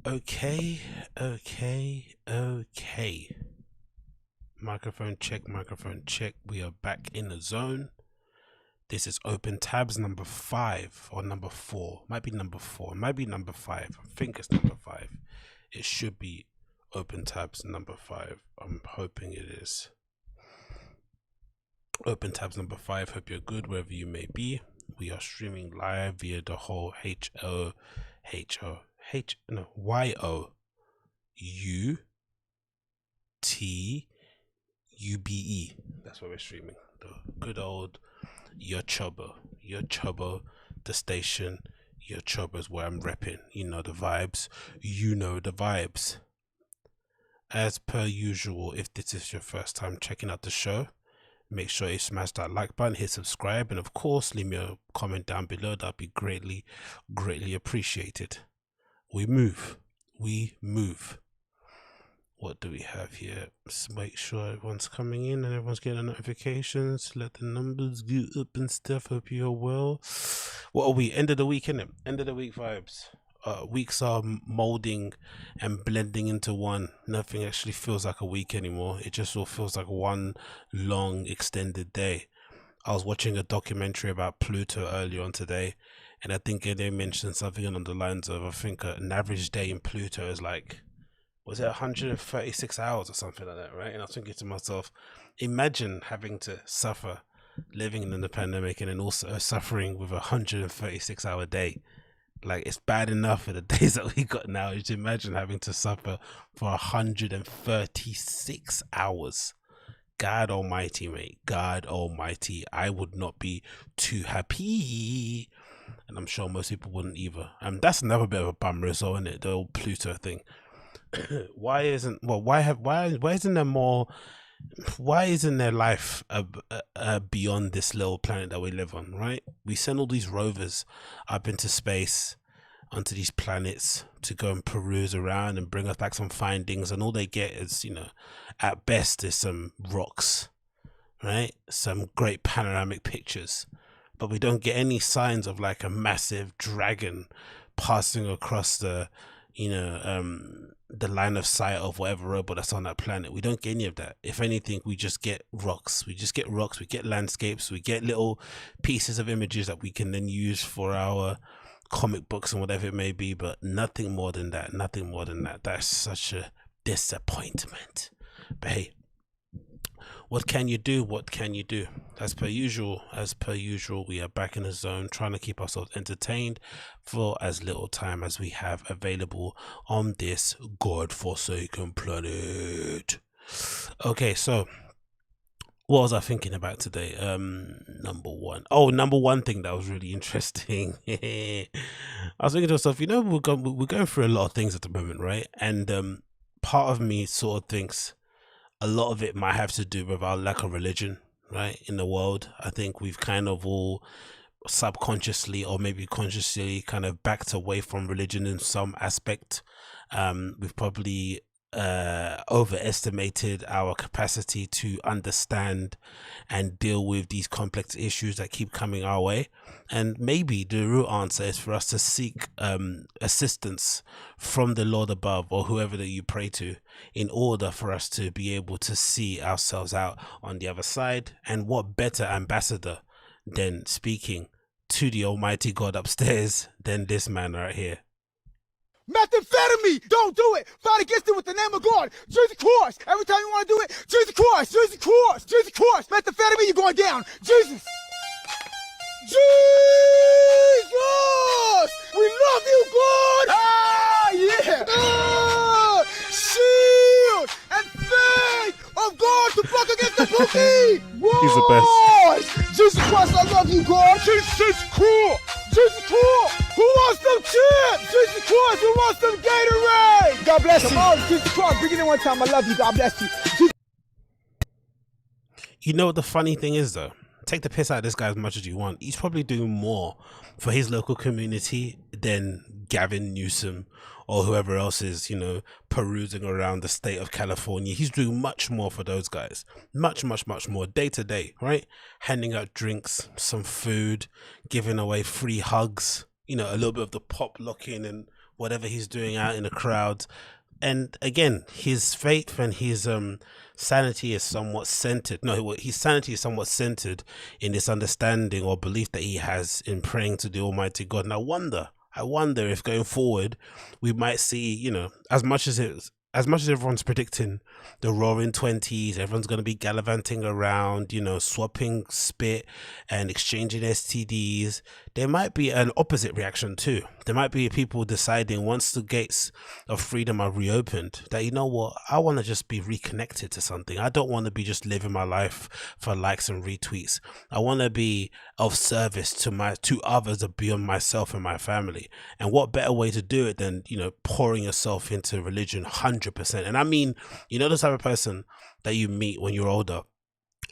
Okay, okay. Microphone check, microphone check. We are back in the zone. This is Open Tabs number 5 or number 4. Might be number 4, might be number 5. I think it's number 5. It should be Open Tabs number 5. I'm hoping it is. Open Tabs number 5. Hope you're good wherever you may be. We are streaming live via the whole YOUTUBE. That's why we're streaming. The good old Your Chobo, the station. Your Chobo is where I'm repping. You know the vibes. You know the vibes. As per usual, if this is your first time checking out the show, make sure you smash that like button, hit subscribe, and of course leave me a comment down below. That'd be greatly appreciated. We move. What do we have here? Just make sure everyone's coming in and everyone's getting notifications. Let the numbers go up and stuff. Hope you're well. What are we? End of the week, innit? End of the week vibes. Weeks are molding and blending into one. Nothing actually feels like a week anymore. It just all feels like one long extended day. I was watching a documentary about Pluto earlier on today, and I think they mentioned something along the lines of, I think an average day in Pluto is like, was it 136 hours or something like that, right? And I was thinking to myself, imagine having to suffer living in the pandemic and then also suffering with a 136-hour day. Like, it's bad enough for the days that we got now. Just imagine having to suffer for 136 hours. God almighty, mate. God almighty. I would not be too happy. And I'm sure most people wouldn't either. That's another bit of a bummer as well, isn't it? The old Pluto thing. Why isn't there life beyond this little planet that we live on, right? We send all these rovers up into space onto these planets to go and peruse around and bring us back some findings, and all they get is, at best is some rocks, right? Some great panoramic pictures, but we don't get any signs of like a massive dragon passing across the line of sight of whatever robot that's on that planet. We don't get any of that. If anything, we just get rocks. We get landscapes. We get little pieces of images that we can then use for our comic books and whatever it may be, but nothing more than that. That's such a disappointment. But hey, what can you do? As per usual, we are back in the zone, trying to keep ourselves entertained for as little time as we have available on this godforsaken planet. Okay, so what was I thinking about today? Number one thing that was really interesting. I was thinking to myself, we're going through a lot of things at the moment, right? And part of me sort of thinks a lot of it might have to do with our lack of religion, right, in the world. I think we've kind of all subconsciously or maybe consciously kind of backed away from religion in some aspect. We've probably overestimated our capacity to understand and deal with these complex issues that keep coming our way. And maybe the real answer is for us to seek assistance from the Lord above, or whoever that you pray to, in order for us to be able to see ourselves out on the other side. And what better ambassador than speaking to the Almighty God upstairs than this man right here? Methamphetamine! Don't do it! Fight against it with the name of God! Jesus Christ! Every time you want to do it, Jesus Christ! Jesus Christ! Jesus Christ! Methamphetamine, you're going down! Jesus! Jesus! We love you, God! Ah, yeah! Shield and faith of God to fuck against the pookie! He's the best. Jesus Christ, I love you, God! Jesus Christ! Jesus Christ! Who wants some chips? Jesus Christ, who wants some Gatorade? God bless you. Come on, Jesus Christ, bring it in one time. I love you. God bless you. You know what the funny thing is, though? Take the piss out of this guy as much as you want. He's probably doing more for his local community than Gavin Newsom or whoever else is, perusing around the state of California. He's doing much more for those guys. Much more day to day, right? Handing out drinks, some food, giving away free hugs, a little bit of the pop locking and whatever he's doing out in the crowd. And again, his faith and his sanity is somewhat centered. No, his sanity is somewhat centered in this understanding or belief that he has in praying to the Almighty God. And I wonder if going forward we might see, you know, as much as everyone's predicting the roaring 20s, everyone's going to be gallivanting around, you know, swapping spit and exchanging STDs, there might be an opposite reaction too. There might be people deciding once the gates of freedom are reopened that, you know what, I want to just be reconnected to something. I don't want to be just living my life for likes and retweets. I want to be of service to others beyond myself and my family. And what better way to do it than, you know, pouring yourself into religion 100%. And I mean, you know, the type of person that you meet when you're older,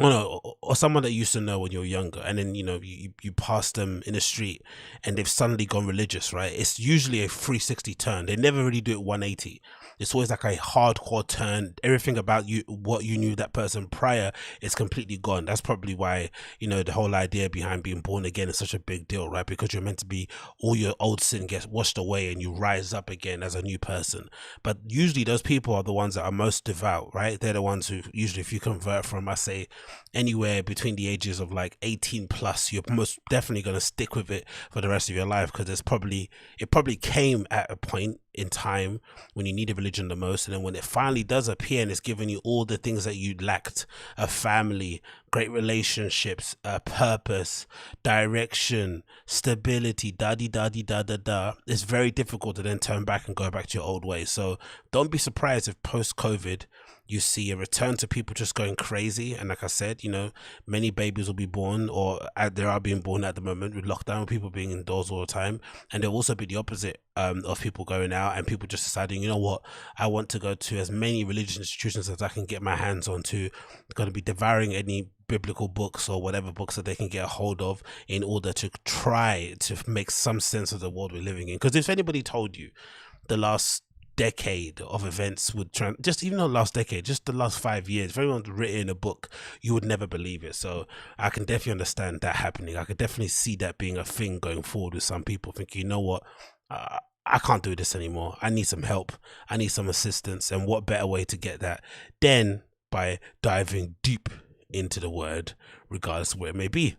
or someone that you used to know when you were younger, and then, you know, you pass them in the street and they've suddenly gone religious, right? It's usually a 360 turn. They never really do it 180. It's always like a hardcore turn. Everything about you, what you knew that person prior, is completely gone. That's probably why, you know, the whole idea behind being born again is such a big deal, right? Because you're meant to be, all your old sin gets washed away and you rise up again as a new person. But usually those people are the ones that are most devout, right? They're the ones who usually, if you convert from, I say, anywhere between the ages of like 18 plus, you're most definitely going to stick with it for the rest of your life, because it probably came at a point in time when you needed religion the most, and then when it finally does appear and it's giving you all the things that you lacked, a family, great relationships, a purpose, direction, stability, it's very difficult to then turn back and go back to your old ways. So don't be surprised if post-COVID you see a return to people just going crazy. And like I said, you know, many babies will be born, or they are being born at the moment with lockdown, with people being indoors all the time. And there'll also be the opposite of people going out and people just deciding, you know what, I want to go to as many religious institutions as I can get my hands on to. Going to be devouring any biblical books or whatever books that they can get a hold of in order to try to make some sense of the world we're living in. Because if anybody told you the last decade of events would just even the last decade, just the last 5 years, if anyone's written a book, you would never believe it. So I can definitely understand that happening. I could definitely see that being a thing going forward with some people thinking, you know what, I can't do this anymore. I need some help. I need some assistance. And what better way to get that than by diving deep into the word, regardless of where it may be.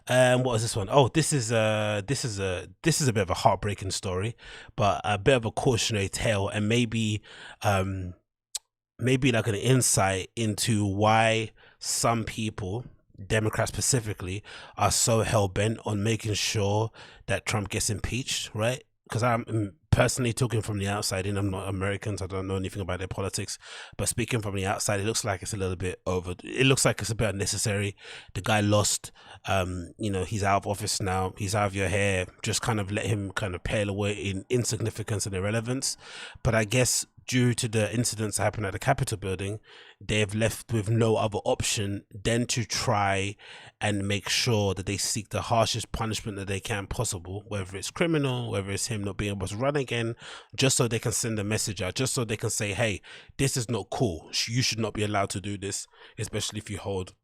What is this one? Oh, this is a bit of a heartbreaking story, but a bit of a cautionary tale, and maybe like an insight into why some people, Democrats specifically, are so hell-bent on making sure that Trump gets impeached, right? Because I'm personally talking from the outside in, I'm not American, so I don't know anything about their politics, but speaking from the outside, it looks like it's a little bit it looks like it's a bit unnecessary. The guy lost, you know, he's out of office now, he's out of your hair, just kind of let him kind of pale away in insignificance and irrelevance. But I guess due to the incidents that happened at the Capitol building, they've left with no other option than to try and make sure that they seek the harshest punishment that they can possible, whether it's criminal, whether it's him not being able to run again, just so they can send a message out, just so they can say, hey, this is not cool. You should not be allowed to do this, especially if you hold,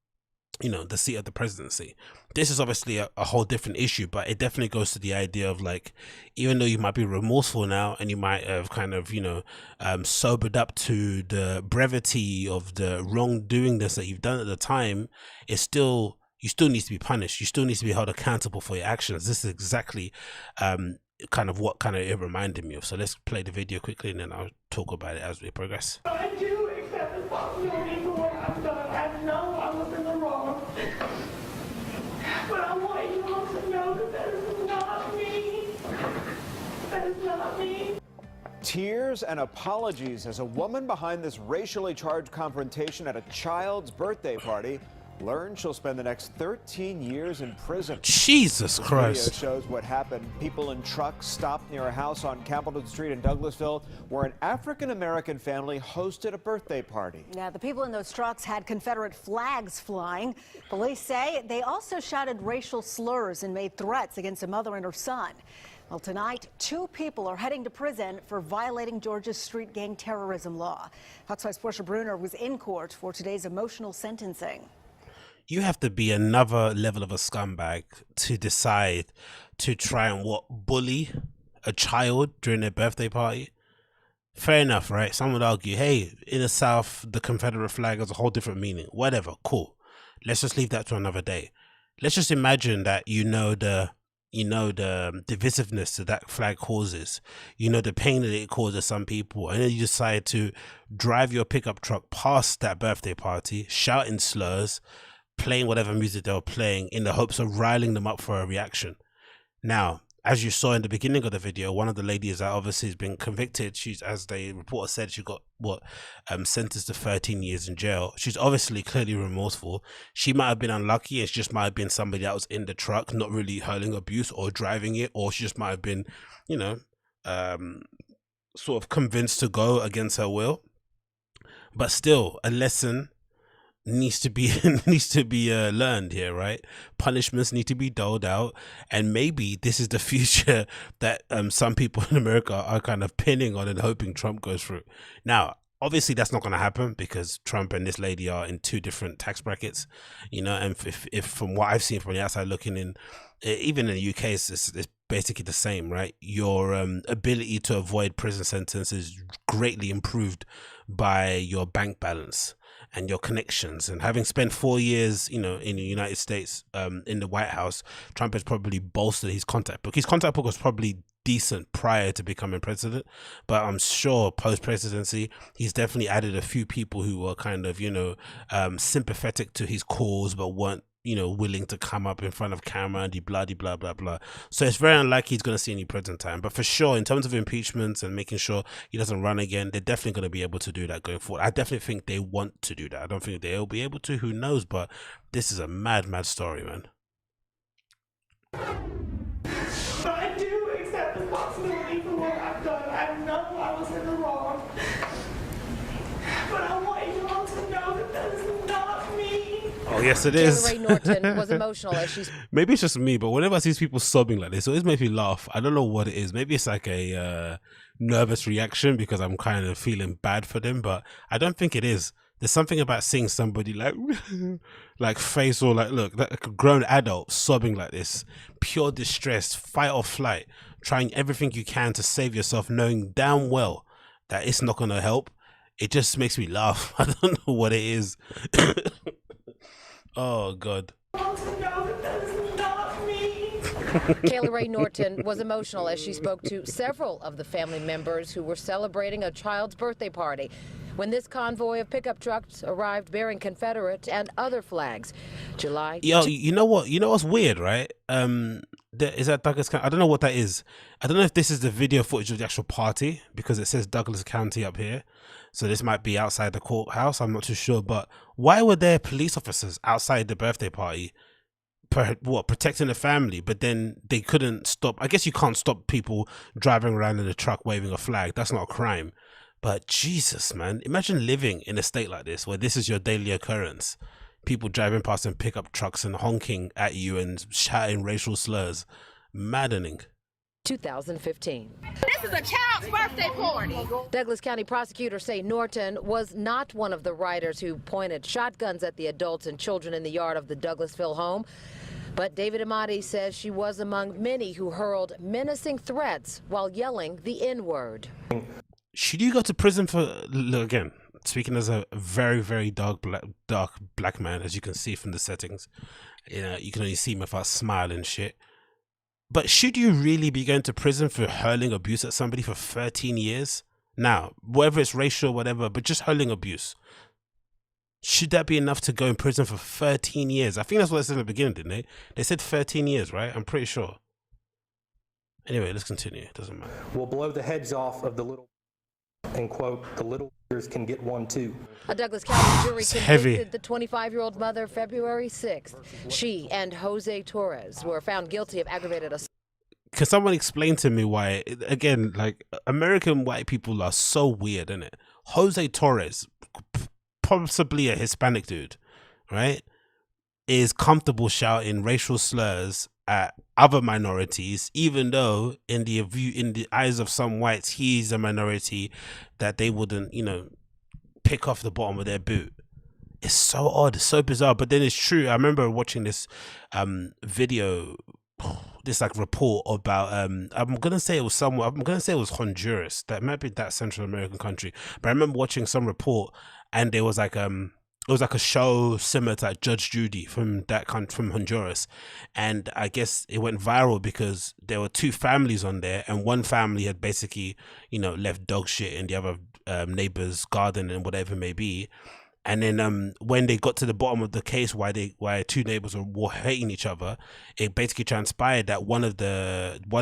you know, the seat of the presidency. This is obviously a whole different issue, but it definitely goes to the idea of, like, even though you might be remorseful now and you might have kind of, you know, sobered up to the brevity of the wrongdoingness that you've done at the time, you still need to be punished. You still need to be held accountable for your actions. This is exactly kind of what kind of it reminded me of. So let's play the video quickly and then I'll talk about it as we progress. I do accept responsibility for what I've done. I know I was in the wrong. But I want you all to know that that is not me. That is not me. Tears and apologies as a woman behind this racially charged confrontation at a child's birthday party learned she'll spend the next 13 years in prison. Jesus Christ. This video shows what happened. People in trucks stopped near a house on Capitol Street in Douglasville where an African-American family hosted a birthday party. Yeah, the people in those trucks had Confederate flags flying. Police say they also shouted racial slurs and made threats against a mother and her son. Well, tonight, 2 people are heading to prison for violating Georgia's street gang terrorism law. Fox 5's Portia Bruner was in court for today's emotional sentencing. You have to be another level of a scumbag to decide to try and bully a child during their birthday party. Fair enough, right? Some would argue, hey, in the South, the Confederate flag has a whole different meaning. Whatever, cool. Let's just leave that to another day. Let's just imagine that the divisiveness that that flag causes, the pain that it causes some people, and then you decide to drive your pickup truck past that birthday party, shouting slurs, playing whatever music they were playing in the hopes of riling them up for a reaction. Now, as you saw in the beginning of the video, one of the ladies that obviously has been convicted, she's, as the reporter said, she got sentenced to 13 years in jail. She's obviously clearly remorseful. She might have been unlucky. It just might have been somebody that was in the truck, not really hurling abuse or driving it, or she just might have been, sort of convinced to go against her will. But still, a lesson needs to be learned here, right? Punishments need to be doled out, and maybe this is the future that some people in America are kind of pinning on and hoping Trump goes through. Now, obviously that's not going to happen because Trump and this lady are in two different tax brackets, and if from what I've seen from the outside looking in, even in the UK, it's basically the same, right? Your ability to avoid prison sentence is greatly improved by your bank balance and your connections. And having spent 4 years, in the United States, in the White House, Trump has probably bolstered his contact book. His contact book was probably decent prior to becoming president, but I'm sure post-presidency, he's definitely added a few people who were kind of, sympathetic to his cause, but weren't, willing to come up in front of camera and blah blah blah blah. So it's very unlikely he's going to see any prison time. But for sure, in terms of impeachments and making sure he doesn't run again, they're definitely going to be able to do that going forward. I definitely think they want to do that. I don't think they'll be able to. Who knows? But this is a mad story, man. But I do accept responsibility for what I've done. I know I was in the wrong. But I want you all to know that that is not me. Oh, yes, it is. Ray Norton was emotional as she's... Maybe it's just me, but whenever I see people sobbing like this, it always makes me laugh. I don't know what it is. Maybe it's like a nervous reaction because I'm kind of feeling bad for them, but I don't think it is. There's something about seeing somebody like face or look, like a grown adult sobbing like this, pure distress, fight or flight, trying everything you can to save yourself, knowing damn well that it's not going to help. It just makes me laugh. I don't know what it is. Oh, God. Kayla Ray Norton was emotional as she spoke to several of the family members who were celebrating a child's birthday party when this convoy of pickup trucks arrived bearing Confederate and other flags. Yo, you know what? You know what's weird, right? Is that Douglas County? I don't know what that is. I don't know if this is the video footage of the actual party because it says Douglas County up here. So this might be outside the courthouse. I'm not too sure. But why were there police officers outside the birthday party, protecting the family? But then they couldn't stop. I guess you can't stop people driving around in a truck waving a flag. That's not a crime. But Jesus, man, imagine living in a state like this where this is your daily occurrence. People driving past in pickup trucks and honking at you and shouting racial slurs. Maddening. 2015. This is a child's birthday party. Douglas County prosecutors say Norton was not one of the riders who pointed shotguns at the adults and children in the yard of the Douglasville home. But David Amati says she was among many who hurled menacing threats while yelling the N-word. Should you go to prison for, look, again, speaking as a very, very dark black man, as you can see from the settings, you can only see me if I smile and shit. But should you really be going to prison for hurling abuse at somebody for 13 years? Now, whether it's racial or whatever, but just hurling abuse. Should that be enough to go in prison for 13 years? I think that's what they said in the beginning, didn't they? They said 13 years, right? I'm pretty sure. Anyway, let's continue. It doesn't matter. We'll blow the heads off of the little, and quote, the little can get one too. A Douglas County jury It's convicted heavy. the 25-year-old mother February 6th. She and Jose Torres were found guilty of aggravated assault. Can someone explain to me why, again, like, American white people are so weird, isn't it? Jose Torres, possibly a Hispanic dude, right, is comfortable shouting racial slurs at other minorities, even though in the eyes of some whites, he's a minority that they wouldn't, pick off the bottom of their boot. It's so odd, so bizarre. But then it's true. I remember watching this video like report about I'm gonna say it was somewhere. I'm gonna say it was Honduras. That might be that Central American country. But I remember watching some report, and there was like it was like a show similar to like Judge Judy from that country, from Honduras, and I guess it went viral because there were two families on there, and one family had basically, you know, left dog shit in the other neighbor's garden and whatever it may be. And then when they got to the bottom of the case, why two neighbors were hating each other, it basically transpired that one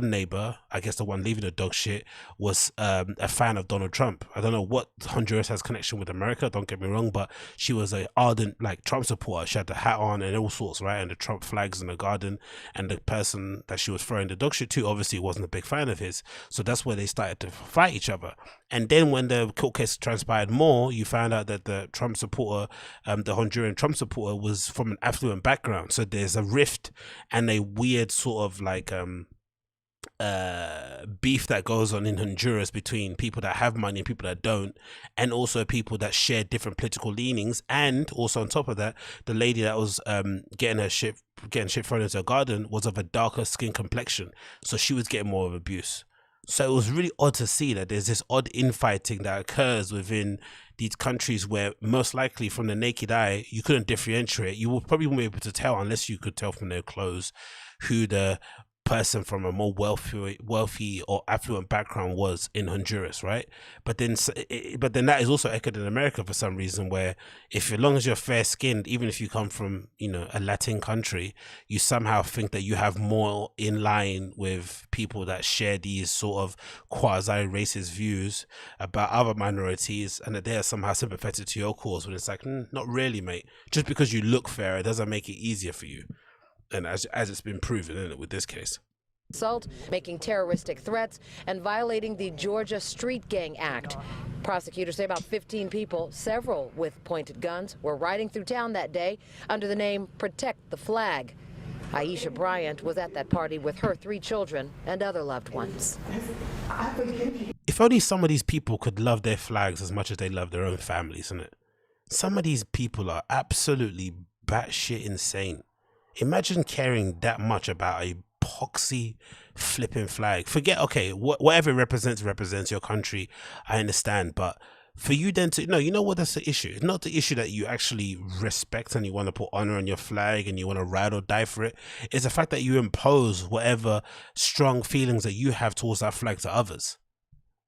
neighbor, I guess the one leaving the dog shit, was a fan of Donald Trump. I don't know what Honduras has connection with America, don't get me wrong, but she was a ardent like Trump supporter. She had the hat on and all sorts, right? And the Trump flags in the garden. And the person that she was throwing the dog shit to obviously wasn't a big fan of his. So that's where they started to fight each other. And then when the court case transpired more, you found out that the Trump supporter, the Honduran Trump supporter, was from an affluent background. So there's a rift and a weird sort of like beef that goes on in Honduras between people that have money and people that don't, and also people that share different political leanings. And also on top of that, the lady that was getting shit thrown into her garden was of a darker skin complexion, so she was getting more of abuse. So it was really odd to see that there's this odd infighting that occurs within these countries where most likely from the naked eye you couldn't differentiate. You would probably wouldn't be able to tell, unless you could tell from their clothes, who the person from a more wealthy or affluent background was in Honduras, right? But then that is also echoed in America for some reason, where if as long as you're fair skinned, even if you come from, you know, a Latin country, you somehow think that you have more in line with people that share these sort of quasi racist views about other minorities, and that they are somehow sympathetic to your cause. When it's like, not really, mate. Just because you look fair, it doesn't make it easier for you. And as it's been proven, isn't it, with this case? Assault, making terroristic threats, and violating the Georgia Street Gang Act. Prosecutors say about 15 people, several with pointed guns, were riding through town that day under the name Protect the Flag. Aisha Bryant was at that party with her 3 children and other loved ones. If only some of these people could love their flags as much as they love their own families, isn't it? Some of these people are absolutely batshit insane. Imagine caring that much about a poxy flipping flag. Forget, okay, whatever it represents your country, I understand, but for you then to, no, you know what, that's the issue. It's not the issue that you actually respect and you want to put honor on your flag and you want to ride or die for it. It's the fact that you impose whatever strong feelings that you have towards that flag to others,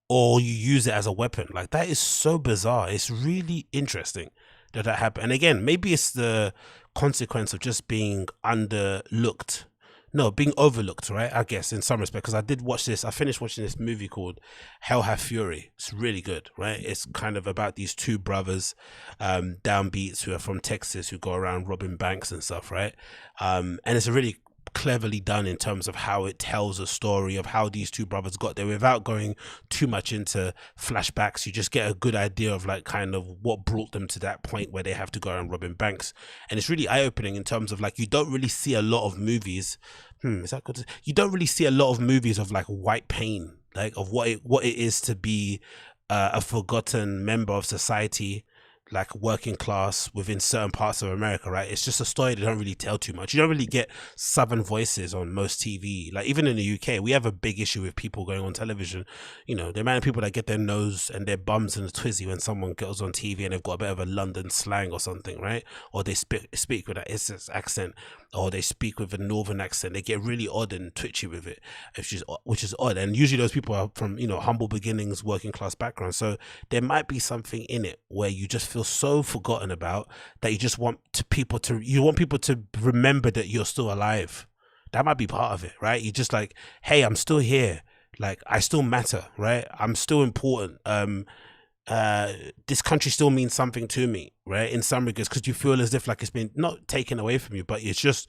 or you use it as a weapon. Like, that is so bizarre. It's really interesting that happened. And again, maybe it's the consequence of just being overlooked, right? I guess in some respect, because I finished watching this movie called Hell Have Fury. It's really good, right? It's kind of about these two brothers, downbeats, who are from Texas, who go around robbing banks and stuff, right? And it's a really cleverly done in terms of how it tells a story of how these two brothers got there without going too much into flashbacks. You just get a good idea of like kind of what brought them to that point where they have to go around robbing banks. And it's really eye-opening in terms of like, you don't really see a lot of movies. Is that good? You don't really see a lot of movies of like white pain, like of what it is to be a forgotten member of society, like working class within certain parts of America, right? It's just a story they don't really tell too much. You don't really get Southern voices on most TV. Like even in the UK, we have a big issue with people going on television. You know, the amount of people that get their nose and their bums in a twizzy when someone goes on TV and they've got a bit of a London slang or something, right? Or they speak with that Essex accent, or they speak with a northern accent. They get really odd and twitchy with it, which is odd. And usually those people are from, you know, humble beginnings, working class backgrounds. So there might be something in it where you just feel so forgotten about that you just want people to remember that you're still alive. That might be part of it, right? You're just like, hey, I'm still here. Like, I still matter, right? I'm still important. This country still means something to me, right? In some regards, because you feel as if like it's been not taken away from you, but it's just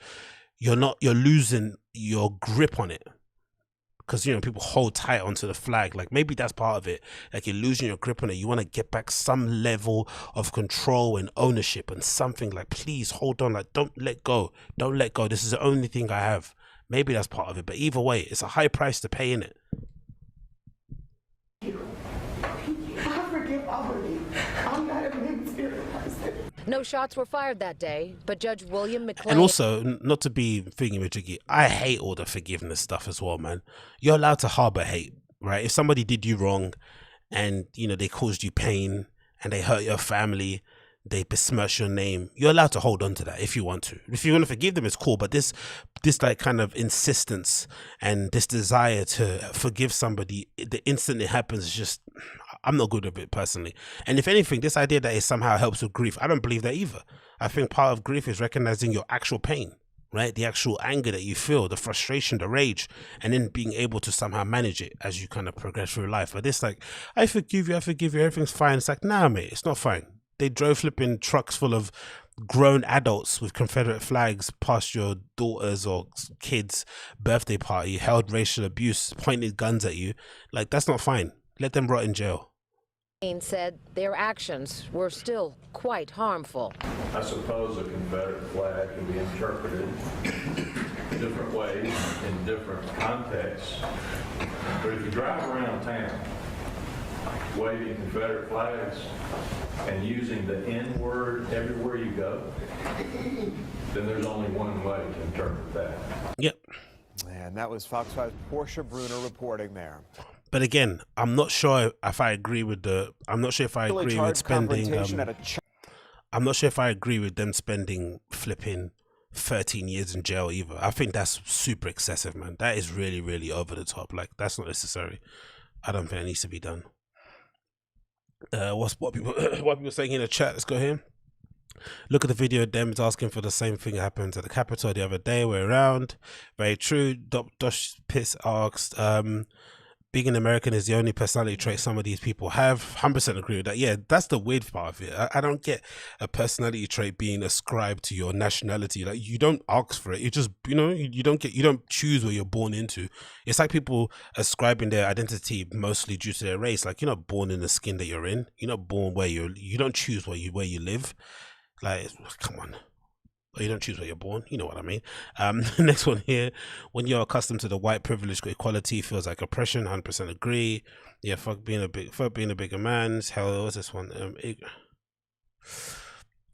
you're losing your grip on it, because, you know, people hold tight onto the flag. Like maybe that's part of it. Like you're losing your grip on it. You want to get back some level of control and ownership and something. Like, please hold on. Like, don't let go. This is the only thing I have. Maybe that's part of it. But either way, it's a high price to pay in it. I forgive all of you. I'm not a mean spirit person. No shots were fired that day, but Judge William McClain... And also, not to be thingy-majiggy, I hate all the forgiveness stuff as well, man. You're allowed to harbor hate, right? If somebody did you wrong and, you know, they caused you pain and they hurt your family, they besmirch your name, you're allowed to hold on to that if you want to. If you want to forgive them, it's cool. But this like kind of insistence and this desire to forgive somebody the instant it happens is just, I'm not good with it personally. And if anything, this idea that it somehow helps with grief, I don't believe that either. I think part of grief is recognizing your actual pain, right? The actual anger that you feel, the frustration, the rage, and then being able to somehow manage it as you kind of progress through life. But this like, I forgive you, everything's fine. It's like, nah, mate, it's not fine. They drove flipping trucks full of grown adults with Confederate flags past your daughter's or kids' birthday party, held racial abuse, pointed guns at you. Like, that's not fine. Let them rot in jail. Said their actions were still quite harmful. I suppose a Confederate flag can be interpreted different ways in different contexts. But if you drive around town waving Confederate flags and using the N-word everywhere you go, then there's only one way to interpret that. Yep. And that was Fox 5's Portia Bruner reporting there. But again, I'm not sure if I agree with I'm not sure if I agree with spending. I'm not sure if I agree with them spending flipping 13 years in jail either. I think that's super excessive, man. That is really, really over the top. Like, that's not necessary. I don't think it needs to be done. What people saying in the chat? Let's go here. Look at the video. Them is asking for the same thing that happened at the Capitol the other day. We're around. Very true. Dosh Piss asked, being an American is the only personality trait some of these people have. 100% agree with that. Yeah, that's the weird part of it. I don't get a personality trait being ascribed to your nationality. Like, you don't ask for it. You just, you know, you don't choose what you're born into. It's like people ascribing their identity mostly due to their race. Like, you're not born in the skin that you're in. You're not born where you don't choose where you live. Like, come on. You don't choose where you're born. You know what I mean. Next one here. When you're accustomed to the white privilege, equality feels like oppression. 100% agree. Yeah, fuck being a bigger man. Hell, what's this one?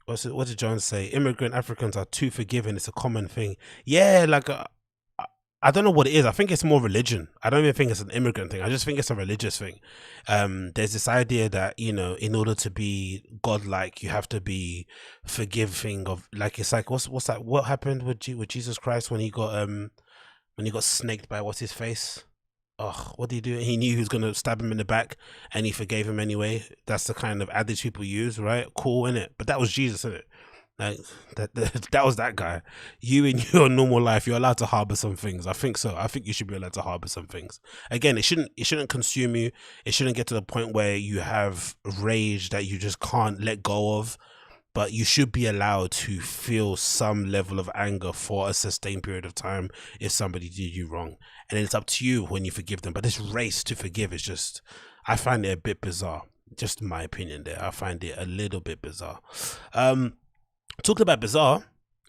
What did John say? Immigrant Africans are too forgiving. It's a common thing. Yeah, like I don't know what it is. I think it's more religion. I don't even think it's an immigrant thing. I just think it's a religious thing. There's this idea that, you know, in order to be godlike, you have to be forgiving of, like, it's like, what's that? What happened with Jesus Christ when he got snaked by what's his face? Oh, what did he do? He knew he was going to stab him in the back and he forgave him anyway. That's the kind of adage people use, right? Cool, innit? But that was Jesus, innit? Like, that was that guy. You in your normal life, you're allowed to harbor some things. I think so. I think you should be allowed to harbor some things. Again, it shouldn't consume you. It shouldn't get to the point where you have rage that you just can't let go of. But you should be allowed to feel some level of anger for a sustained period of time if somebody did you wrong. And then it's up to you when you forgive them. But this race to forgive is just, I find it a bit bizarre. Just my opinion there. I find it a little bit bizarre. Talking about bizarre,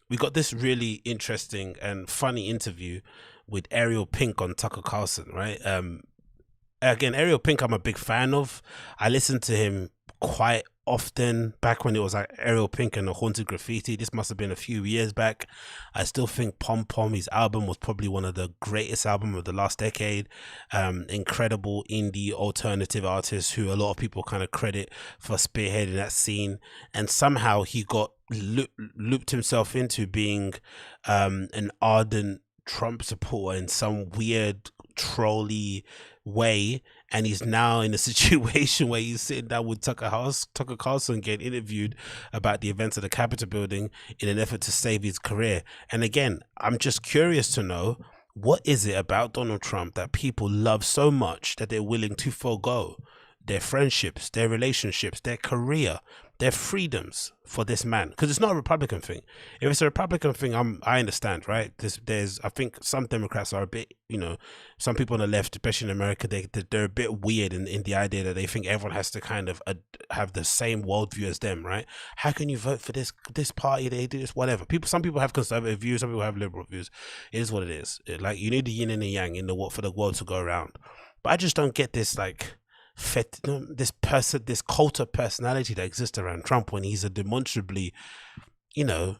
we got this really interesting and funny interview with Ariel Pink on Tucker Carlson, right? Again, Ariel Pink, I'm a big fan of. I listened to him quite often back when it was like Ariel Pink and the Haunted Graffiti. This must have been a few years back. I still think Pom Pom, his album, was probably one of the greatest albums of the last decade. Incredible indie alternative artist who a lot of people kind of credit for spearheading that scene, and somehow he got looped himself into being an ardent Trump supporter in some weird trolly way, and he's now in a situation where he's sitting down with Tucker Carlson getting interviewed about the events of the Capitol building in an effort to save his career. And again, I'm just curious to know, what is it about Donald Trump that people love so much that they're willing to forego their friendships, their relationships, their career, their freedoms for this man? Because it's not a Republican thing. If it's a Republican thing, I understand, right? I think some Democrats are a bit, you know, some people on the left, especially in America, they're a bit weird in the idea that they think everyone has to kind of have the same worldview as them, right? How can you vote for this party? They do this, whatever. Some people have conservative views, some people have liberal views. It is what it is. Like, you need the yin and the yang for the world to go around. But I just don't get this, like, this cult of personality that exists around Trump when he's a demonstrably, you know,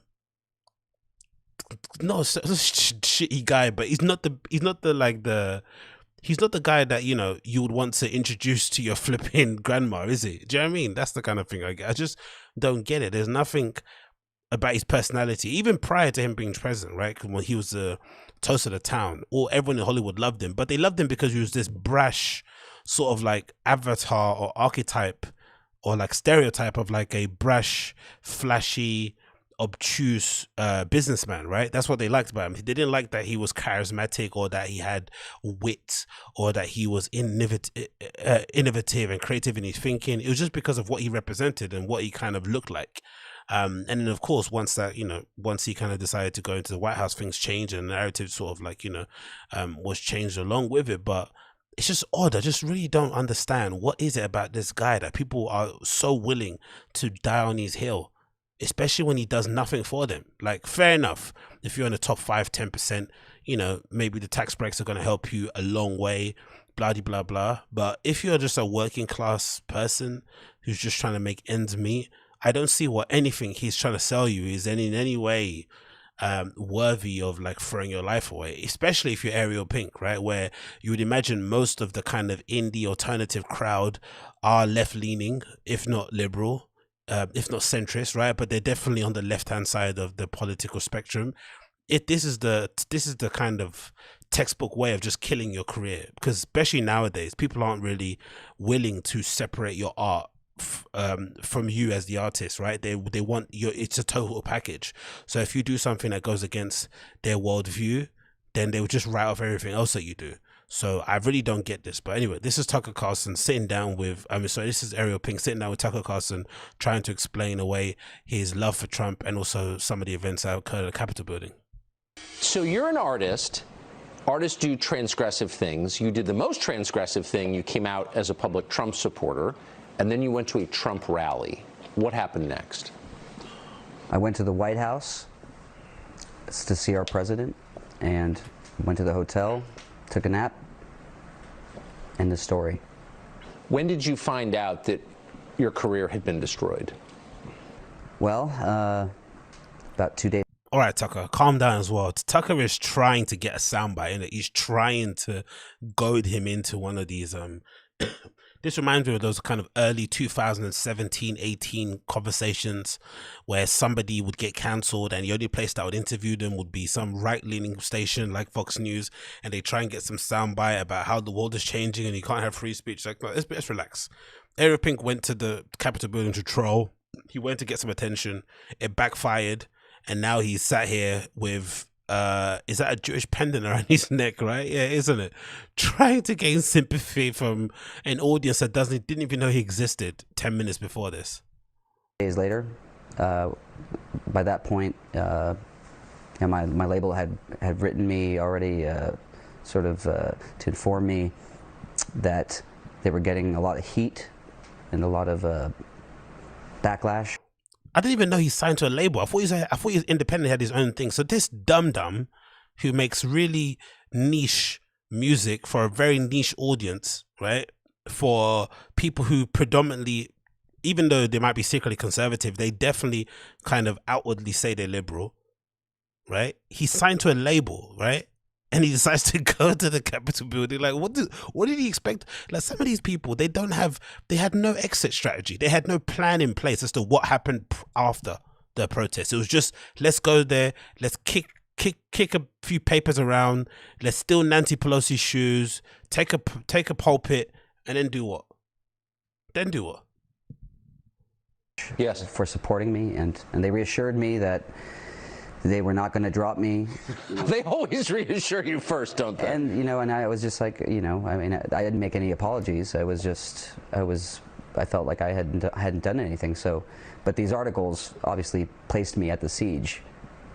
not a shitty guy, but he's not the guy that, you know, you would want to introduce to your flipping grandma, is he? Do you know what I mean? That's the kind of thing I get. I just don't get it. There's nothing about his personality, even prior to him being president, right? When he was the toast of the town, everyone in Hollywood loved him, but they loved him because he was this brash sort of like avatar or archetype or like stereotype of like a brash, flashy, obtuse businessman, right? That's what they liked about him. They didn't like that he was charismatic or that he had wit or that he was innovative and creative in his thinking. It was just because of what he represented and what he kind of looked like. And then of course, once he kind of decided to go into the White House, things changed and the narrative sort of like, you know, was changed along with it. But it's just odd. I just really don't understand what is it about this guy that people are so willing to die on his hill, especially when he does nothing for them. Like, fair enough, if you're in the top 5-10%, you know, maybe the tax breaks are going to help you a long way, blah blah blah. But if you're just a working class person who's just trying to make ends meet, I don't see what anything he's trying to sell you is in any way worthy of like throwing your life away, especially if you're Ariel Pink, right? Where you would imagine most of the kind of indie alternative crowd are left-leaning, if not liberal, if not centrist, right? But they're definitely on the left-hand side of the political spectrum. This is the kind of textbook way of just killing your career, because especially nowadays, people aren't really willing to separate your art from you as the artist, right? They want it's a total package. So if you do something that goes against their worldview, then they will just write off everything else that you do. So I really don't get this. But anyway, this is Tucker Carlson sitting down with, this is Ariel Pink sitting down with Tucker Carlson, trying to explain away his love for Trump and also some of the events that occurred at the Capitol building. So you're an artist. Artists do transgressive things. You did the most transgressive thing. You came out as a public Trump supporter, and then you went to a Trump rally. What happened next? I went to the White House to see our president and went to the hotel, took a nap, end of story. When did you find out that your career had been destroyed? Well, about 2 days. All right, Tucker, calm down as well. Tucker is trying to get a soundbite in it. He's trying to goad him into one of these this reminds me of those kind of early 2017-18 conversations where somebody would get cancelled and the only place that would interview them would be some right-leaning station like Fox News, and they try and get some soundbite about how the world is changing and you can't have free speech. Like, no, let's relax. Ariel Pink went to the Capitol building to troll. He went to get some attention. It backfired, and now he's sat here with is that a Jewish pendant around his neck, right? Yeah, isn't it? Trying to gain sympathy from an audience that didn't even know he existed 10 minutes before this. Days later, by that point, my label had written me already, to inform me that they were getting a lot of heat and a lot of backlash. I didn't even know he signed to a label. I thought he was independent, had his own thing. So this dum-dum who makes really niche music for a very niche audience, right? For people who predominantly, even though they might be secretly conservative, they definitely kind of outwardly say they're liberal, right? He signed to a label, right? And he decides to go to the Capitol building. Like, what did he expect? Like, some of these people, they had no exit strategy. They had no plan in place as to what happened after the protest. It was just, let's go there, let's kick a few papers around, let's steal Nancy Pelosi's shoes, take a pulpit, and then do what? Yes. For supporting me, and they reassured me that they were not going to drop me. They always reassure you first, don't they? And and I was just like, I didn't make any apologies. I felt like I hadn't done anything. So, but these articles obviously placed me at the siege.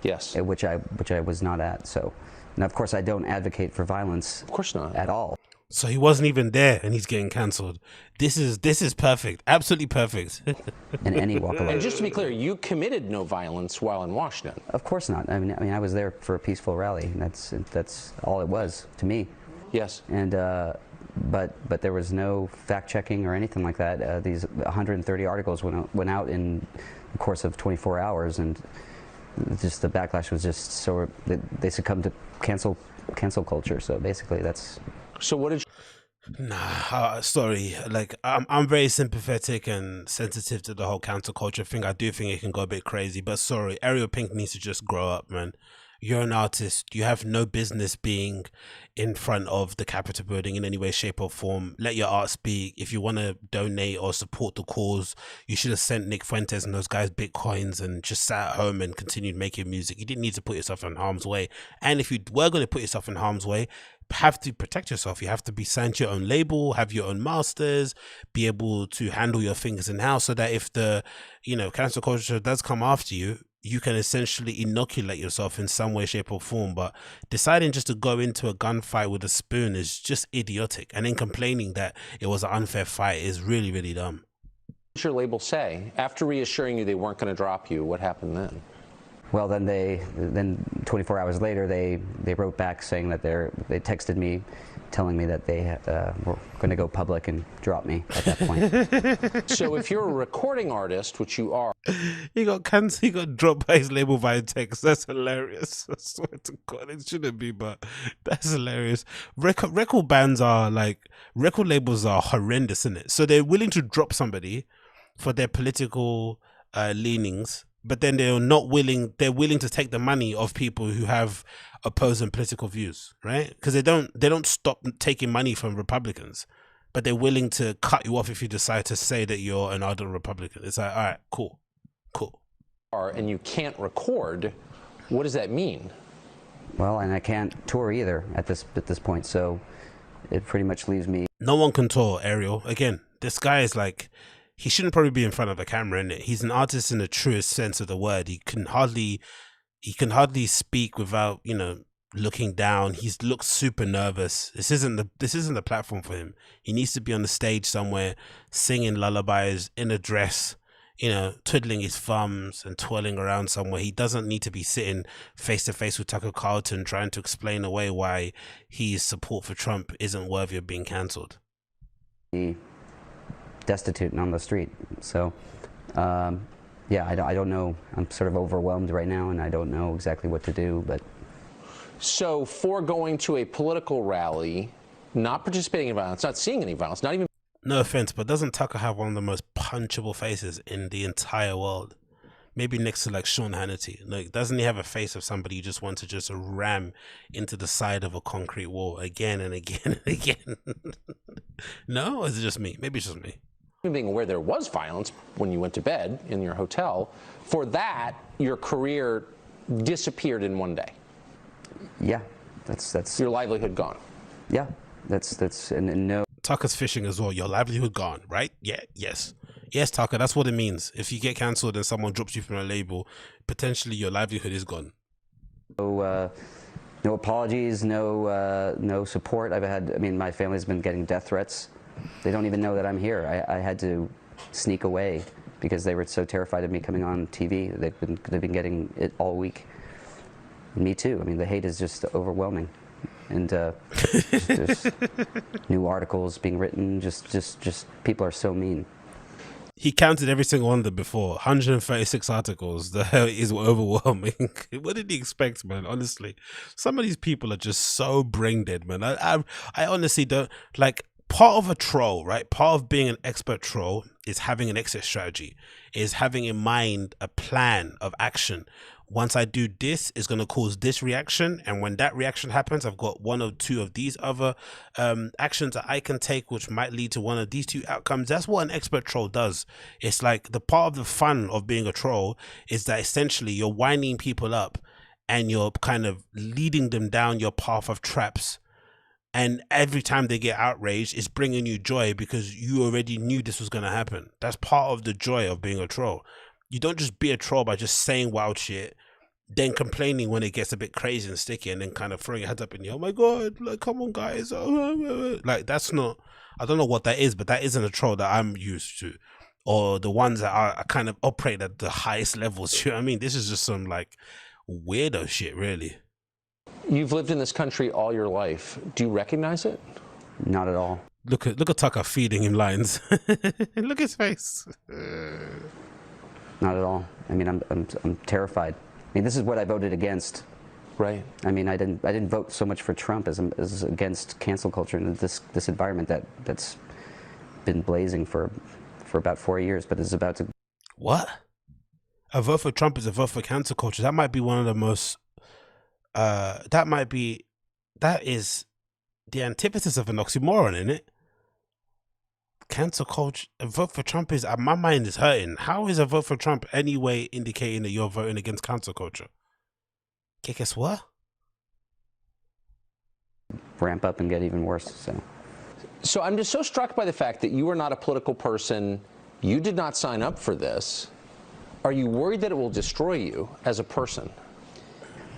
Yes. Which I was not at. So, and of course I don't advocate for violence. Of course not. At all. So he wasn't even there, and he's getting cancelled. This is perfect, absolutely perfect. In any walk of life. And just to be clear, you committed no violence while in Washington. Of course not. I mean, I was there for a peaceful rally. And that's all it was to me. Yes. And but there was no fact checking or anything like that. These 130 articles went out in the course of 24 hours, and just the backlash was just so they succumbed to cancel culture. So basically, that's. So what did you? Nah, sorry. Like, I'm very sympathetic and sensitive to the whole cancel culture thing. I do think it can go a bit crazy, but sorry, Ariel Pink needs to just grow up, man. You're an artist. You have no business being in front of the Capitol building in any way, shape, or form. Let your art speak. If you want to donate or support the cause, you should have sent Nick Fuentes and those guys Bitcoins and just sat at home and continued making music. You didn't need to put yourself in harm's way. And if you were going to put yourself in harm's way, have to protect yourself. You have to be signed to your own label, have your own masters, be able to handle your things in house, so that if the cancel culture does come after you, you can essentially inoculate yourself in some way, shape, or form. But deciding just to go into a gunfight with a spoon is just idiotic, and then complaining that it was an unfair fight is really, really dumb. What did your label say after reassuring you they weren't going to drop you? What happened then? Well, then 24 hours later, they wrote back saying that they texted me, telling me that they were going to go public and drop me at that point. So if you're a recording artist, which you are, he got cancelled. He got dropped by his label via text. That's hilarious. I swear to God, it shouldn't be, but that's hilarious. Record bands are like, record labels are horrendous, isn't it? So they're willing to drop somebody for their political leanings, but then they're willing to take the money of people who have opposing political views, right? Because they don't stop taking money from Republicans, but they're willing to cut you off if you decide to say that you're an ardent Republican. It's like, all right, cool. And you can't record. What does that mean? Well, and I can't tour either at this point, so it pretty much leaves me. No one can tour, Ariel. Again, this guy is like, he shouldn't probably be in front of a camera, innit? He's an artist in the truest sense of the word. He can hardly speak without, looking down. He looks super nervous. This isn't the platform for him. He needs to be on the stage somewhere, singing lullabies in a dress, twiddling his thumbs and twirling around somewhere. He doesn't need to be sitting face to face with Tucker Carlton trying to explain away why his support for Trump isn't worthy of being cancelled. Destitute and on the street. So yeah, I don't know. I'm sort of overwhelmed right now, and I don't know exactly what to do. But so for going to a political rally, not participating in violence, not seeing any violence, not even. No offense, but doesn't Tucker have one of the most punchable faces in the entire world? Maybe next to like Sean Hannity. Like, doesn't he have a face of somebody you just want to just ram into the side of a concrete wall again and again and again? No, or is it just me? Maybe it's just me. Being aware there was violence when you went to bed in your hotel, for that your career disappeared in one day. Yeah, that's your livelihood gone. Yeah, that's and no. Tucker's fishing as well. Your livelihood gone, right? Yeah, yes, Tucker. That's what it means. If you get cancelled and someone drops you from a label, potentially your livelihood is gone. No apologies, no support. My family's been getting death threats. They don't even know that I'm here. I had to sneak away because they were so terrified of me coming on TV. They've been getting it all week. Me too. The hate is just overwhelming, and there's new articles being written. Just people are so mean. He counted every single one of them before. 136 articles. The hell is overwhelming. What did he expect, man? Honestly, some of these people are just so brain dead, man. I honestly don't like. Part of a troll, right? Part of being an expert troll is having an exit strategy, is having in mind a plan of action. Once I do this, it's going to cause this reaction. And when that reaction happens, I've got one or two of these other actions that I can take, which might lead to one of these two outcomes. That's what an expert troll does. It's like the part of the fun of being a troll is that essentially you're winding people up and you're kind of leading them down your path of traps. And every time they get outraged, it's bringing you joy because you already knew this was going to happen. That's part of the joy of being a troll. You don't just be a troll by just saying wild shit, then complaining when it gets a bit crazy and sticky, and then kind of throwing your head up in the, oh my God, like, come on, guys. Like, that's not, I don't know what that is, but that isn't a troll that I'm used to. Or the ones that are kind of operate at the highest levels. You know what I mean? This is just some like weirdo shit, really. You've lived in this country all your life. Do you recognize it? Not at all. Look at Tucker feeding him lines. Look at his face. Not at all. I mean, I'm terrified. I mean, this is what I voted against. Right. I mean, I didn't vote so much for Trump as against cancel culture and this environment that's been blazing for about 4 years, but is about to. What? A vote for Trump is a vote for cancel culture. That might be one of the most. That is the antithesis of an oxymoron, isn't it? Cancel culture. A vote for Trump is. My mind is hurting. How is a vote for Trump anyway indicating that you're voting against cancel culture? Okay, guess what? Ramp up and get even worse. So I'm just so struck by the fact that you are not a political person. You did not sign up for this. Are you worried that it will destroy you as a person?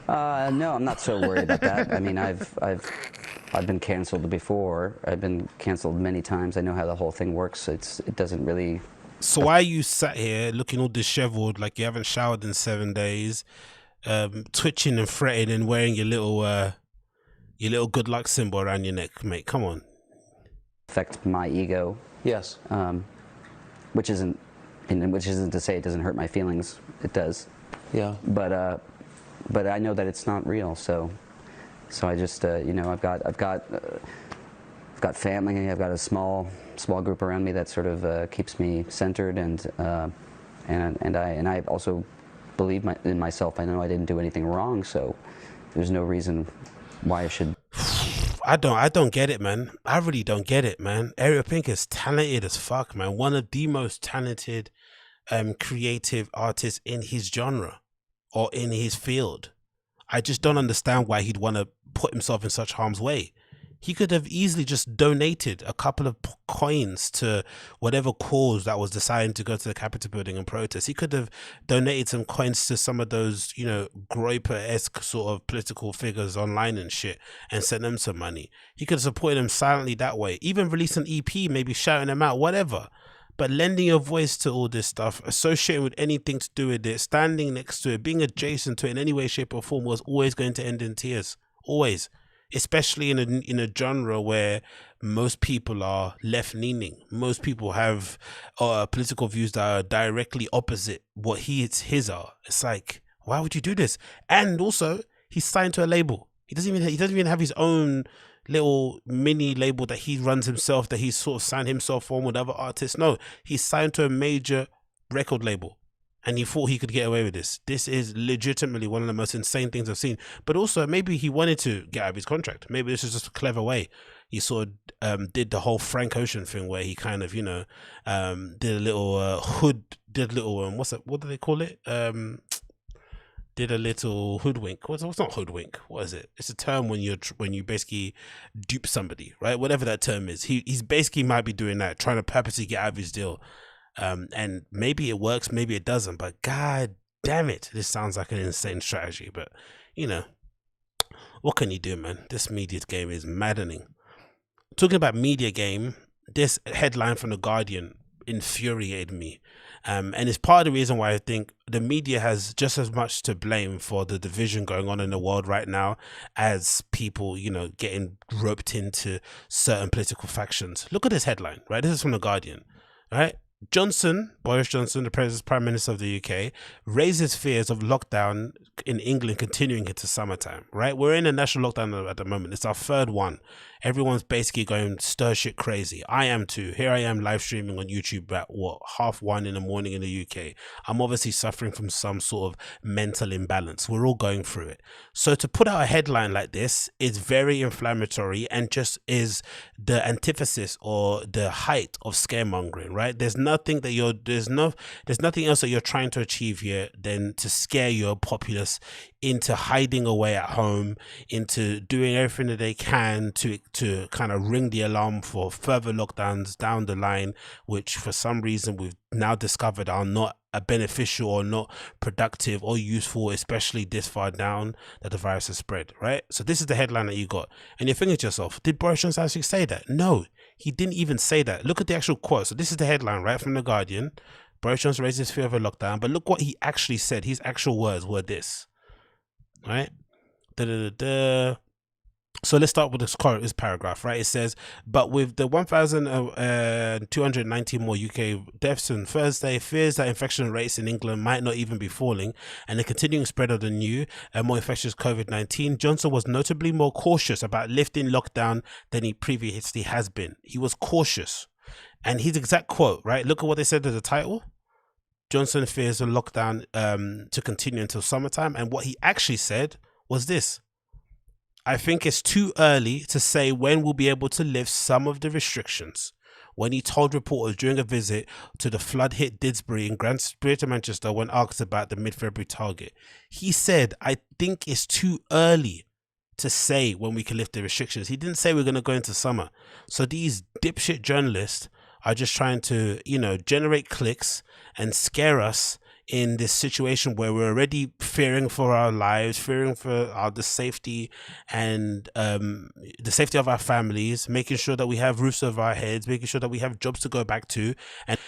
No, I'm not so worried about that. I mean, I've been canceled before. I've been canceled many times. I know how the whole thing works. It doesn't really. So why are you sat here looking all disheveled, like you haven't showered in 7 days, twitching and fretting and wearing your little good luck symbol around your neck, mate? Come on. Affect my ego. Yes. Which isn't to say it doesn't hurt my feelings. It does. Yeah. But I know that it's not real. So I just I've got family. I've got a small group around me that sort of keeps me centered, and I also believe in myself. I know I didn't do anything wrong, so there's no reason why I should. I don't get it, man. I really don't get it, man. Ariel Pink is talented as fuck, man. One of the most talented creative artists in his genre or in his field. I just don't understand why he'd want to put himself in such harm's way. He could have easily just donated a couple of coins to whatever cause that was deciding to go to the Capitol building and protest. He could have donated some coins to some of those, Groyper-esque sort of political figures online and shit and sent them some money. He could have supported them silently that way. Even release an EP, maybe shouting them out, whatever. But lending your voice to all this stuff, associating with anything to do with it, standing next to it, being adjacent to it in any way, shape or form was always going to end in tears. Always. Especially in a genre where most people are left-leaning. Most people have political views that are directly opposite what his are. It's like, why would you do this? And also, he's signed to a label. He doesn't even have his own little mini label that he runs himself, that he's sort of signed himself on with other artists. No, he's signed to a major record label. And he thought he could get away with this. This is legitimately one of the most insane things I've seen. But also, maybe he wanted to get out of his contract. Maybe this is just a clever way. He sort of did the whole Frank Ocean thing where he kind of, did a little what do they call it? Did a little hoodwink. What's not hoodwink? What is it? It's a term when you basically dupe somebody, right? Whatever that term is. He's basically might be doing that, trying to purposely get out of his deal. And maybe it works, maybe it doesn't, but god damn it, this sounds like an insane strategy. But what can you do, man? This media game is maddening. Talking about media game, this headline from The Guardian infuriated me, and it's part of the reason why I think the media has just as much to blame for the division going on in the world right now as people getting roped into certain political factions. Look at this headline, right? This is from The Guardian, right? Boris Johnson, the Prime Minister of the UK, raises fears of lockdown in England continuing into summertime, right? We're in a national lockdown at the moment. It's our third one. Everyone's basically going stir shit crazy. I am too. Here I am live streaming on YouTube at 1:30 in the morning in the UK. I'm obviously suffering from some sort of mental imbalance. We're all going through it. So to put out a headline like this is very inflammatory and just is the antithesis or the height of scaremongering, right? There's nothing else that you're trying to achieve here than to scare your populace into hiding away at home, into doing everything that they can to kind of ring the alarm for further lockdowns down the line, which for some reason we've now discovered are not beneficial or not productive or useful, especially this far down that the virus has spread, right? So this is the headline that you got, and you're thinking to yourself, did Boris Johnson actually say that? No, he didn't even say that. Look at the actual quote. So this is the headline, right, from The Guardian. Boris Johnson raises fear of a lockdown, but look what he actually said. His actual words were this, right? So let's start with this paragraph, right? It says, but with the 1,290 more UK deaths on Thursday, fears that infection rates in England might not even be falling, and the continuing spread of the new and more infectious COVID-19, Johnson was notably more cautious about lifting lockdown than he previously has been. He was cautious. And his exact quote, right? Look at what they said as the title. Johnson fears a lockdown to continue until summertime. And what he actually said was this: I think it's too early to say when we'll be able to lift some of the restrictions. When he told reporters during a visit to the flood-hit Didsbury in Greater Manchester when asked about the mid-February target, he said, I think it's too early to say when we can lift the restrictions. He didn't say we're going to go into summer. So these dipshit journalists are just trying to, you know, generate clicks and scare us in this situation where we're already fearing for our lives, fearing for the safety and the safety of our families, making sure that we have roofs over our heads, making sure that we have jobs to go back to, and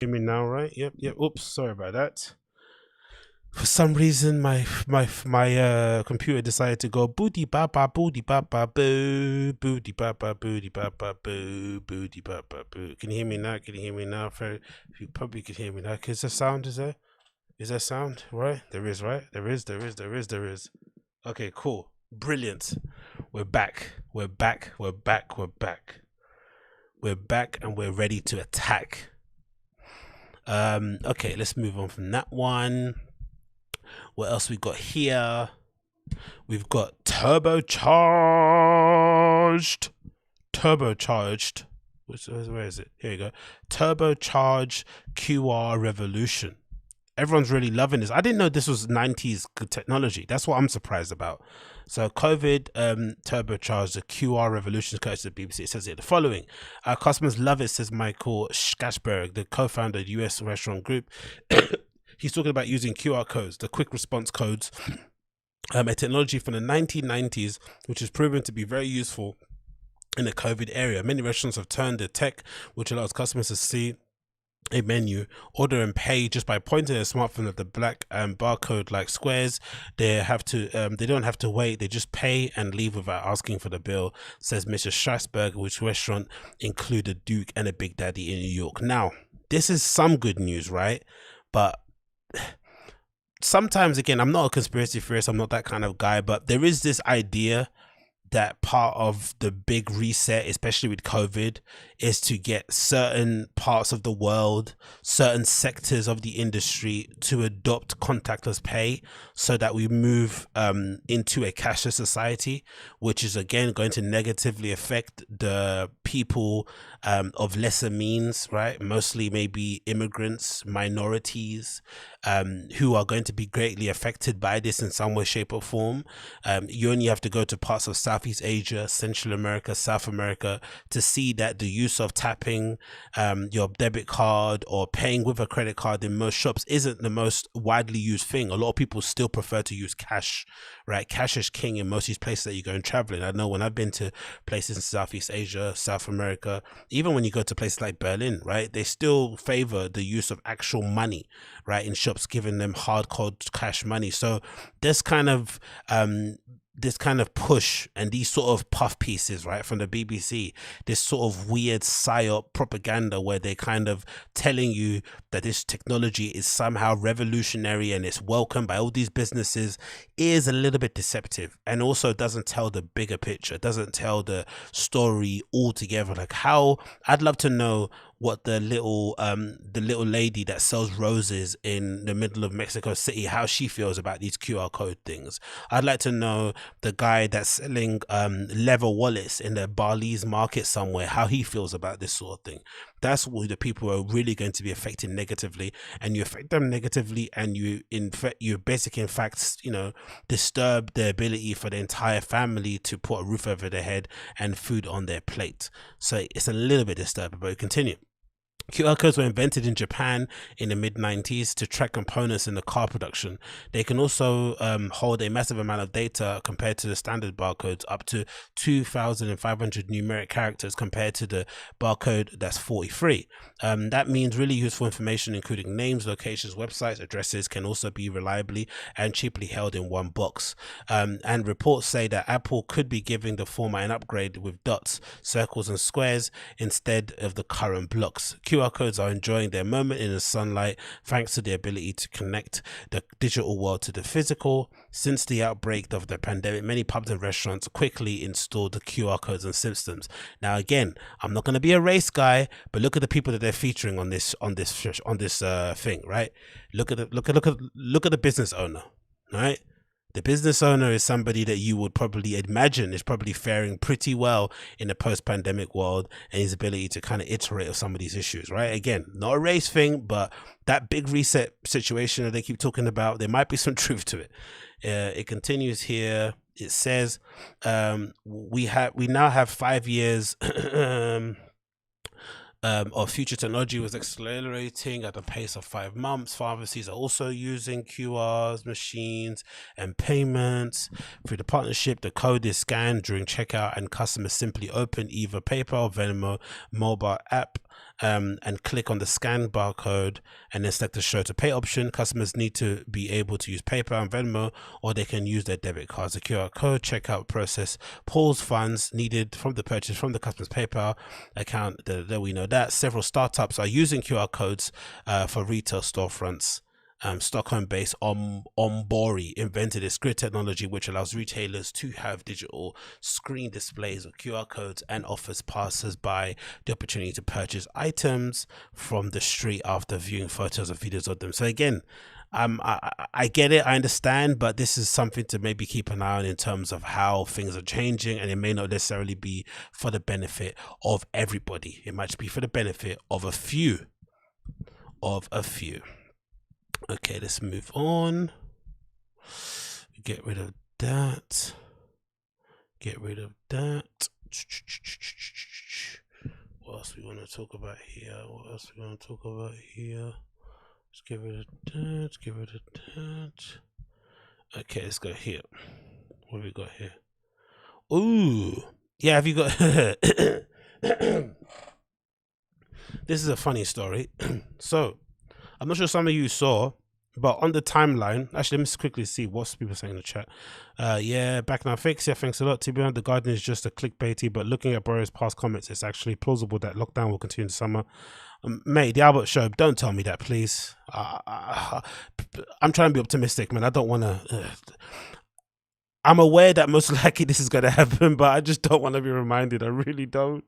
hear me now, right? Yep. Oops, sorry about that. For some reason, my computer decided to go booty baba boo booty baba boo boo. Can you hear me now? You probably can hear me now. Is there sound? Is there sound? Right? There is, right? There is. Okay, cool. Brilliant. We're back, and we're ready to attack. Okay, let's move on from that one. What else we got here? We've got turbocharged. Where is it? Here you go. Turbocharged QR revolution. Everyone's really loving this. I didn't know this was 90s good technology. That's what I'm surprised about. So COVID turbocharged the QR revolution, courtesy of the BBC. It says here the following: our customers love it, says Michael Schasberg, the co-founder of the US restaurant group. He's talking about using QR codes, the quick response codes, a technology from the 1990s, which has proven to be very useful in the COVID area. Many restaurants have turned their tech, which allows customers to see a menu, order and pay just by pointing their smartphone at the black barcode like squares. They don't have to wait, they just pay and leave without asking for the bill, says Mr. Strasberg, which restaurant include a Duke and a Big Daddy in New York. Now, this is some good news, right? But sometimes, again, I'm not a conspiracy theorist, I'm not that kind of guy, but there is this idea that part of the big reset, especially with COVID, is to get certain parts of the world, certain sectors of the industry to adopt contactless pay so that we move into a cashless society, which is again going to negatively affect the people of lesser means, right? Mostly maybe immigrants, minorities, who are going to be greatly affected by this in some way, shape or form. You only have to go to parts of Southeast Asia, Central America, South America to see that the use of tapping your debit card or paying with a credit card in most shops isn't the most widely used thing. A lot of people still prefer to use cash, right? Cash is king in most of these places that you go and traveling. I know when I've been to places in Southeast Asia, South America, even when you go to places like Berlin, right, they still favor the use of actual money, right, in shops, giving them hard cold cash money. So this kind of this kind of push and these sort of puff pieces, right, from the BBC, this sort of weird psyop propaganda where they're kind of telling you that this technology is somehow revolutionary and it's welcomed by all these businesses, is a little bit deceptive, and also doesn't tell the bigger picture, doesn't tell the story altogether. Like, how I'd love to know what the little lady that sells roses in the middle of Mexico City, how she feels about these QR code things. I'd like to know the guy that's selling leather wallets in the Bali's market somewhere, how he feels about this sort of thing. That's what the people are really going to be affected negatively, and you affect them negatively, and you basically in fact, you know, disturb the ability for the entire family to put a roof over their head and food on their plate. So it's a little bit disturbing, but we continue. QR codes were invented in Japan in the mid-90s to track components in the car production. They can also hold a massive amount of data compared to the standard barcodes, up to 2,500 numeric characters compared to the barcode that's 43. That means really useful information, including names, locations, websites, addresses, can also be reliably and cheaply held in one box. And reports say that Apple could be giving the format an upgrade with dots, circles, and squares instead of the current blocks. QR codes are enjoying their moment in the sunlight thanks to the ability to connect the digital world to the physical. Since the outbreak of the pandemic, many pubs and restaurants quickly installed the QR codes and systems. Now, again, I'm not going to be a race guy, but look at the people that they're featuring on this thing, right? Look at the business owner, right? The business owner is somebody that you would probably imagine is probably faring pretty well in the post-pandemic world, and his ability to kind of iterate on some of these issues, right? Again, not a race thing, but that big reset situation that they keep talking about, there might be some truth to it. It continues here. It says we now have 5 years of future technology was accelerating at a pace of 5 months. Pharmacies are also using QRs, machines, and payments. Through the partnership, the code is scanned during checkout, and customers simply open either PayPal or Venmo mobile app and click on the scan barcode and then select the show to pay option. Customers need to be able to use PayPal and Venmo, or they can use their debit cards. The QR code checkout process pulls funds needed from the purchase from the customer's PayPal account. There we know that. Several startups are using QR codes for retail storefronts. Stockholm-based Ombori invented this great technology which allows retailers to have digital screen displays of QR codes and offers passers-by the opportunity to purchase items from the street after viewing photos or videos of them. So again, I get it, I understand, but this is something to maybe keep an eye on in terms of how things are changing, and it may not necessarily be for the benefit of everybody. It might be for the benefit of a few. Okay, let's move on. Get rid of that. What else we want to talk about here? Let's get rid of that. Okay, let's go here. What have we got here? Ooh. Yeah, have you got... This is a funny story. So, I'm not sure some of you saw, but on the timeline, actually, let me quickly see what's people saying in the chat. Yeah, back now fix. Yeah, thanks a lot. To be honest, the garden is just a clickbaity, but looking at Boris' past comments, it's actually plausible that lockdown will continue in the summer. Mate, the Albert Show, don't tell me that, please. I'm trying to be optimistic, man. I don't want to... I'm aware that most likely this is going to happen, but I just don't want to be reminded. I really don't.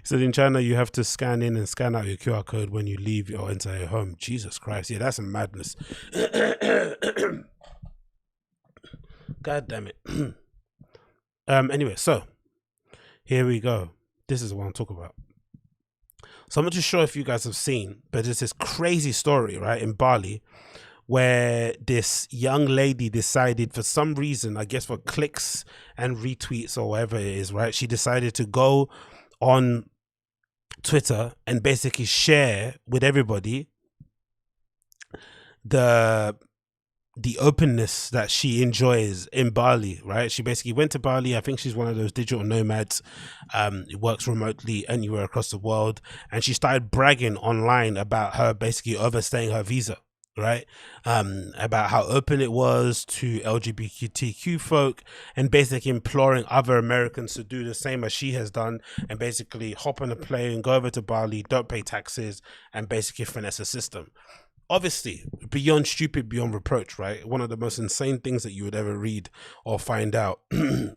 So in China, you have to scan in and scan out your QR code when you leave or enter your home. Jesus Christ. Yeah, that's madness. God damn it. Anyway, so here we go. This is what I'm talking about. So I'm not too sure if you guys have seen, but there's this crazy story, right, in Bali, where this young lady decided, for some reason, I guess for clicks and retweets or whatever it is, right, she decided to go on Twitter and basically share with everybody the openness that she enjoys in Bali, right? She basically went to Bali. I think she's one of those digital nomads, works remotely anywhere across the world, and she started bragging online about her basically overstaying her visa. right? About how open it was to LGBTQ folk, and basically imploring other Americans to do the same as she has done, and basically hop on a plane, go over to Bali, don't pay taxes, and basically finesse the system. Obviously, beyond stupid, beyond reproach, right? One of the most insane things that you would ever read or find out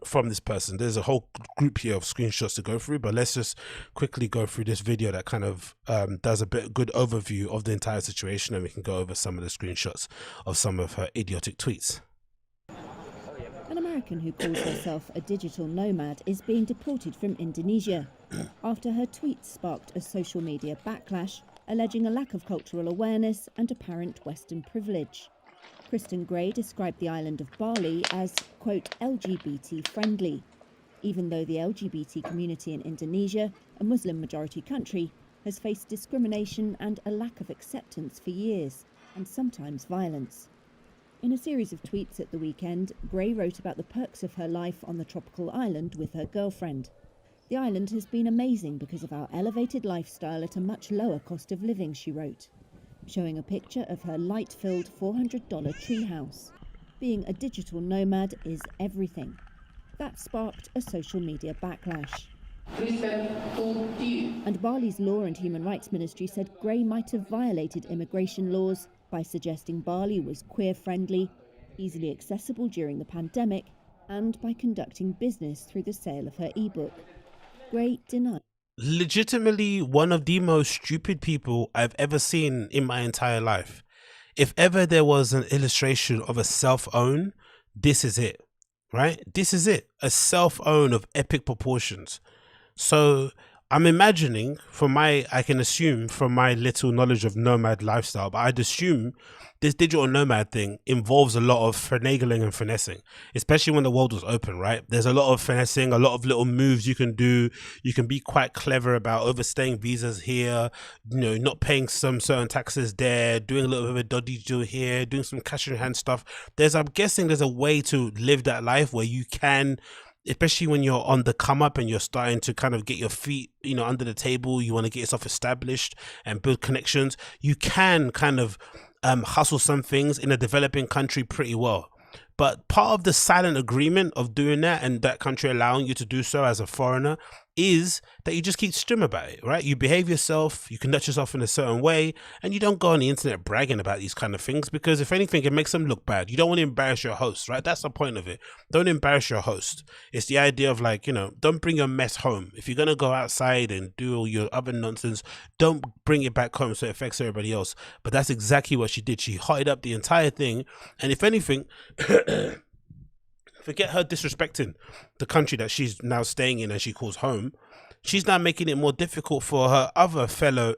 from this person. There's a whole group here of screenshots to go through, but let's just quickly go through this video that kind of does a good overview of the entire situation, and we can go over some of the screenshots of some of her idiotic tweets. An American who calls herself a digital nomad is being deported from Indonesia after her tweets sparked a social media backlash, alleging a lack of cultural awareness and apparent Western privilege. Kristen Gray described the island of Bali as, quote, LGBT friendly, even though the LGBT community in Indonesia, a Muslim-majority country, has faced discrimination and a lack of acceptance for years, and sometimes violence. In a series of tweets at the weekend, Gray wrote about the perks of her life on the tropical island with her girlfriend. The island has been amazing because of our elevated lifestyle at a much lower cost of living, she wrote, showing a picture of her light-filled $400 treehouse. Being a digital nomad is everything. That sparked a social media backlash. And Bali's Law and Human Rights Ministry said Gray might have violated immigration laws by suggesting Bali was queer-friendly, easily accessible during the pandemic, and by conducting business through the sale of her ebook. Gray denied. Legitimately one of the most stupid people I've ever seen in my entire life. If ever there was an illustration of a self-own, this is it, right? This is it, a self-own of epic proportions. So I'm imagining, I can assume from my little knowledge of nomad lifestyle, but I'd assume this digital nomad thing involves a lot of finagling and finessing, especially when the world was open, right? There's a lot of finessing, a lot of little moves you can do. You can be quite clever about overstaying visas here, you know, not paying some certain taxes there, doing a little bit of a dodgy deal here, doing some cash in hand stuff. I'm guessing there's a way to live that life where you can, especially when you're on the come up and you're starting to kind of get your feet, you know, under the table, you want to get yourself established and build connections, you can kind of hustle some things in a developing country pretty well. But part of the silent agreement of doing that, and that country allowing you to do so as a foreigner, is that you just keep strum about it, right? You behave yourself, you conduct yourself in a certain way, and you don't go on the internet bragging about these kind of things, because if anything, it makes them look bad. You don't want to embarrass your host, right? That's the point of it. Don't embarrass your host. It's the idea of, like, you know, don't bring your mess home. If you're going to go outside and do all your other nonsense, don't bring it back home so it affects everybody else. But that's exactly what she did. She hotted up the entire thing, and if anything, forget her disrespecting the country that she's now staying in and she calls home. She's now making it more difficult for her other fellow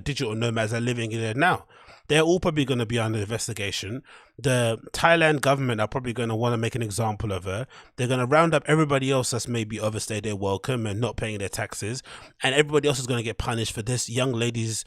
digital nomads that are living in there now. They're all probably going to be under investigation. The Thailand government are probably going to want to make an example of her. They're going to round up everybody else that's maybe overstayed their welcome and not paying their taxes, and everybody else is going to get punished for this young lady's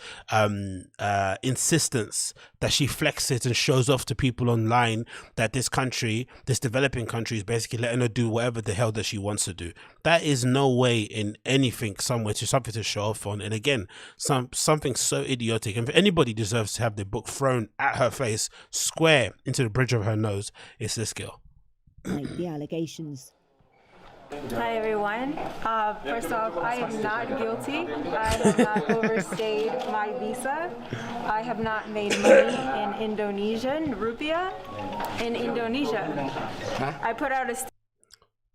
insistence that she flexes and shows off to people online that this country, this developing country, is basically letting her do whatever the hell that she wants to do. That is no way in anything something to show off on. And again, something so idiotic. And if anybody deserves to have the book thrown at her face square into the bridge of her nose, it's this girl. The allegations. Hi everyone. First off, I am not guilty. I have not overstayed my visa. I have not made money in Indonesian rupiah in Indonesia. I put out a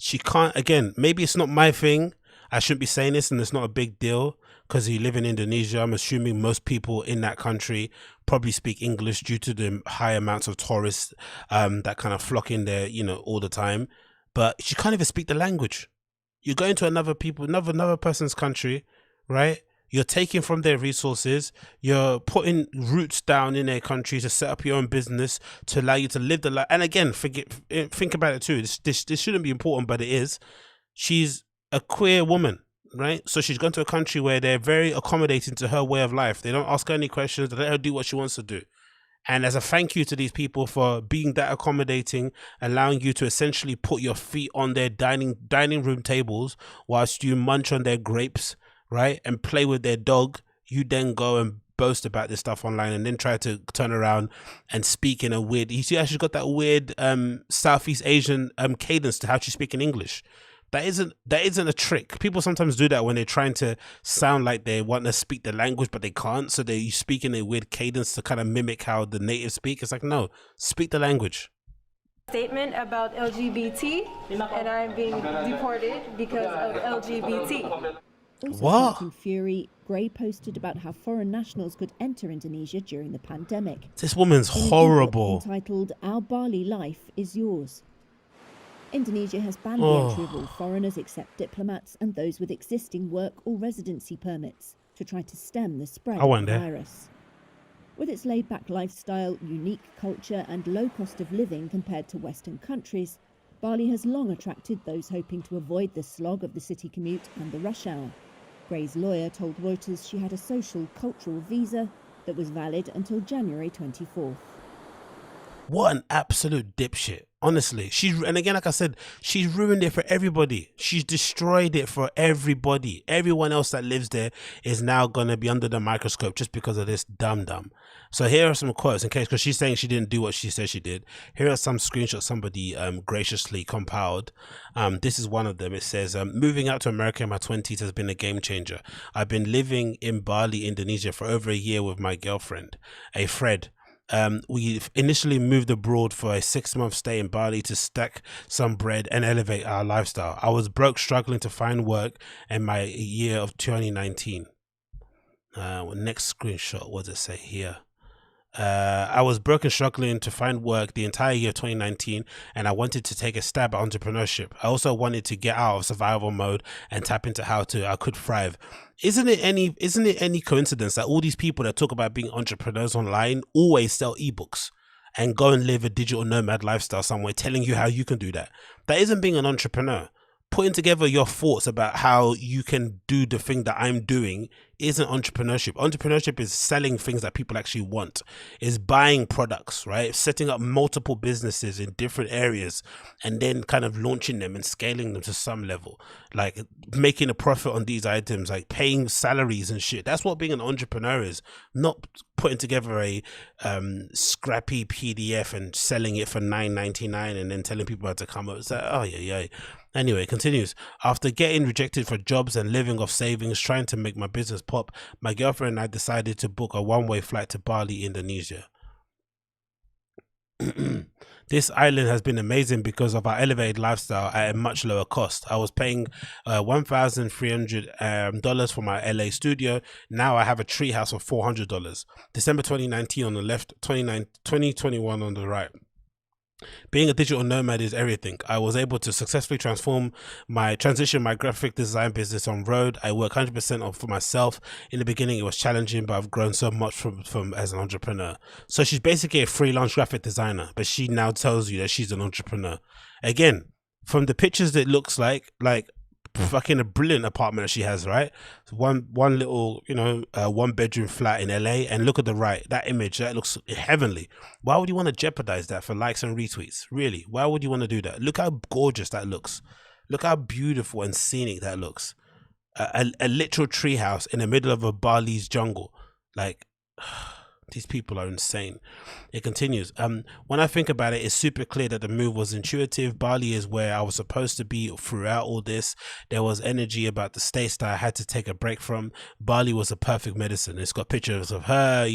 she can't, again, maybe it's not my thing. I shouldn't be saying this, and it's not a big deal because you live in Indonesia. I'm assuming most people in that country probably speak English due to the high amounts of tourists that kind of flock in there, you know, all the time. But she can't even speak the language. You're going to another person's country, right? You're taking from their resources. You're putting roots down in their country to set up your own business to allow you to live the life. And again, think about it too. This shouldn't be important, but it is. She's a queer woman, right? So she's gone to a country where they're very accommodating to her way of life. They don't ask her any questions. They let her do what she wants to do. And as a thank you to these people for being that accommodating, allowing you to essentially put your feet on their dining room tables whilst you munch on their grapes, right, and play with their dog, you then go and boast about this stuff online and then try to turn around and speak in a weird, you see how she's got that weird Southeast Asian cadence to how she speak in English. That isn't a trick. People sometimes do that when they're trying to sound like they want to speak the language, but they can't. So they speak in a weird cadence to kind of mimic how the natives speak. It's like, no, speak the language. Statement about LGBT, and I'm being deported because of LGBT. Also What? citing fury, Gray posted about how foreign nationals could enter Indonesia during the pandemic. This woman's In an horrible. ebook entitled Our Bali Life is Yours. Indonesia has banned Oh. the entry of all foreigners except diplomats and those with existing work or residency permits to try to stem the spread I of went the there. virus. With its laid-back lifestyle, unique culture and low cost of living compared to Western countries, Bali has long attracted those hoping to avoid the slog of the city commute and the rush hour. Gray's lawyer told Reuters she had a social cultural visa that was valid until January 24th. What an absolute dipshit. Honestly, and again, like I said, she's ruined it for everybody. She's destroyed it for everybody. Everyone else that lives there is now going to be under the microscope just because of this dum-dum. So here are some quotes in case, because she's saying she didn't do what she said she did. Here are some screenshots somebody graciously compiled. This is one of them. It says, moving out to America in my 20s has been a game changer. I've been living in Bali, Indonesia for over a year with my girlfriend, Fred. We initially moved abroad for a 6-month stay in Bali to stack some bread and elevate our lifestyle. I was broke, struggling to find work in my year of 2019. Next screenshot, what does it say here? I was broke and struggling to find work the entire year of 2019, and I wanted to take a stab at entrepreneurship. I also wanted to get out of survival mode and tap into how I could thrive. Isn't it any coincidence that all these people that talk about being entrepreneurs online always sell ebooks and go and live a digital nomad lifestyle somewhere, telling you how you can do that? That isn't being an entrepreneur. Putting together your thoughts about how you can do the thing that I'm doing isn't entrepreneurship. Entrepreneurship is selling things that people actually want, is buying products, right? Setting up multiple businesses in different areas and then kind of launching them and scaling them to some level, like making a profit on these items, like paying salaries and shit. That's what being an entrepreneur is, not putting together a scrappy PDF and selling it for $9.99 and then telling people how to come up. It's like, oh yeah. Anyway, it continues. After getting rejected for jobs and living off savings, trying to make my business pop, my girlfriend and I decided to book a one-way flight to Bali, Indonesia. This island has been amazing because of our elevated lifestyle at a much lower cost. I was paying $1,300 for my LA studio. Now I have a treehouse for $400. December 2019 on the left, 2021 on the right. Being a digital nomad is everything. I was able to successfully transition my graphic design business on road. I work 100% for myself. In the beginning, it was challenging, but I've grown so much from as an entrepreneur. So she's basically a freelance graphic designer, but she now tells you that she's an entrepreneur. Again, from the pictures, it looks like fucking a brilliant apartment that she has, right? One little, one bedroom flat in LA, and look at the right, that image, that looks heavenly. Why would you want to jeopardize that for likes and retweets? Really? Why would you want to do that? Look how gorgeous that looks. Look how beautiful and scenic that looks. A literal treehouse in the middle of a Bali's jungle. Like, these people are insane. It continues. When I think about it, it's super clear that the move was intuitive. Bali is where I was supposed to be throughout all this. There was energy about the states that I had to take a break from. Bali was a perfect medicine. It's got pictures of her,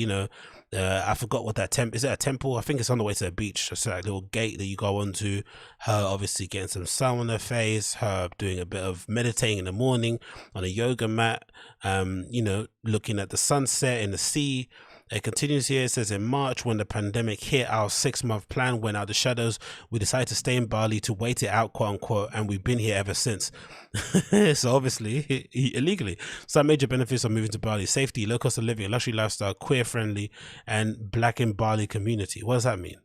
I forgot what that temple is. It a temple? I think it's on the way to the beach. It's like a little gate that you go onto. Her obviously getting some sun on her face. Her doing a bit of meditating in the morning on a yoga mat. Looking at the sunset in the sea. It continues here. It says, in March, when the pandemic hit, our 6-month plan went out the shadows. We decided to stay in Bali to wait it out, quote unquote, and we've been here ever since. So obviously, illegally. Some major benefits of moving to Bali: safety, low cost of living, luxury lifestyle, queer friendly, and black in Bali community. What does that mean?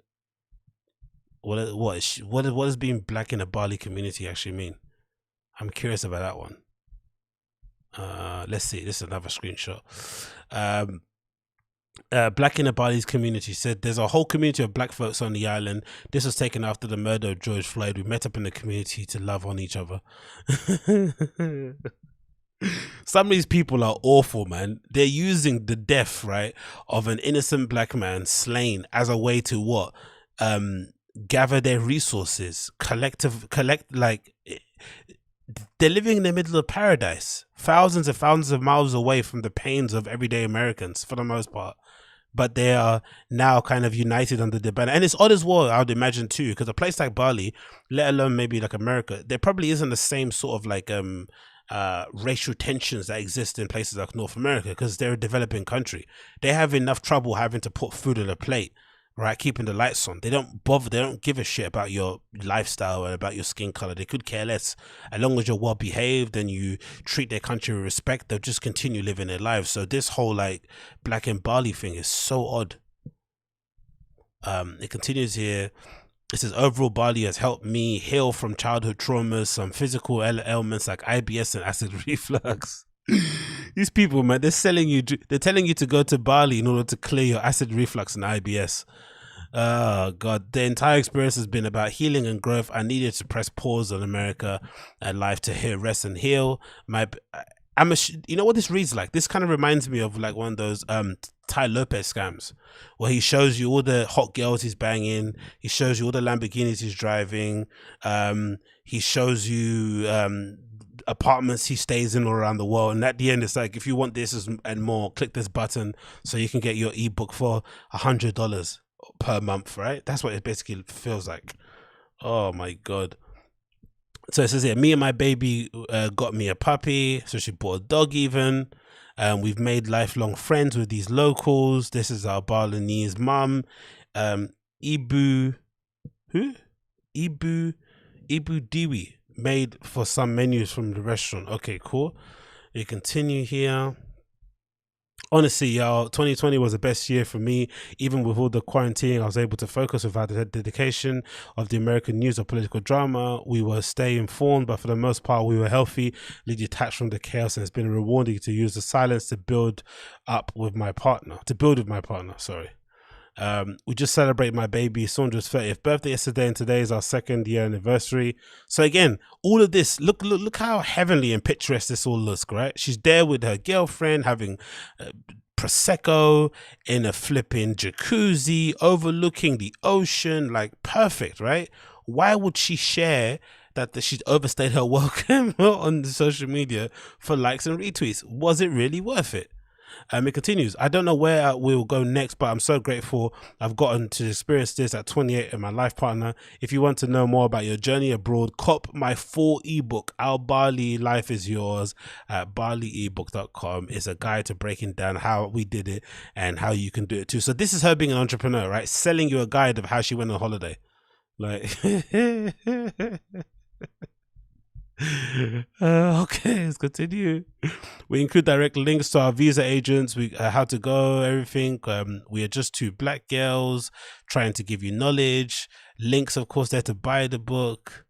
What does being black in a Bali community actually mean? I'm curious about that one. Let's see. This is another screenshot. Black in the Bali's community said there's a whole community of black folks on the island. This was taken after the murder of George Floyd. We met up in the community to love on each other. Some of these people are awful, man. They're using the death, right, of an innocent black man slain as a way to what? Gather their resources, collect, like, they're living in the middle of paradise, thousands and thousands of miles away from the pains of everyday Americans for the most part. But they are now kind of united under the banner. And it's odd as well, I would imagine too, because a place like Bali, let alone maybe like America, there probably isn't the same sort of like racial tensions that exist in places like North America, because they're a developing country. They have enough trouble having to put food on a plate, right, keeping the lights on. They don't bother, they don't give a shit about your lifestyle and about your skin color. They could care less. As long as you're well behaved and you treat their country with respect, they'll just continue living their lives. So this whole like black in Bali thing is so odd. It continues here. It says, overall, Bali has helped me heal from childhood traumas, some physical ailments like IBS and acid reflux. These people, man, they're telling you to go to Bali in order to clear your acid reflux and IBS. Oh God, the entire experience has been about healing and growth. I needed to press pause on America and life to hear, rest and heal. You know what this reads like? This kind of reminds me of like one of those Ty Lopez scams, where he shows you all the hot girls he's banging, he shows you all the Lamborghinis he's driving, he shows you apartments he stays in all around the world, and at the end it's like, if you want this and more, click this button so you can get your ebook for $100 per month, right? That's what it basically feels like. Oh my God. So it says here, me and my baby got me a puppy, so she bought a dog even. We've made lifelong friends with these locals. This is our Balinese mum, Ibu Diwi, made for some menus from the restaurant. Okay, cool. You continue here. Honestly, y'all, 2020 was the best year for me. Even with all the quarantine, I was able to focus without the dedication of the American news or political drama. We were stay informed, but for the most part, we were healthy, detached from the chaos, and it's been rewarding to use the silence to build with my partner. Sorry. We just celebrated my baby Saundra's 30th birthday yesterday, and today is our 2nd year anniversary. So again, all of this, look how heavenly and picturesque this all looks, right? She's there with her girlfriend having Prosecco in a flipping jacuzzi overlooking the ocean, like perfect, right? Why would she share that she's overstayed her welcome on social media for likes and retweets? Was it really worth it? It continues. I don't know where we'll go next, but I'm so grateful I've gotten to experience this at 28 and my life partner. If you want to know more about your journey abroad, cop my full ebook, Our Bali Life is Yours, at baliebook.com. It's a guide to breaking down how we did it and how you can do it too. So this is her being an entrepreneur, right? Selling you a guide of how she went on holiday. Like, okay, let's continue. We include direct links to our visa agents, how to go, everything. We are just two black girls trying to give you knowledge. Links, of course, there to buy the book.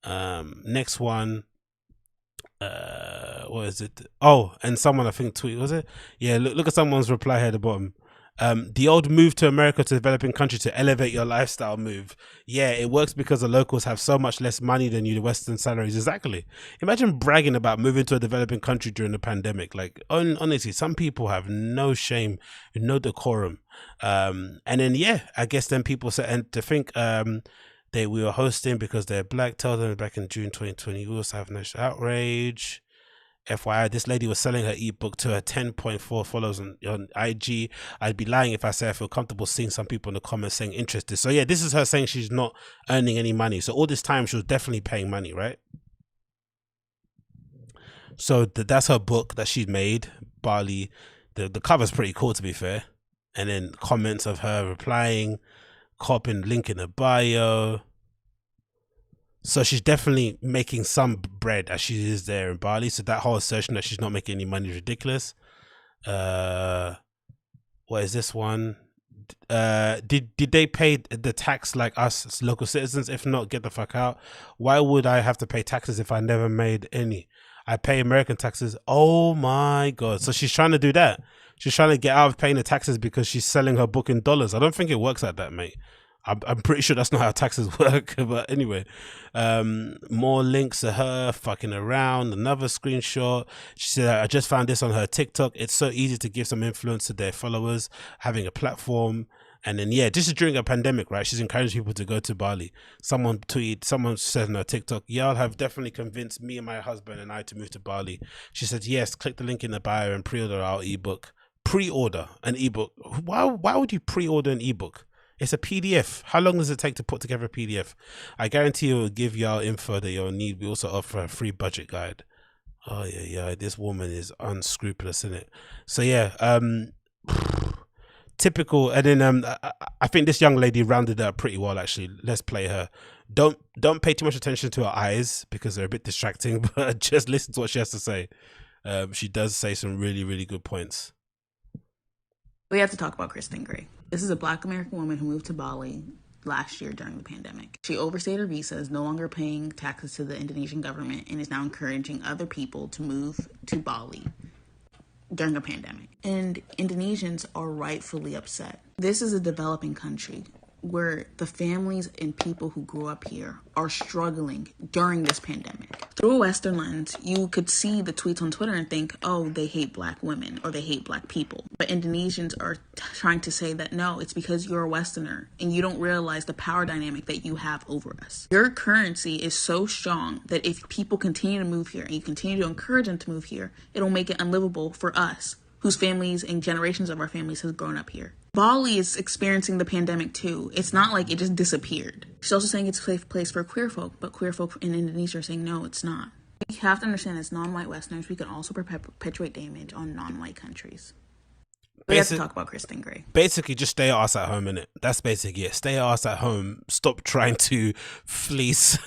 Next one. What is it? Oh, and someone I think tweet, was it? Yeah, look at someone's reply here at the bottom. The old move to America to developing country to elevate your lifestyle move. Yeah, it works because the locals have so much less money than you, the Western salaries. Exactly. Imagine bragging about moving to a developing country during the pandemic. Like, honestly, some people have no shame, no decorum. And then, yeah, I guess then people say, and to think we were hosting because they're black, tell them back in June 2020, we also have national outrage. FYI, this lady was selling her ebook to her 10.4 followers on IG. I'd be lying if I say I feel comfortable seeing some people in the comments saying interested. So yeah, this is her saying she's not earning any money. So all this time she was definitely paying money, right? So that's her book that she'd made, Bali. The cover's pretty cool, to be fair. And then comments of her replying, copying link in the bio. So she's definitely making some bread as she is there in Bali. So that whole assertion that she's not making any money is ridiculous. What is this one? Did they pay the tax like us as local citizens? If not, get the fuck out. Why would I have to pay taxes if I never made any? I pay American taxes. Oh my God. So she's trying to do that. She's trying to get out of paying the taxes because she's selling her book in dollars. I don't think it works like that, mate. I'm pretty sure that's not how taxes work. But anyway, more links to her fucking around. Another screenshot. She said, I just found this on her TikTok. It's so easy to give some influence to their followers, having a platform. And then, yeah, this is during a pandemic, right? She's encouraging people to go to Bali. Someone said on her TikTok, y'all have definitely convinced me and my husband and I to move to Bali. She said, yes, click the link in the bio and pre-order our ebook. Pre-order an ebook. Why would you pre-order an ebook? It's a PDF. How long does it take to put together a PDF? I guarantee it will give y'all info that you'll need. We also offer a free budget guide. Oh, yeah. This woman is unscrupulous, isn't it? So, yeah, typical. And then I think this young lady rounded it up pretty well, actually. Let's play her. Don't pay too much attention to her eyes because they're a bit distracting, but just listen to what she has to say. She does say some really, really good points. We have to talk about Kristen Gray. This is a Black American woman who moved to Bali last year during the pandemic. She overstayed her visa, is no longer paying taxes to the Indonesian government, and is now encouraging other people to move to Bali during a pandemic. And Indonesians are rightfully upset. This is a developing country where the families and people who grew up here are struggling during this pandemic. Through a Western lens, you could see the tweets on Twitter and think, oh, they hate Black women or they hate Black people. But Indonesians are trying to say that, no, it's because you're a Westerner and you don't realize the power dynamic that you have over us. Your currency is so strong that if people continue to move here and you continue to encourage them to move here, it'll make it unlivable for us, whose families and generations of our families has grown up here. Bali is experiencing the pandemic too. It's not like it just disappeared. She's also saying it's a safe place for queer folk, but queer folk in Indonesia are saying no, it's not. We have to understand as non-white Westerners, we can also perpetuate damage on non-white countries. We have to talk about Kristen Gray. Basically, just stay your ass at home, innit? That's basically it. Stay your ass at home. Stop trying to fleece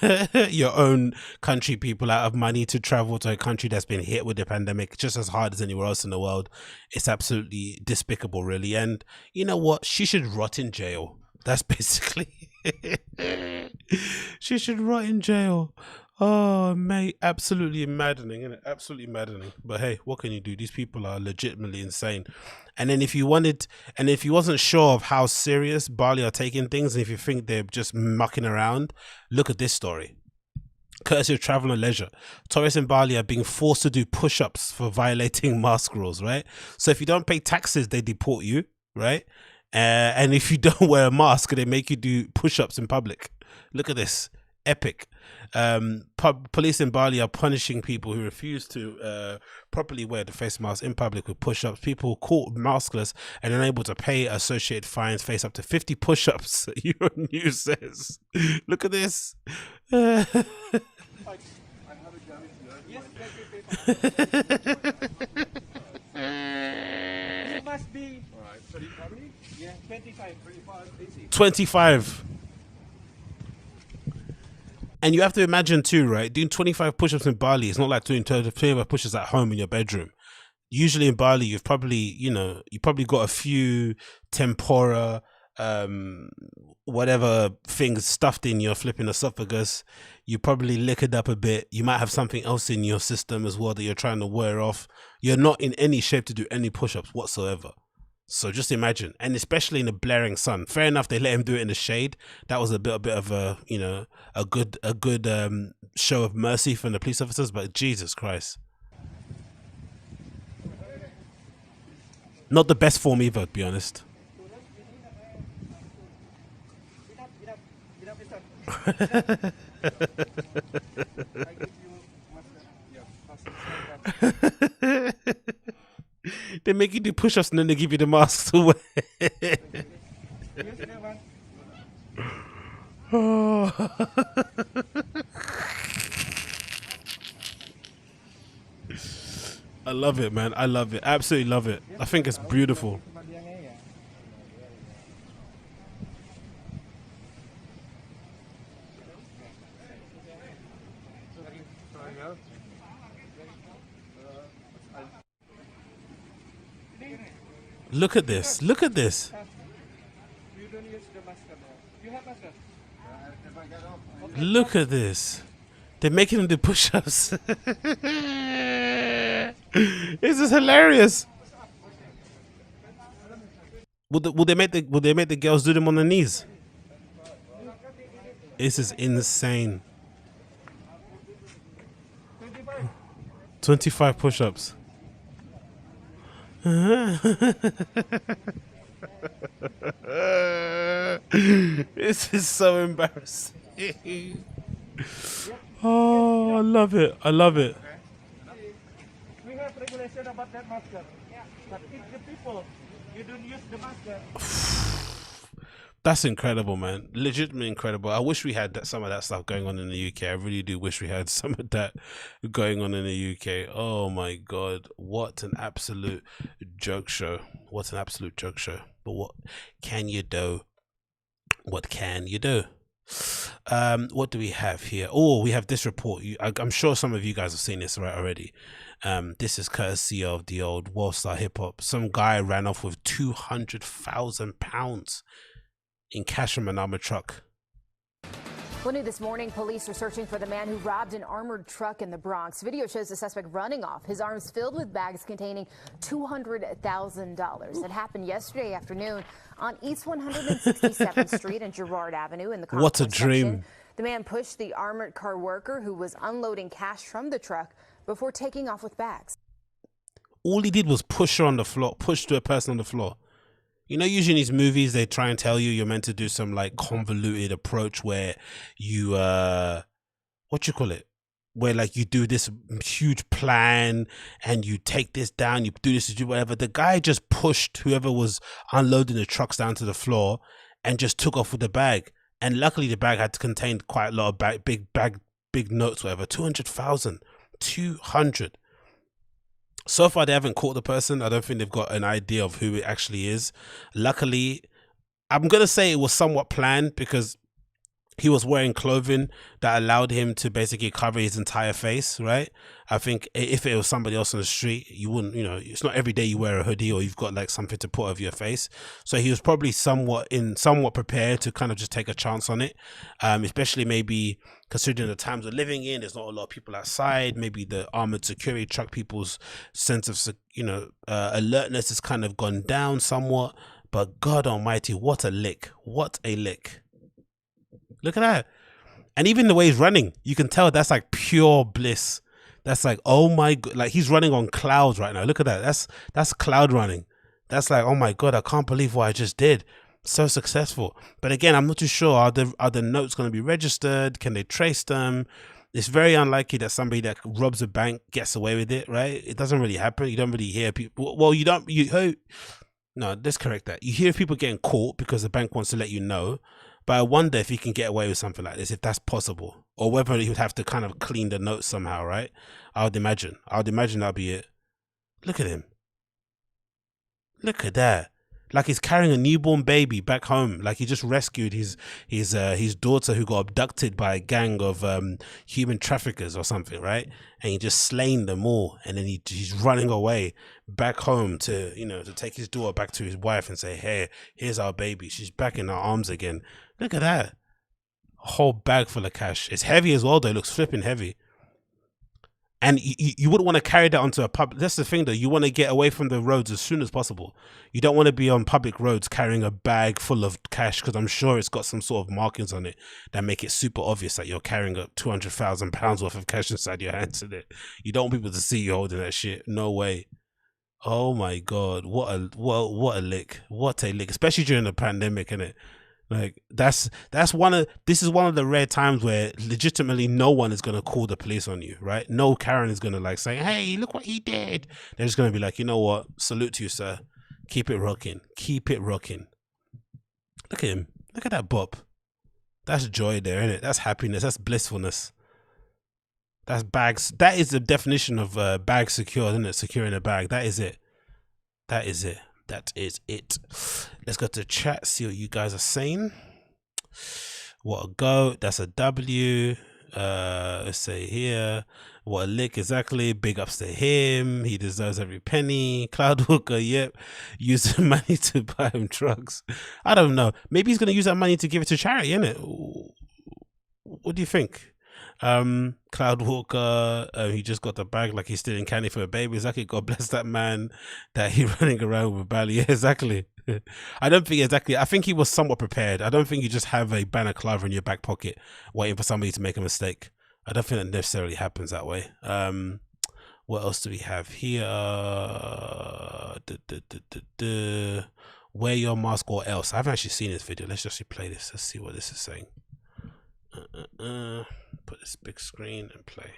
your own country people out of money to travel to a country that's been hit with the pandemic just as hard as anywhere else in the world. It's absolutely despicable, really. And you know what? She should rot in jail. That's basically she should rot in jail. Oh, mate, absolutely maddening, isn't it? Absolutely maddening. But hey, what can you do? These people are legitimately insane. And then if you wasn't sure of how serious Bali are taking things, and if you think they're just mucking around, look at this story. Courtesy of Travel and Leisure, tourists in Bali are being forced to do push-ups for violating mask rules, right? So if you don't pay taxes, they deport you, right? And if you don't wear a mask, they make you do push-ups in public. Look at this. Epic. Police in Bali are punishing people who refuse to properly wear the face mask in public with push-ups. People caught maskless and unable to pay associated fines face up to 50 push-ups. Euronews says. Look at this. It must be 25. And you have to imagine too, right? Doing 25 push-ups in Bali, it's not like doing 25 push-ups at home in your bedroom. Usually in Bali, you probably got a few tempura, whatever things stuffed in your flipping esophagus. You probably liquored up a bit. You might have something else in your system as well that you're trying to wear off. You're not in any shape to do any push-ups whatsoever. So just imagine, and especially in the blaring sun. Fair enough, they let him do it in the shade. That was a bit of a, a good show of mercy from the police officers. But Jesus Christ, not the best form either, to be honest. They make you do push-ups and then they give you the mask to wear. Oh. I love it, man. I love it. Absolutely love it. I think it's beautiful. Look at this. Look at this. Look at this. They're making them do push-ups. This is hilarious. Would they make the girls do them on their knees? This is insane. 25 push-ups. This is so embarrassing. Oh, I love it. I love it. We have regulation about that masker. But if the people, you don't use the masker. That's incredible, man. Legitimately incredible. I wish we had some of that stuff going on in the UK. I really do wish we had some of that going on in the UK. Oh my God. What an absolute joke show. What an absolute joke show. But what can you do? What can you do? What do we have here? Oh, we have this report. I'm sure some of you guys have seen this right already. This is courtesy of the old Worldstar Hip Hop. Some guy ran off with £200,000 in cash from an armored truck. Well, new this morning, police are searching for the man who robbed an armored truck in the Bronx. Video shows the suspect running off, his arms filled with bags containing $200,000. It happened yesterday afternoon on East 167th Street and Girard Avenue in the Concourse What a dream. section. The man pushed the armored car worker who was unloading cash from the truck before taking off with bags. All he did was push her on the floor, push to a person on the floor. You know, usually in these movies, they try and tell you you're meant to do some like convoluted approach where you, what you call it? Where like you do this huge plan and you take this down, you do this, you do whatever. The guy just pushed whoever was unloading the trucks down to the floor and just took off with the bag. And luckily the bag had contained quite a lot of big notes, whatever. 200,000, 200. So far, they haven't caught the person. I don't think they've got an idea of who it actually is. Luckily, I'm going to say it was somewhat planned because he was wearing clothing that allowed him to basically cover his entire face, right? I think if it was somebody else on the street, you wouldn't, you know, it's not every day you wear a hoodie or you've got like something to put over your face. So he was probably somewhat prepared to kind of just take a chance on it. Especially maybe considering the times we're living in, there's not a lot of people outside. Maybe the armored security truck people's sense of, alertness has kind of gone down somewhat. But God almighty, what a lick. What a lick. Look at that. And even the way he's running, you can tell that's like pure bliss. That's like, oh my God, like he's running on clouds right now. Look at that. That's cloud running. That's like, oh my God, I can't believe what I just did. So successful. But again, I'm not too sure. Are the notes going to be registered? Can they trace them? It's very unlikely that somebody that robs a bank gets away with it, right? It doesn't really happen. You don't really hear people. Well, no, let's correct that. You hear people getting caught because the bank wants to let you know. But I wonder if he can get away with something like this, if that's possible, or whether he would have to kind of clean the notes somehow, right? I would imagine that'll be it. Look at him. Look at that. Like he's carrying a newborn baby back home. Like he just rescued his daughter who got abducted by a gang of human traffickers or something, right? And he just slain them all, and then he's running away back home to take his daughter back to his wife and say, hey, here's our baby. She's back in our arms again. Look at that. A whole bag full of cash. It's heavy as well though. It looks flipping heavy. And you wouldn't want to carry that onto a public. That's the thing though. You want to get away from the roads as soon as possible. You don't want to be on public roads carrying a bag full of cash, because I'm sure it's got some sort of markings on it that make it super obvious that you're carrying a £200,000 worth of cash inside your hands in it. You don't want people to see you holding that shit. No way. Oh my God. What a lick. What a lick. Especially during the pandemic, innit? Like this is one of the rare times where legitimately no one is going to call the police on you, right? No Karen is going to like say, hey, look what he did. They're just going to be like, you know what? Salute to you, sir. Keep it rocking. Keep it rocking. Look at him. Look at that bop. That's joy there, isn't it? That's happiness. That's blissfulness. That's bags. That is the definition of bag secure, isn't it? Securing a bag. That is it. That is it. That is it. Let's go to chat, see what you guys are saying. What a go. That's a W. Let's say here. What a lick, exactly. Big ups to him. He deserves every penny. Cloud Walker, yep. Use the money to buy him drugs. I don't know. Maybe he's going to use that money to give it to charity, innit? What do you think? Cloud Walker, he just got the bag like he's still in candy for a baby. Exactly. God bless that man that he running around with Bali. Yeah, exactly. I don't think exactly. I think he was somewhat prepared. I don't think you just have a balaclava in your back pocket waiting for somebody to make a mistake. I don't think that necessarily happens that way. What else do we have here? Wear your mask or else. I haven't actually seen this video. Let's just play this. Let's see what this is saying. Put this big screen and play.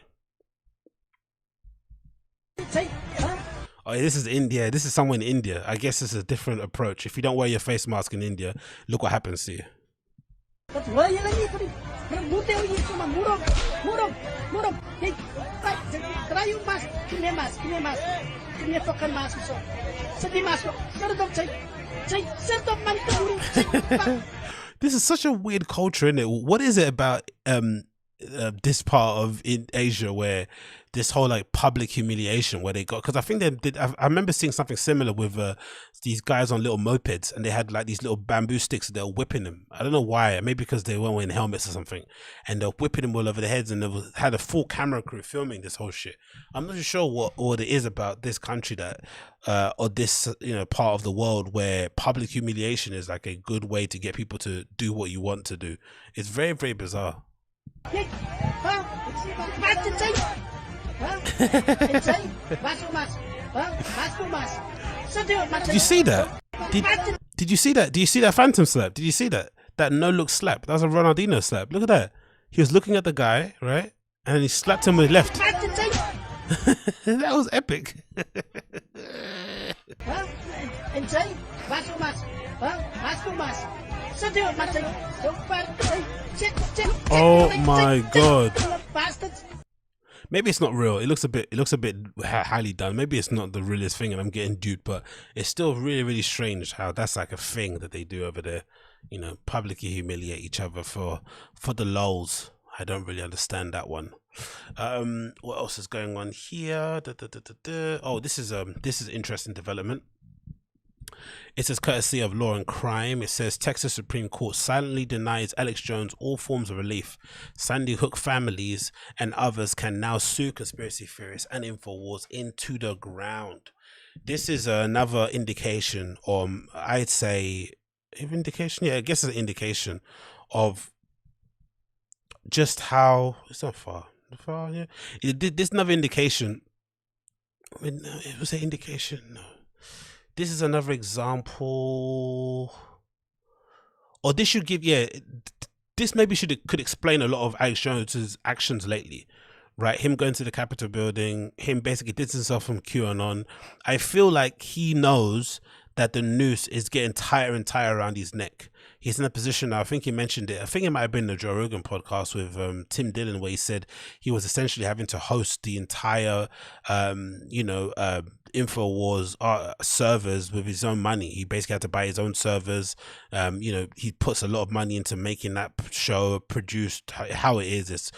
Oh, this is India. This is somewhere in India. I guess it's a different approach. If you don't wear your face mask in India, look what happens to you. This is such a weird culture, isn't it? What is it about this part of in Asia where this whole like public humiliation where they got, because I think they did, I remember seeing something similar with these guys on little mopeds, and they had like these little bamboo sticks that they were whipping them. I don't know why, maybe because they weren't wearing helmets or something, and they're whipping them all over their heads, and they had a full camera crew filming this whole shit. I'm not sure what it is about this country that or this part of the world where public humiliation is like a good way to get people to do what you want to do. It's very, very bizarre. Do you see that? Did you see that? Do you see that phantom slap? Did you see that? That no look slap. That was a Ronaldinho slap. Look at that. He was looking at the guy, right? And he slapped him with left. That was epic. Oh my god. Maybe it's not real. It looks a bit highly done. Maybe it's not the realest thing and I'm getting duped, but it's still really, really strange how that's like a thing that they do over there. Publicly humiliate each other for the lols. I don't really understand that one. What else is going on here? Oh, this is interesting development. It says courtesy of Law and Crime. It says Texas Supreme Court silently denies Alex Jones all forms of relief. Sandy Hook families and others can now sue conspiracy theorists and InfoWars into the ground. This is another indication, or I'd say indication. Yeah, I guess it's an indication of just how it's not far. Yeah, this another indication. I mean, it was an indication. No. This is another example, or this should give, this maybe could explain a lot of Alex Jones's actions lately, right? Him going to the Capitol building, him basically distancing himself from QAnon. I feel like he knows that the noose is getting tighter and tighter around his neck. He's in a position now, I think he mentioned it, I think it might have been the Joe Rogan podcast with Tim Dillon, where he said he was essentially having to host the entire, InfoWars servers with his own money. He basically had to buy his own servers. He puts a lot of money into making that show produced how it is. It's,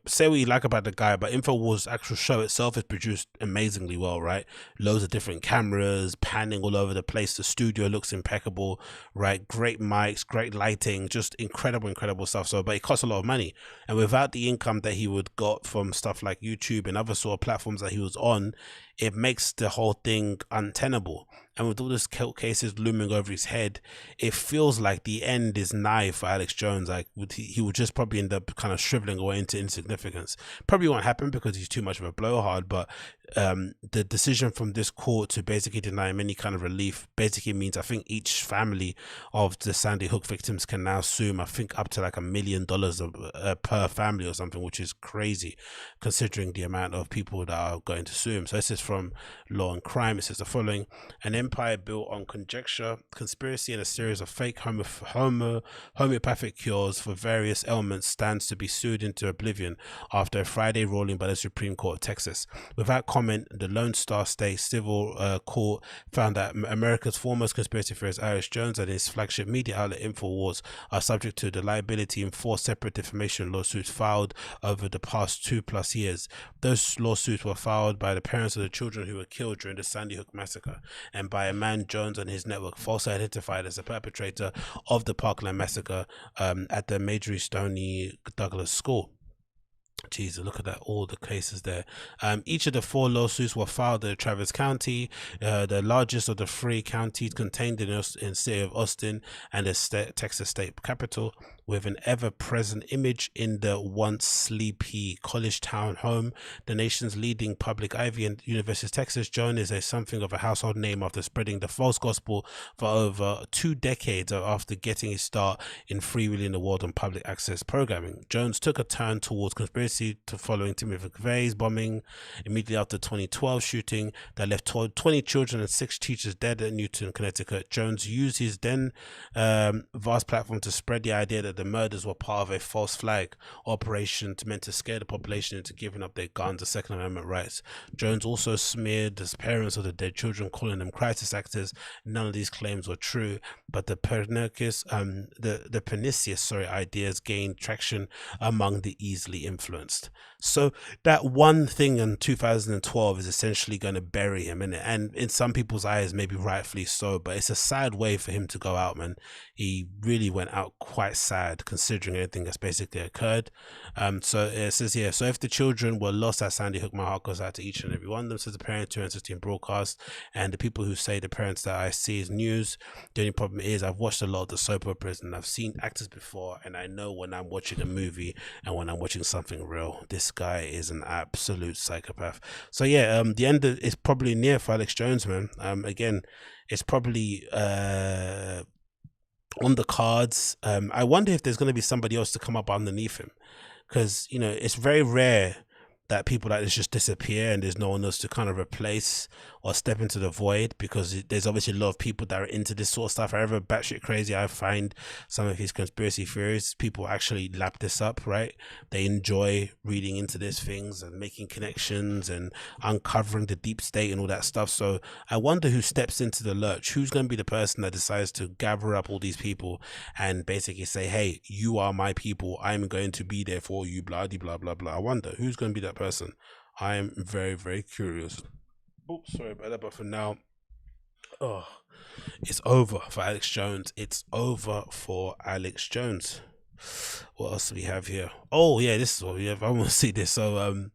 say what you like about the guy, but InfoWars actual show itself is produced amazingly well, right? Loads of different cameras, panning all over the place. The studio looks impeccable, right? Great mics, great lighting, just incredible stuff. So, but it costs a lot of money, and without the income that he would got from stuff like YouTube and other sort of platforms that he was on, it makes the whole thing untenable. And with all these cases looming over his head, it feels like the end is nigh for Alex Jones. Like he will just probably end up kind of shriveling away into insignificance. Probably won't happen because he's too much of a blowhard, but the decision from this court to basically deny him any kind of relief basically means, I think each family of the Sandy Hook victims can now sue, I think up to like $1 million per family or something, which is crazy considering the amount of people that are going to sue him. So this is from Law and Crime. It says the following: an empire built on conjecture, conspiracy, and a series of fake homeopathic cures for various ailments stands to be sued into oblivion after a Friday ruling by the Supreme Court of Texas. Without comment, the Lone Star State Civil Court found that America's foremost conspiracy theorist Alex Jones and his flagship media outlet InfoWars are subject to the liability in 4 separate defamation lawsuits filed over the past 2+ years. Those lawsuits were filed by the parents of the children who were killed during the Sandy Hook massacre, and by a man Jones and his network falsely identified as the perpetrator of the Parkland massacre at the Marjory Stoney Douglas School. Jesus, look at that, all the cases there. Each of the 4 lawsuits were filed in Travis County, the largest of the 3 counties contained in city of Austin and the Texas state capital, with an ever-present image in the once sleepy college town home. The nation's leading public Ivy and University of Texas, Jones is something of a household name after spreading the false gospel for over 2 decades after getting his start in freewheeling the world on public access programming. Jones took a turn towards conspiracy following Timothy McVeigh's bombing immediately after the 2012 shooting that left 20 children and 6 teachers dead at Newton, Connecticut. Jones used his then vast platform to spread the idea that the murders were part of a false flag operation meant to scare the population into giving up their guns and Second Amendment rights. Jones also smeared the parents of the dead children, calling them crisis actors. None of these claims were true, but the pernicious ideas gained traction among the easily influenced. So that one thing in 2012 is essentially going to bury him in it, and in some people's eyes maybe rightfully so, but it's a sad way for him to go out, man. He really went out quite sad considering everything that's basically occurred. So it says here, so if the children were lost at Sandy Hook, my heart goes out to each and every one of them, says the parent 216 broadcast. And the people who say the parents that I see is news, the only problem is I've watched a lot of the soap operas and I've seen actors before, and I know when I'm watching a movie and when I'm watching something real, this guy is an absolute psychopath. So yeah, the end is probably near for Alex Jones, man. Again, it's probably on the cards. I wonder if there's going to be somebody else to come up underneath him, because you know it's very rare that people like this just disappear and there's no one else to kind of replace or step into the void, because there's obviously a lot of people that are into this sort of stuff. However batshit crazy I find some of his conspiracy theories, people actually lap this up, right? They enjoy reading into these things and making connections and uncovering the deep state and all that stuff. So I wonder who steps into the lurch, who's going to be the person that decides to gather up all these people and basically say, hey, you are my people, I'm going to be there for you, blah blah blah blah. I wonder who's going to be that person. I am very, very curious. Oops, sorry about that, but for now, it's over for Alex Jones. It's over for Alex Jones. What else do we have here? Oh yeah, this is what we have. I want to see this. So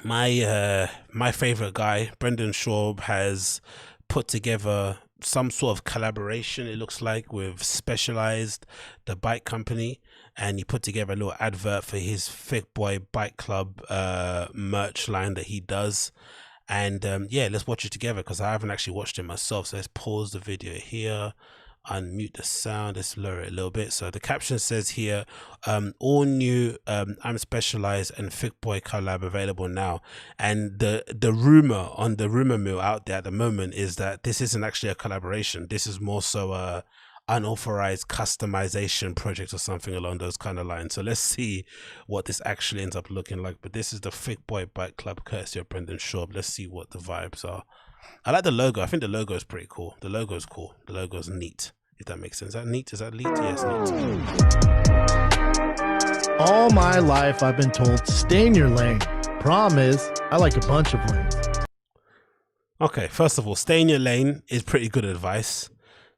my favorite guy, Brendan Schaub, has put together some sort of collaboration, it looks like, with Specialized, the bike company, and he put together a little advert for his Thick Boy Bike Club merch line that he does. And yeah, let's watch it together because I haven't actually watched it myself. So let's pause the video here, unmute the sound, let's lower it a little bit. So the caption says here, all new I'm Specialized and Thick Boy collab available now. And the rumor on the rumor mill out there at the moment is that this isn't actually a collaboration. This is more so a unauthorized customization project or something along those kind of lines. So let's see what this actually ends up looking like. But this is the Thick Boy Bike Club courtesy of Brendan Schaub. Let's see what the vibes are. I like the logo. I think the logo is pretty cool. The logo is cool. The logo is neat, if that makes sense. Is that neat? Is that neat? Yes, neat. All my life I've been told stay in your lane. Problem is, I like a bunch of lanes. Okay, first of all, stay in your lane is pretty good advice,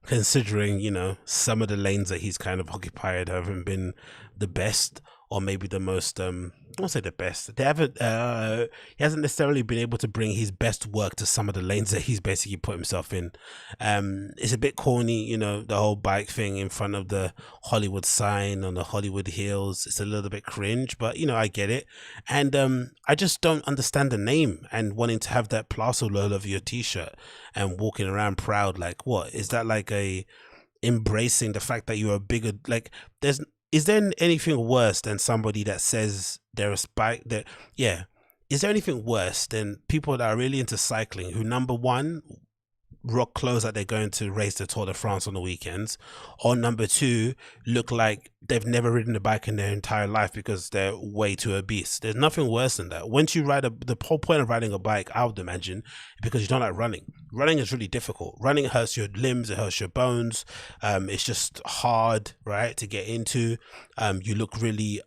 considering, you know, some of the lanes that he's kind of occupied haven't been the best, or maybe the most I won't say the best. They haven't he hasn't necessarily been able to bring his best work to some of the lanes that he's basically put himself in. It's a bit corny, you know, the whole bike thing in front of the Hollywood sign on the Hollywood Hills. It's a little bit cringe, but you know, I get it. And I just don't understand the name and wanting to have that plastered all over your t-shirt and walking around proud. Like, what is that? Like a embracing the fact that you're a bigger, like, is there anything worse than somebody that says they're a bike that, yeah, is there anything worse than people that are really into cycling who, number one, rock clothes that they're going to race the Tour de France on the weekends, or number two, look like they've never ridden a bike in their entire life because they're way too obese? There's nothing worse than that. Once you ride the whole point of riding a bike, I would imagine, because you don't like running. Running is really difficult. Running hurts your limbs, it hurts your bones. It's just hard, right, to get into. You look really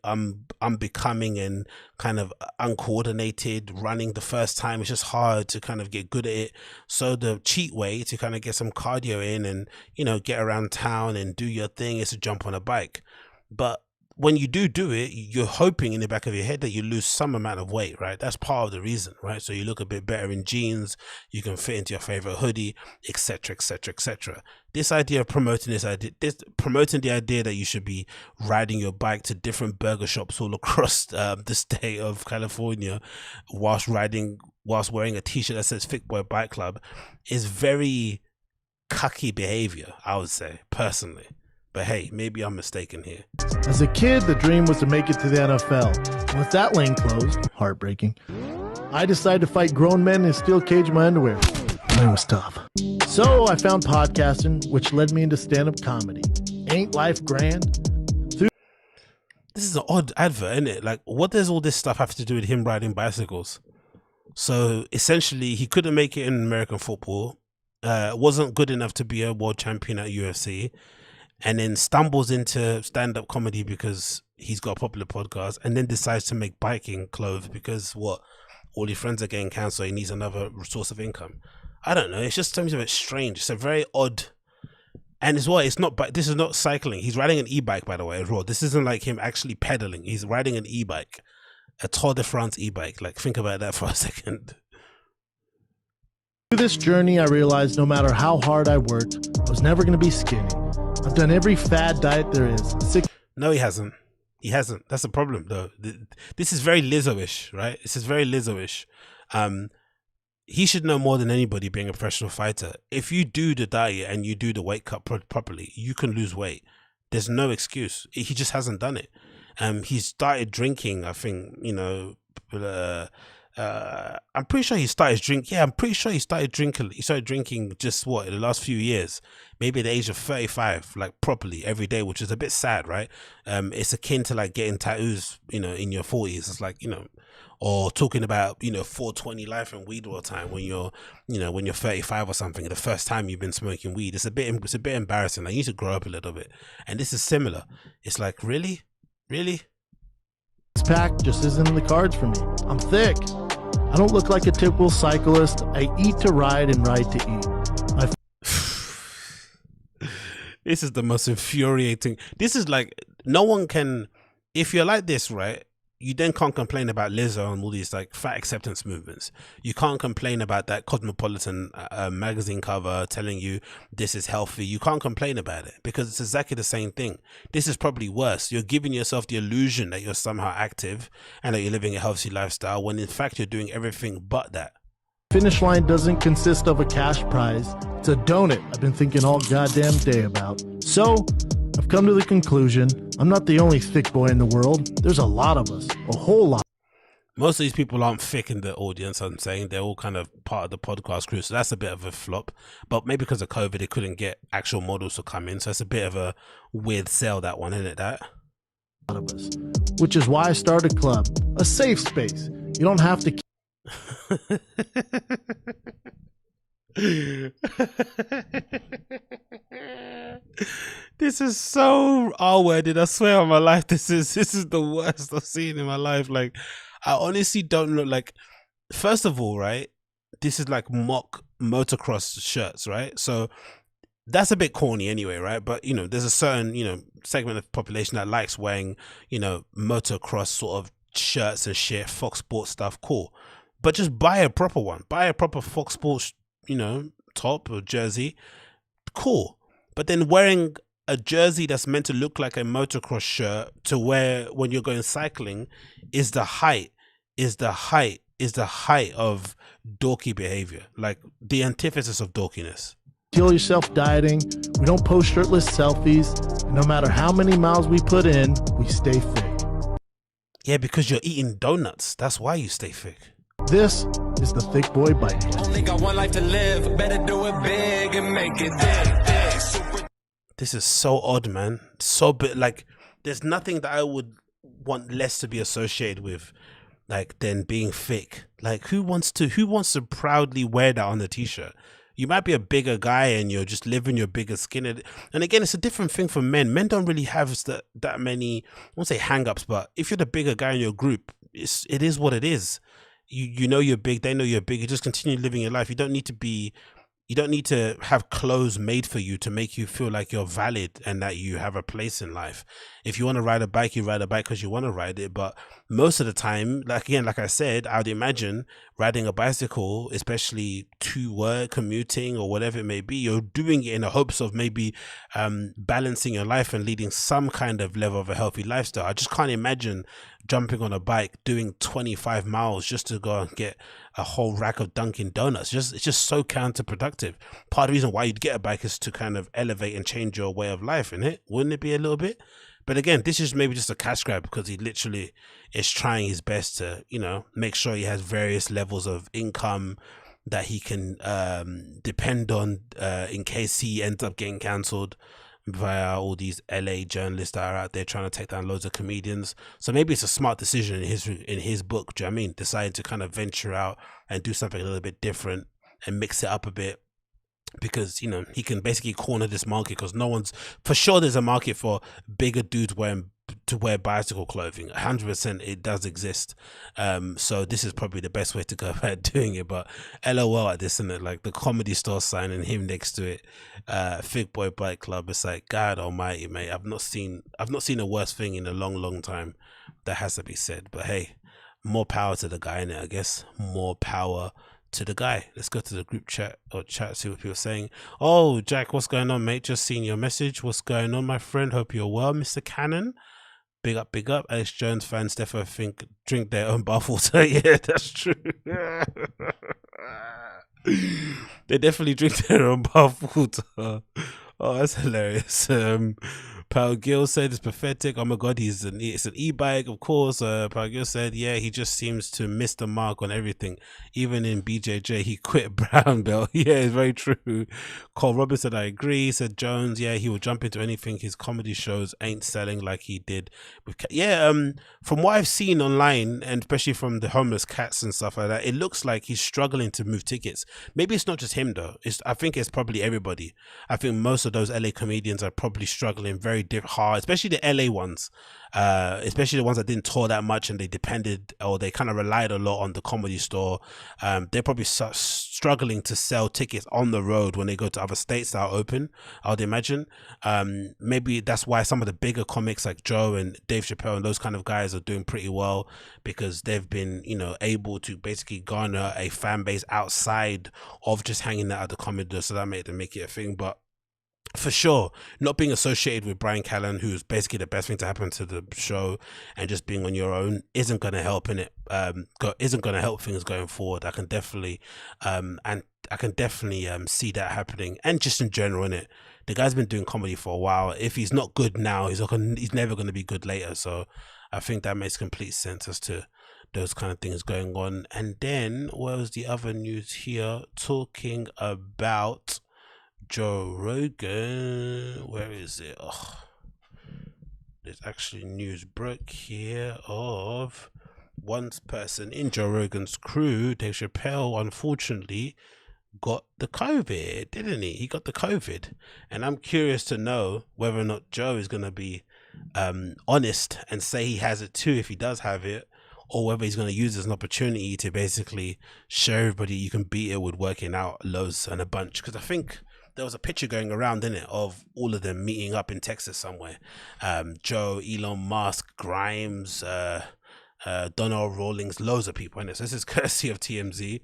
unbecoming and kind of uncoordinated running the first time. It's just hard to kind of get good at it. So the cheat way to kind of get some cardio in and, you know, get around town and do your thing is to jump on a bike. But when you do it, you're hoping in the back of your head that you lose some amount of weight, right? That's part of the reason, right? So you look a bit better in jeans, you can fit into your favorite hoodie, etc., etc., etc. This idea of promoting promoting the idea that you should be riding your bike to different burger shops all across the state of California whilst wearing a t-shirt that says Thick Boy Bike Club is very cucky behavior, I would say, personally. But hey, maybe I'm mistaken here. As a kid, the dream was to make it to the NFL. Once that lane closed, heartbreaking, I decided to fight grown men in a steel cage in my underwear. It was tough. So I found podcasting, which led me into stand-up comedy. Ain't life grand? This is an odd advert, isn't it? Like, what does all this stuff have to do with him riding bicycles? So essentially, he couldn't make it in American football. Wasn't good enough to be a world champion at UFC. And then stumbles into stand-up comedy because he's got a popular podcast, and then decides to make biking clothes because all his friends are getting cancer, he needs another source of income. I don't know, it's just something a bit strange. It's a very odd, and as well, this is not cycling. He's riding an e-bike, by the way, as well. This isn't like him actually pedaling. He's riding an e-bike, a Tour de France e-bike. Like, think about that for a second. Through this journey, I realized no matter how hard I worked, I was never going to be skinny. I've done every fad diet there is. No, he hasn't. He hasn't. That's the problem, though. This is very Lizzo-ish, right? This is very Lizzo-ish. He should know more than anybody being a professional fighter. If you do the diet and you do the weight cut properly, you can lose weight. There's no excuse. He just hasn't done it. He started drinking, I think, I'm pretty sure he started drinking. Yeah, I'm pretty sure he started drinking just in the last few years, maybe at the age of 35, like properly every day, which is a bit sad, right? It's akin to like getting tattoos, in your 40s. It's like, or talking about, 420 life and weed all the time when you're 35 or something. The first time you've been smoking weed, it's a bit embarrassing. Like, you need to grow up a little bit. And this is similar. It's like, really? This pack just isn't in the cards for me. I'm thick. I don't look like a typical cyclist. I eat to ride and ride to eat. This is the most infuriating. This is like, no one can, if you're like this, right? You then can't complain about Lizzo and all these like fat acceptance movements. You can't complain about that Cosmopolitan magazine cover telling you this is healthy. You can't complain about it because it's exactly the same thing. This is probably worse. You're giving yourself the illusion that you're somehow active and that you're living a healthy lifestyle when in fact you're doing everything but that. Finish line doesn't consist of a cash prize. It's a donut I've been thinking all goddamn day about. So I've come to the conclusion I'm not the only thick boy in the world. There's a lot of us, a whole lot. Most of these people aren't thick in the audience, I'm saying. They're all kind of part of the podcast crew, so that's a bit of a flop. But maybe because of COVID, they couldn't get actual models to come in, so it's a bit of a weird sell, that one, isn't it, that? A lot of us. Which is why I started a club, a safe space. You don't have to... This is so R-worded. I swear on my life, this is the worst I've seen in my life. Like, I honestly don't look like, first of all, right, this is like mock motocross shirts, right? So that's a bit corny anyway, right? But there's a certain segment of the population that likes wearing motocross sort of shirts and shit, Fox Sports stuff. Cool, but just buy a proper one. Buy a proper Fox Sports top or jersey. Cool. But then wearing a jersey that's meant to look like a motocross shirt to wear when you're going cycling is the height of dorky behavior, like the antithesis of dorkiness. Kill yourself dieting. We don't post shirtless selfies. And no matter how many miles we put in, we stay thick. Yeah, because you're eating donuts. That's why you stay thick. This is the Thick Boy Bite. Only got one life to live. Better do it big and make it big. This is so odd, man. So bit like there's nothing that I would want less to be associated with, like, than being thick. Like, who wants to proudly wear that on a t-shirt? You might be a bigger guy and you're just living your bigger skin. And again, it's a different thing for men. Men don't really have that many, I won't say hang-ups, but if you're the bigger guy in your group, it is what it is. You know you're big, they know you're big, you just continue living your life. You don't need to be you don't need to have clothes made for you to make you feel like you're valid and that you have a place in life. If you want to ride a bike, you ride a bike because you want to ride it. But most of the time, like I said, I would imagine riding a bicycle, especially to work, commuting, or whatever it may be, you're doing it in the hopes of maybe balancing your life and leading some kind of level of a healthy lifestyle. I just can't imagine jumping on a bike, doing 25 miles just to go and get a whole rack of Dunkin' Donuts. It's just so counterproductive. Part of the reason why you'd get a bike is to kind of elevate and change your way of life, isn't it? Wouldn't it be a little bit? But again, this is maybe just a cash grab because he literally is trying his best to, make sure he has various levels of income that he can depend on in case he ends up getting cancelled via all these LA journalists that are out there trying to take down loads of comedians. So maybe it's a smart decision in his book, do you know what I mean? Deciding to kind of venture out and do something a little bit different and mix it up a bit. Because he can basically corner this market, because no one's for sure there's a market for bigger dudes to wear bicycle clothing. 100% it does exist. So this is probably the best way to go about doing it. But LOL at this, isn't it? Like the Comedy Store sign and him next to it, Fig Boy Bike Club. It's like, God Almighty, mate. I've not seen a worse thing in a long time. That has to be said. But hey, more power to the guy in it, I guess. More power to the guy. Let's go to the group chat see what people are saying. Oh, Jack, what's going on, mate? Just seen your message. What's going on, my friend? Hope you're well, Mr. Cannon. Big up. Alex Jones fans definitely think drink their own bathwater. Yeah, that's true. They definitely drink their own bathwater. Oh, that's hilarious. Pal Gill said it's pathetic. Oh my god, it's an e-bike, of course. Pal Gill said, yeah, he just seems to miss the mark on everything. Even in BJJ, he quit brown belt. Yeah, it's very true. Cole Robinson, I agree. Said Jones, yeah, he will jump into anything. His comedy shows ain't selling like he did with from what I've seen online, and especially from the homeless cats and stuff like that, it looks like he's struggling to move tickets. Maybe it's not just him though. I think it's probably everybody. I think most of those LA comedians are probably struggling very hard, especially the LA ones, especially the ones that didn't tour that much and they depended or they kind of relied a lot on the Comedy Store. They're probably struggling to sell tickets on the road when they go to other states that are open, I would imagine. Maybe that's why some of the bigger comics like Joe and Dave Chappelle and those kind of guys are doing pretty well, because they've been able to basically garner a fan base outside of just hanging out at the Comedy Store, so that made them make it a thing. But for sure, not being associated with Brian Callen, who's basically the best thing to happen to the show, and just being on your own isn't going to help isn't going to help things going forward. I can definitely see that happening, and just in general, innit? The guy's been doing comedy for a while. If he's not good now, he's never going to be good later. So I think that makes complete sense as to those kind of things going on. And then what was the other news here? Talking about Joe Rogan, where is it? Oh, there's actually news broke here of one person in Joe Rogan's crew, Dave Chappelle, unfortunately got the COVID, didn't he? He got the COVID, and I'm curious to know whether or not Joe is going to be honest and say he has it too if he does have it, or whether he's going to use this as an opportunity to basically show everybody you can beat it with working out loads and a bunch. Because I think there was a picture going around, didn't it, of all of them meeting up in Texas somewhere. Joe, Elon Musk, Grimes, Donald Rawlings, loads of people in it. So this is courtesy of TMZ.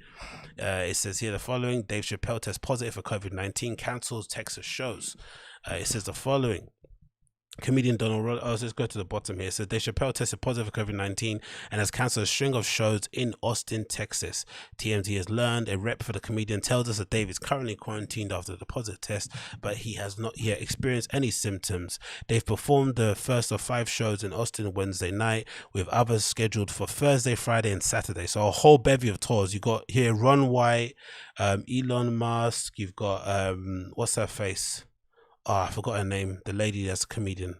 It says here the following: Dave Chappelle tests positive for COVID-19, cancels Texas shows. It says the following: comedian Donald Rawlings, let's go to the bottom here. So Dave Chappelle tested positive for COVID-19 and has cancelled a string of shows in Austin, Texas. TMZ has learned. A rep for the comedian tells us that Dave is currently quarantined after the positive test, but he has not yet experienced any symptoms. Dave performed the first of 5 shows in Austin Wednesday night, with others scheduled for Thursday, Friday, and Saturday. So a whole bevy of tours. You got here Ron White, Elon Musk. You've got what's her face? Oh, I forgot her name. The lady that's a comedian.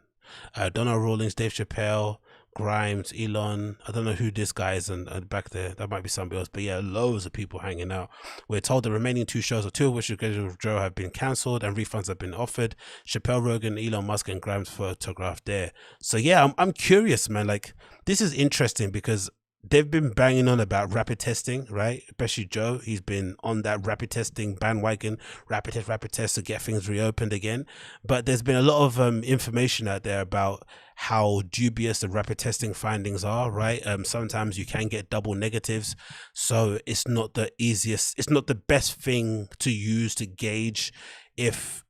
Donald Rawlings, Dave Chappelle, Grimes, Elon. I don't know who this guy is and back there. That might be somebody else. But yeah, loads of people hanging out. We're told the remaining 2 shows, or 2 of which are scheduled with Joe, have been cancelled and refunds have been offered. Chappelle, Rogan, Elon Musk, and Grimes photographed there. So yeah, I'm curious, man. Like, this is interesting because they've been banging on about rapid testing, right? Especially Joe, he's been on that rapid testing bandwagon, rapid test to get things reopened again. But there's been a lot of information out there about how dubious the rapid testing findings are, right? Sometimes you can get double negatives, so it's not the easiest, it's not the best thing to use to gauge if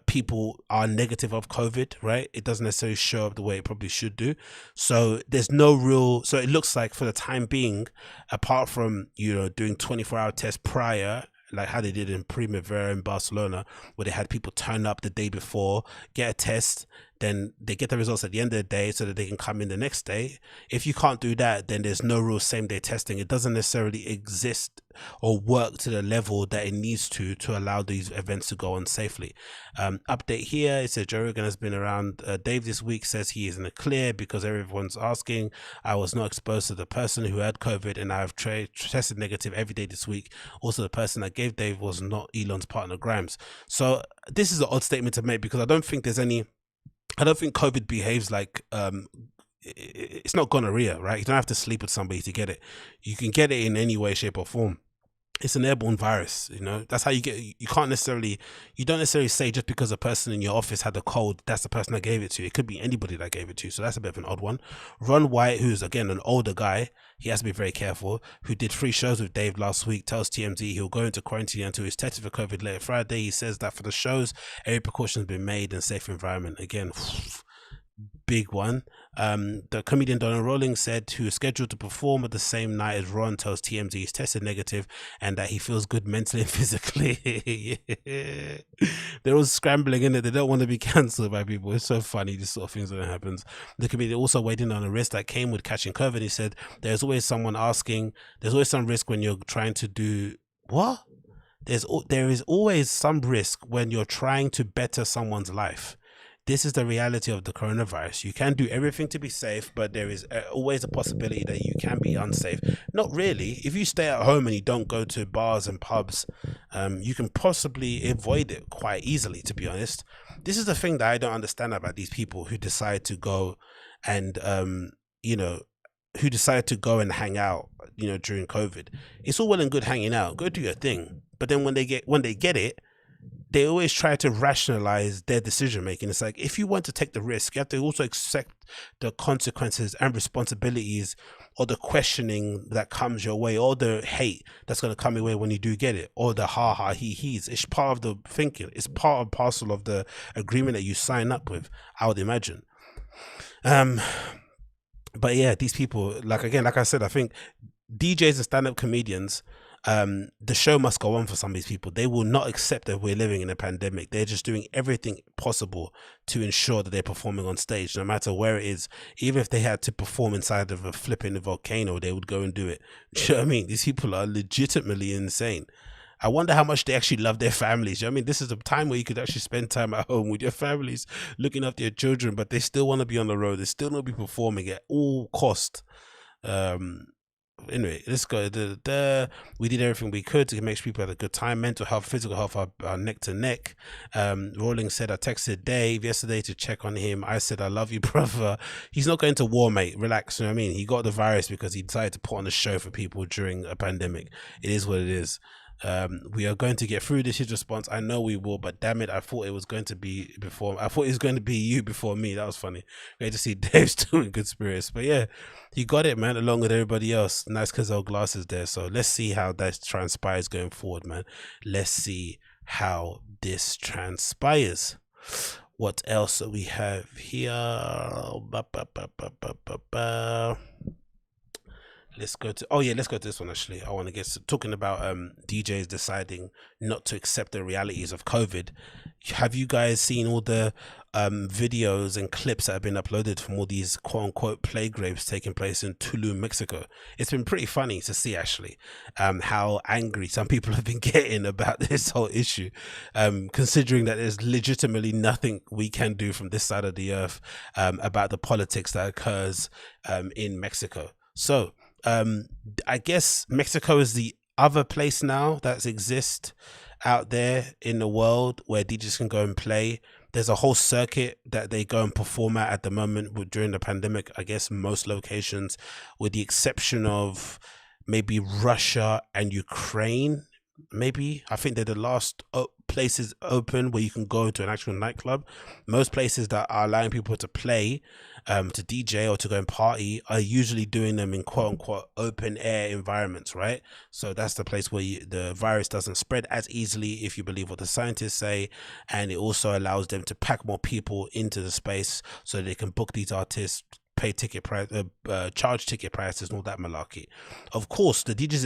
people are negative of COVID, right? It doesn't necessarily show up the way it probably should do. So there's no real, so it looks like for the time being, apart from, you know, doing 24-hour tests prior, like how they did in Primavera in Barcelona, where they had people turn up the day before, get a test, then they get the results at the end of the day so that they can come in the next day. If you can't do that, then there's no real same day testing. It doesn't necessarily exist or work to the level that it needs to allow these events to go on safely. Update here, it says Joe Rogan has been around Dave this week, says he is in the clear because everyone's asking. I was not exposed to the person who had COVID and I've tested negative every day this week. Also, the person that gave Dave was not Elon's partner Grimes. So this is an odd statement to make because I don't think COVID behaves like it's not gonorrhea, right? You don't have to sleep with somebody to get it. You can get it in any way, shape or form. It's an airborne virus, you know. That's how you get. You don't necessarily say just because a person in your office had a cold, that's the person that gave it to you. It could be anybody that gave it to you. So that's a bit of an odd one. Ron White, who's again an older guy, he has to be very careful, who did 3 shows with Dave last week, tells TMZ he'll go into quarantine until he's tested for COVID later Friday. He says that for the shows, every precaution has been made in safe environment. Again, big one. The comedian Donald Rawlings said, who is scheduled to perform at the same night as Ron, tells TMZ he's tested negative and that he feels good mentally and physically. Yeah. They're all scrambling in it. They don't want to be cancelled by people. It's so funny, this sort of things when it happens. The comedian also weighed in on a risk that came with catching COVID. He said, there's always someone asking, there's always some risk when you're trying to do what? There is always some risk when you're trying to better someone's life. This is the reality of the coronavirus. You can do everything to be safe, but there is always a possibility that you can be unsafe. Not really. If you stay at home and you don't go to bars and pubs, you can possibly avoid it quite easily, to be honest. This is the thing that I don't understand about these people who decide to go and, who decide to go and hang out, during COVID. It's all well and good hanging out. Go do your thing. But then when they get it, they always try to rationalize their decision making. It's like, if you want to take the risk, you have to also accept the consequences and responsibilities, or the questioning that comes your way, or the hate that's going to come your way when you do get it, or the ha he's. It's part of the thinking. It's part and parcel of the agreement that you sign up with, I would imagine. But yeah, these people, like I said, I think DJs and stand-up comedians, the show must go on for some of these people. They will not accept that we're living in a pandemic. They're just doing everything possible to ensure that they're performing on stage, no matter where it is. Even if they had to perform inside of a flipping volcano, they would go and do it. Do you know what I mean? These people are legitimately insane. I wonder how much they actually love their families. You know what I mean? This is a time where you could actually spend time at home with your families, looking after your children, but they still want to be on the road. They still want to be performing at all cost. Anyway, let's go. We did everything we could to make sure people had a good time. Mental health, physical health are neck to neck. Rawlings said, I texted Dave yesterday to check on him. I said, I love you, brother. He's not going to war, mate. Relax. You know what I mean? He got the virus because he decided to put on a show for people during a pandemic. It is what it is. We are going to get through this. His response, I know we will, but damn it, I thought it was going to be you before me. That was funny. Great to see Dave still in good spirits. But yeah, he got it, man, along with everybody else. Nice Cazelle glasses there. So let's see how that transpires going forward, man. Let's see how this transpires. What else do we have here? Let's go to this one. Actually, I want to get talking about DJs deciding not to accept the realities of COVID. Have you guys seen all the videos and clips that have been uploaded from all these quote-unquote plague rapes taking place in Tulum, Mexico? It's been pretty funny to see, actually, how angry some people have been getting about this whole issue, considering that there's legitimately nothing we can do from this side of the earth about the politics that occurs in Mexico. So I guess Mexico is the other place now that exists out there in the world where DJs can go and play. there's a whole circuit that they go and perform at the moment during the pandemic. I guess most locations, with the exception of maybe Russia and Ukraine, maybe. I think they're the last places open where you can go to an actual nightclub. Most places that are allowing people to play, to DJ or to go and party, are usually doing them in quote unquote open air environments, right? So that's the place where the virus doesn't spread as easily, if you believe what the scientists say, and it also allows them to pack more people into the space so they can book these artists, pay ticket price, charge ticket prices, and all that malarkey. Of course, the DJs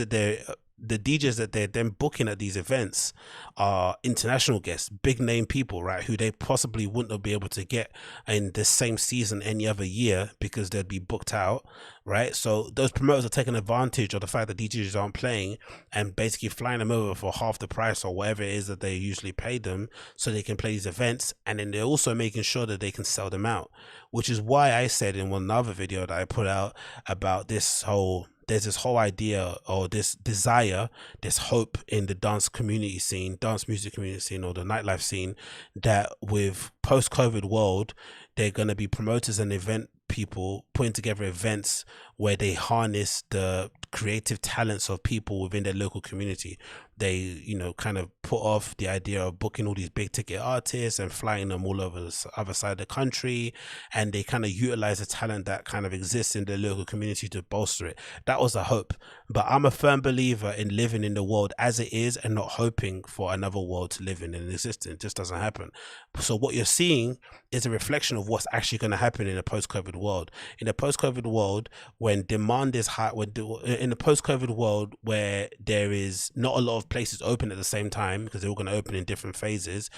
that they're then booking at these events are international guests, big name people, right, who they possibly wouldn't be able to get in the same season any other year because they'd be booked out, right? So those promoters are taking advantage of the fact that DJs aren't playing and basically flying them over for half the price or whatever it is that they usually pay them so they can play these events, and then they're also making sure that they can sell them out, which is why I said in one other video that I put out about this whole, there's this whole idea or this desire, this hope in the dance community scene, dance music community scene, or the nightlife scene, that with post-COVID world, they're going to be promoters and event people putting together events where they harness the creative talents of people within their local community. They, you know, kind of put off the idea of booking all these big ticket artists and flying them all over the other side of the country, and they kind of utilize the talent that kind of exists in the local community to bolster it. That was a hope, but I'm a firm believer in living in the world as it is and not hoping for another world to live in and exist in. It just doesn't happen. So what you're seeing is a reflection of what's actually going to happen in a post-COVID world. In a post-COVID world, when demand is high, in a post-COVID world where there is not a lot of places open at the same time, because they're all going to open in different phases,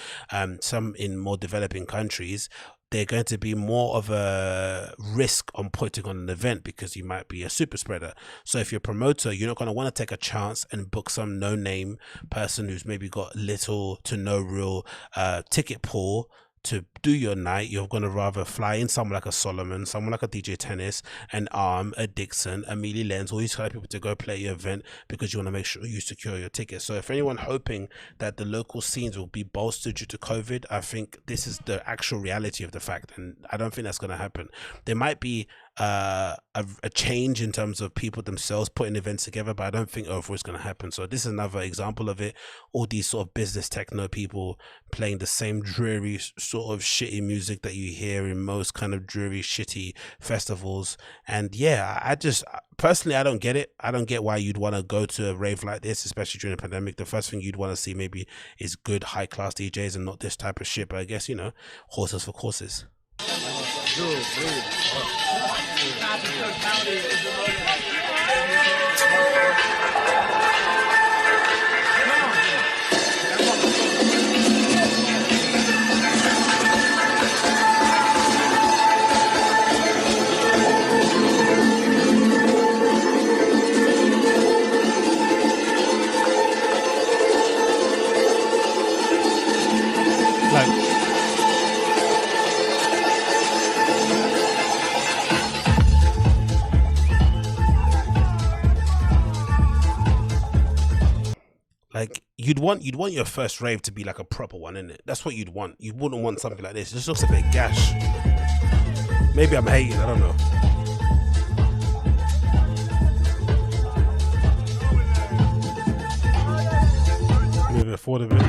some in more developing countries, they're going to be more of a risk on putting on an event because you might be a super spreader. So if you're a promoter, you're not going to want to take a chance and book some no-name person who's maybe got little to no real ticket pool to do your night. You're going to rather fly in someone like a Solomon, someone like a DJ Tennis, an Arm, a Dixon, a Mealy Lenz, all these kind of people to go play your event because you want to make sure you secure your ticket. So if anyone hoping that the local scenes will be bolstered due to COVID, I think this is the actual reality of the fact, and I don't think that's going to happen. There might be a change in terms of people themselves putting events together, but I don't think overall it's going to happen. So this is another example of it. All these sort of business techno people playing the same dreary sort of shitty music that you hear in most kind of dreary shitty festivals. And yeah, I just personally, I don't get it. I don't get why you'd want to go to a rave like this, especially during a pandemic. The first thing you'd want to see maybe is good high class DJs and not this type of shit. But I guess, you know, horses for courses. Like you'd want your first rave to be like a proper one, innit? That's what you'd want. You wouldn't want something like this. It just looks a bit gash. Maybe I'm hating, I don't know. Maybe afford a bit.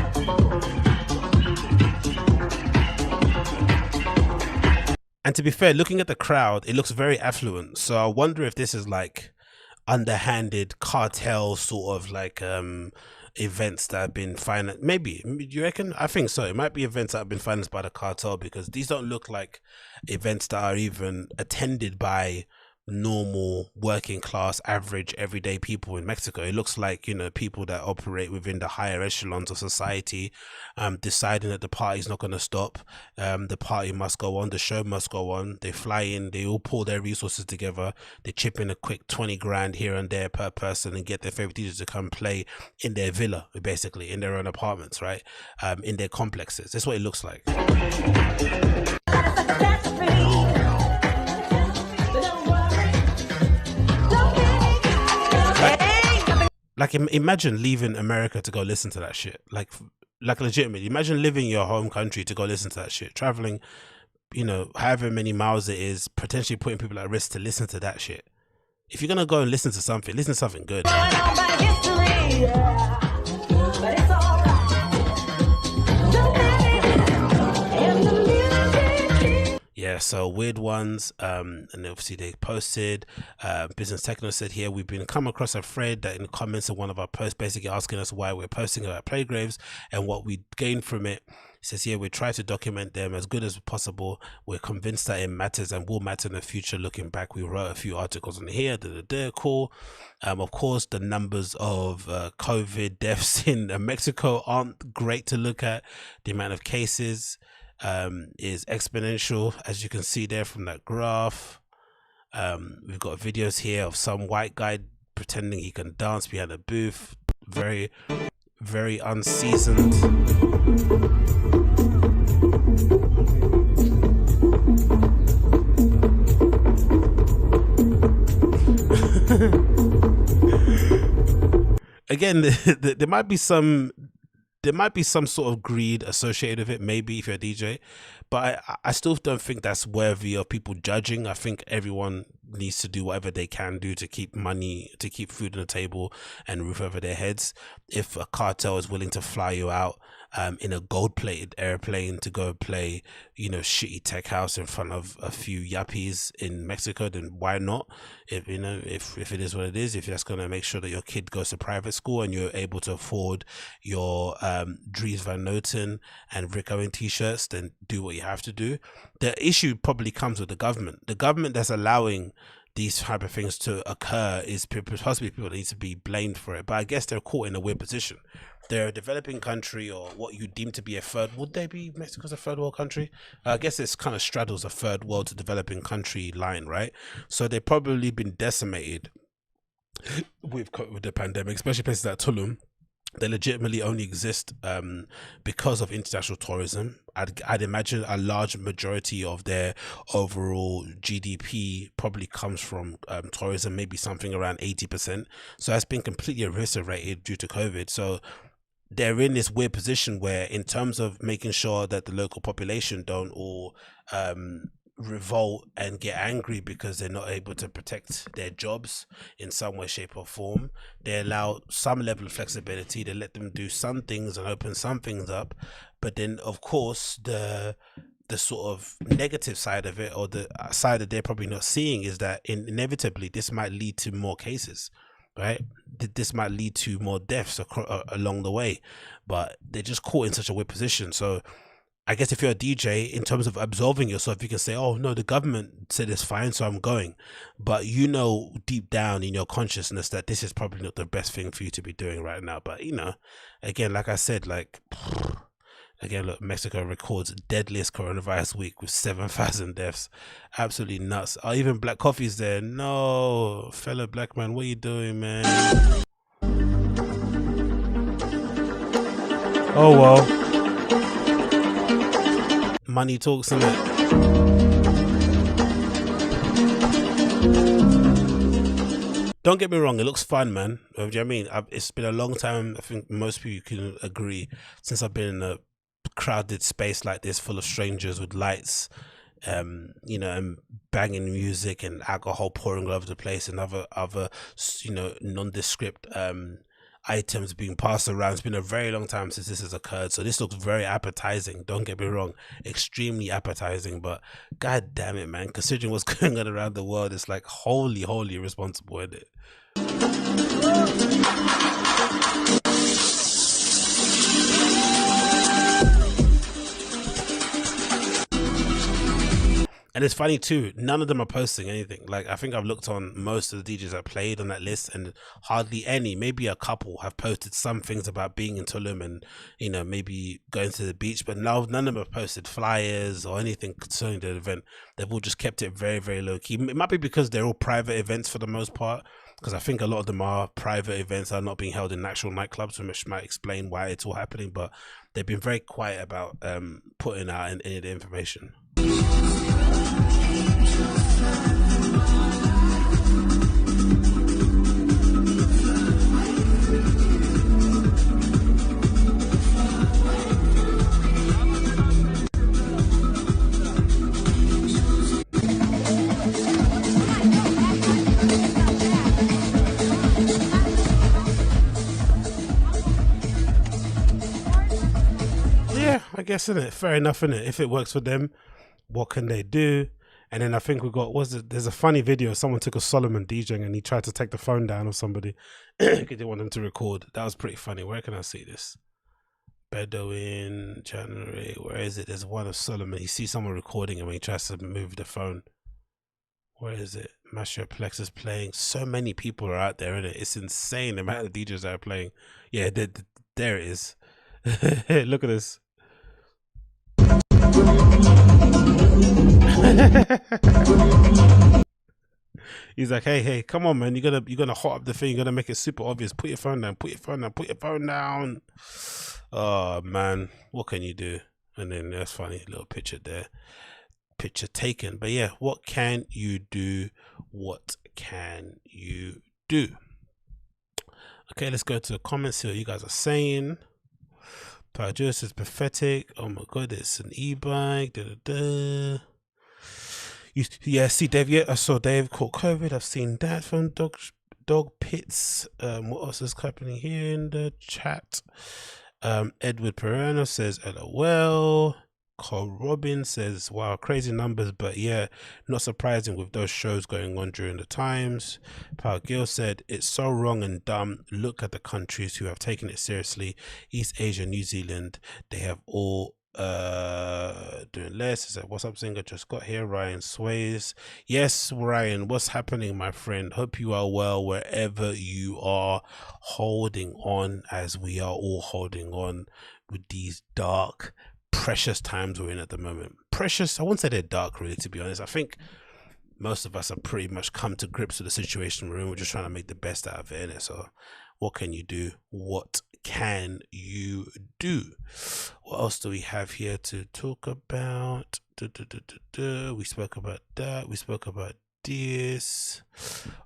And to be fair, looking at the crowd, it looks very affluent. So I wonder if this is like underhanded cartel sort of like events that have been financed. Maybe, do you reckon? I think so. It might be events that have been financed by the cartel, because these don't look like events that are even attended by normal working class average everyday people in Mexico. It looks like, you know, people that operate within the higher echelons of society, deciding that the party's not going to stop, the party must go on, the show must go on. They fly in, they all pull their resources together, they chip in a quick 20 grand here and there per person and get their favorite DJs to come play in their villa, basically in their own apartments, right, in their complexes. That's what it looks like. like imagine leaving America to go listen to that shit. Like legitimately, imagine living your home country to go listen to that shit. Traveling, you know, however many miles it is, potentially putting people at risk to listen to that shit. If you're gonna go and listen to something good. Yeah, so weird ones, and obviously they posted, Business Techno said here, we've been come across a thread that in the comments of one of our posts basically asking us why we're posting about play graves and what we gained from it. It says here, we try to document them as good as possible. We're convinced that it matters and will matter in the future. Looking back, we wrote a few articles on here, cool. Of course, the numbers of COVID deaths in Mexico aren't great to look at. The amount of cases is exponential, as you can see there from that graph. We've got videos here of some white guy pretending he can dance behind a booth. Very, very unseasoned. Again, there might be some sort of greed associated with it, maybe if you're a DJ, but I still don't think that's worthy of people judging. I think everyone needs to do whatever they can do to keep money, to keep food on the table and roof over their heads. If a cartel is willing to fly you out in a gold-plated airplane to go play, you know, shitty tech house in front of a few yuppies in Mexico, then why not? If you know, if it is what it is, if that's going to make sure that your kid goes to private school and you're able to afford your Dries Van Noten and Rick Owen t-shirts, then do what you have to do. The issue probably comes with the government. The government that's allowing these type of things to occur is possibly people that need to be blamed for it, but I guess they're caught in a weird position. They're a developing country, or what you deem to be a third. Would they be Mexico's a third world country? I guess it's kind of straddles a third world to developing country line, right? So they've probably been decimated with the pandemic, especially places like Tulum. They legitimately only exist because of international tourism. I'd imagine a large majority of their overall GDP probably comes from tourism, maybe something around 80%. So that's been completely eviscerated due to COVID. So they're in this weird position where, in terms of making sure that the local population don't all revolt and get angry because they're not able to protect their jobs in some way, shape or form, they allow some level of flexibility. They let them do some things and open some things up, but then of course the sort of negative side of it, or the side that they're probably not seeing, is that inevitably this might lead to more cases, right? This might lead to more deaths along the way, but they're just caught in such a weird position. So I guess if you're a DJ, in terms of absolving yourself, you can say, oh no, the government said it's fine, so I'm going. But you know deep down in your consciousness that this is probably not the best thing for you to be doing right now. But you know, again, like I said, again, look, Mexico records deadliest coronavirus week with 7,000 deaths. Absolutely nuts. Oh, even Black Coffee's there. No, fellow black man, what are you doing, man? Oh well. Money talks, in it. Don't get me wrong, it looks fun, man. Do you know what I mean? It's been a long time, I think most people can agree, since I've been in a crowded space like this full of strangers with lights, you know, and banging music and alcohol pouring all over the place, and other you know, nondescript items being passed around. It's been a very long time since this has occurred, so this looks very appetizing. Don't get me wrong, extremely appetizing, but god damn it, man, considering what's going on around the world, it's like wholly irresponsible, isn't it? And it's funny too, none of them are posting anything. Like, I think I've looked on most of the DJs that played on that list, and hardly any, maybe a couple, have posted some things about being in Tulum and, you know, maybe going to the beach, but no, none of them have posted flyers or anything concerning the event. They've all just kept it very low key. It might be because they're all private events for the most part, because I think a lot of them are private events, are not being held in actual nightclubs, which might explain why it's all happening, but they've been very quiet about putting out any of the information. guess, isn't it? Fair enough, isn't it? If it works for them, what can they do? And then I think we got, there's a funny video. Someone took a Solomon DJing and he tried to take the phone down of somebody because they want them to record. That was pretty funny. Where can I see this? Bedouin, January, where is it? There's one of Solomon. You see someone recording him when he tries to move the phone. Where is it? Plex is playing. So many people are out there, isn't it? It's insane the amount of DJs that are playing. Yeah, there it is. Look at this. He's like, hey, come on, man. You're gonna hot up the thing. You're gonna make it super obvious. Put your phone down. Put your phone down. Put your phone down. Oh man, what can you do? And then that's funny, little picture there. Picture taken. But yeah, what can you do? What can you do? Okay, let's go to the comments, see what you guys are saying. Paradise is pathetic. Oh my god, it's an e-bike. Yeah, see Dave. Yeah, I saw Dave caught COVID. I've seen that from dog pits. What else is happening here in the chat? Edward Perano says LOL. Carl Robbins says, wow, crazy numbers, but yeah, not surprising with those shows going on during the times. Paul Gill said, it's so wrong and dumb. Look at the countries who have taken it seriously. East Asia, New Zealand, they have all doing less. He said, what's up, Singer? Just got here. Ryan Sways. Yes, Ryan, what's happening, my friend? Hope you are well wherever you are, holding on as we are all holding on with these dark, precious times we're in at the moment. Precious, I wouldn't say they're dark, really, to be honest. I think most of us have pretty much come to grips with the situation we're in. We're just trying to make the best out of it, innit? So what can you do? What can you do? What else do we have here to talk about? We spoke about that. We spoke about this.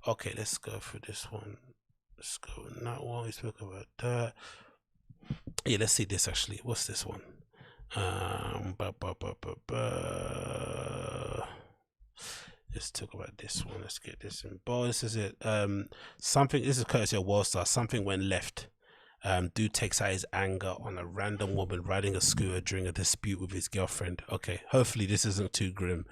Okay, let's go for this one. Let's go on that one. We spoke about that. Yeah, let's see this actually. What's this one? Let's talk about this one. Let's get this in bold. This is it. Something. This is courtesy of Worldstar. Something went left. Dude takes out his anger on a random woman riding a scooter during a dispute with his girlfriend. Okay, hopefully this isn't too grim.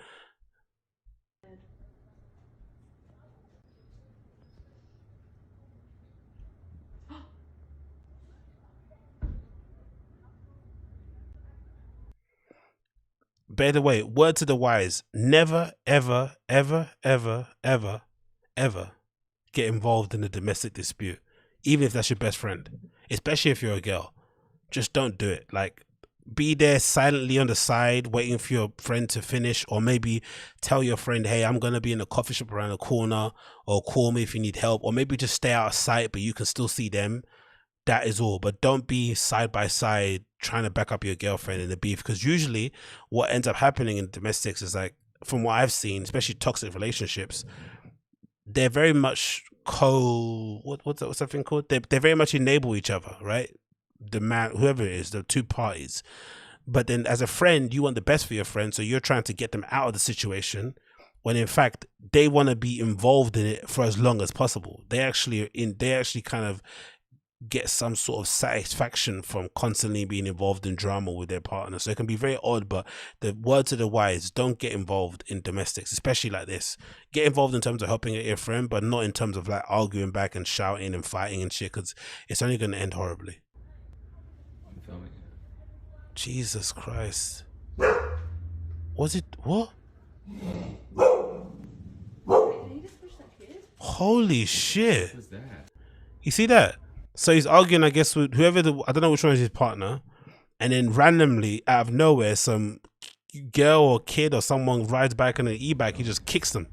By the way, word to the wise, never, ever, ever, ever, ever, ever get involved in a domestic dispute, even if that's your best friend, especially if you're a girl. Just don't do it. Like, be there silently on the side, waiting for your friend to finish, or maybe tell your friend, hey, I'm going to be in a coffee shop around the corner, or call me if you need help, or maybe just stay out of sight, but you can still see them. That is all. But don't be side by side trying to back up your girlfriend in the beef, because usually what ends up happening in domestics is, like, from what I've seen, especially toxic relationships, they're very much what's that thing called? They very much enable each other, right? The man, whoever it is, the two parties. But then as a friend, you want the best for your friend, so you're trying to get them out of the situation, when in fact they want to be involved in it for as long as possible. They actually kind of get some sort of satisfaction from constantly being involved in drama with their partner. So it can be very odd, but the word to the wise, don't get involved in domestics, especially like this. Get involved in terms of helping your friend, but not in terms of like arguing back and shouting and fighting and shit, because it's only going to end horribly. I'm filming it. Jesus Christ. Was it what? Holy shit. What was that? You see that? So he's arguing, I guess, with whoever I don't know which one is his partner, and then randomly out of nowhere, some girl or kid or someone rides back on an e-bike. He just kicks them.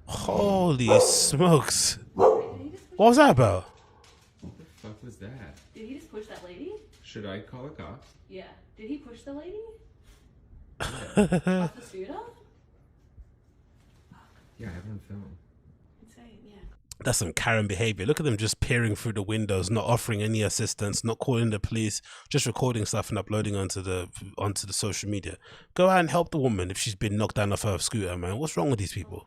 Holy smokes! What was that about? What the fuck was that? Did he just push that lady? Should I call the cops? Yeah. Did he push the lady? Off the scooter? Yeah, I have it on film. Insane, yeah. That's some Karen behavior. Look at them just peering through the windows, not offering any assistance, not calling the police, just recording stuff and uploading onto the social media. Go out and help the woman if she's been knocked down off her scooter, man. What's wrong with these people?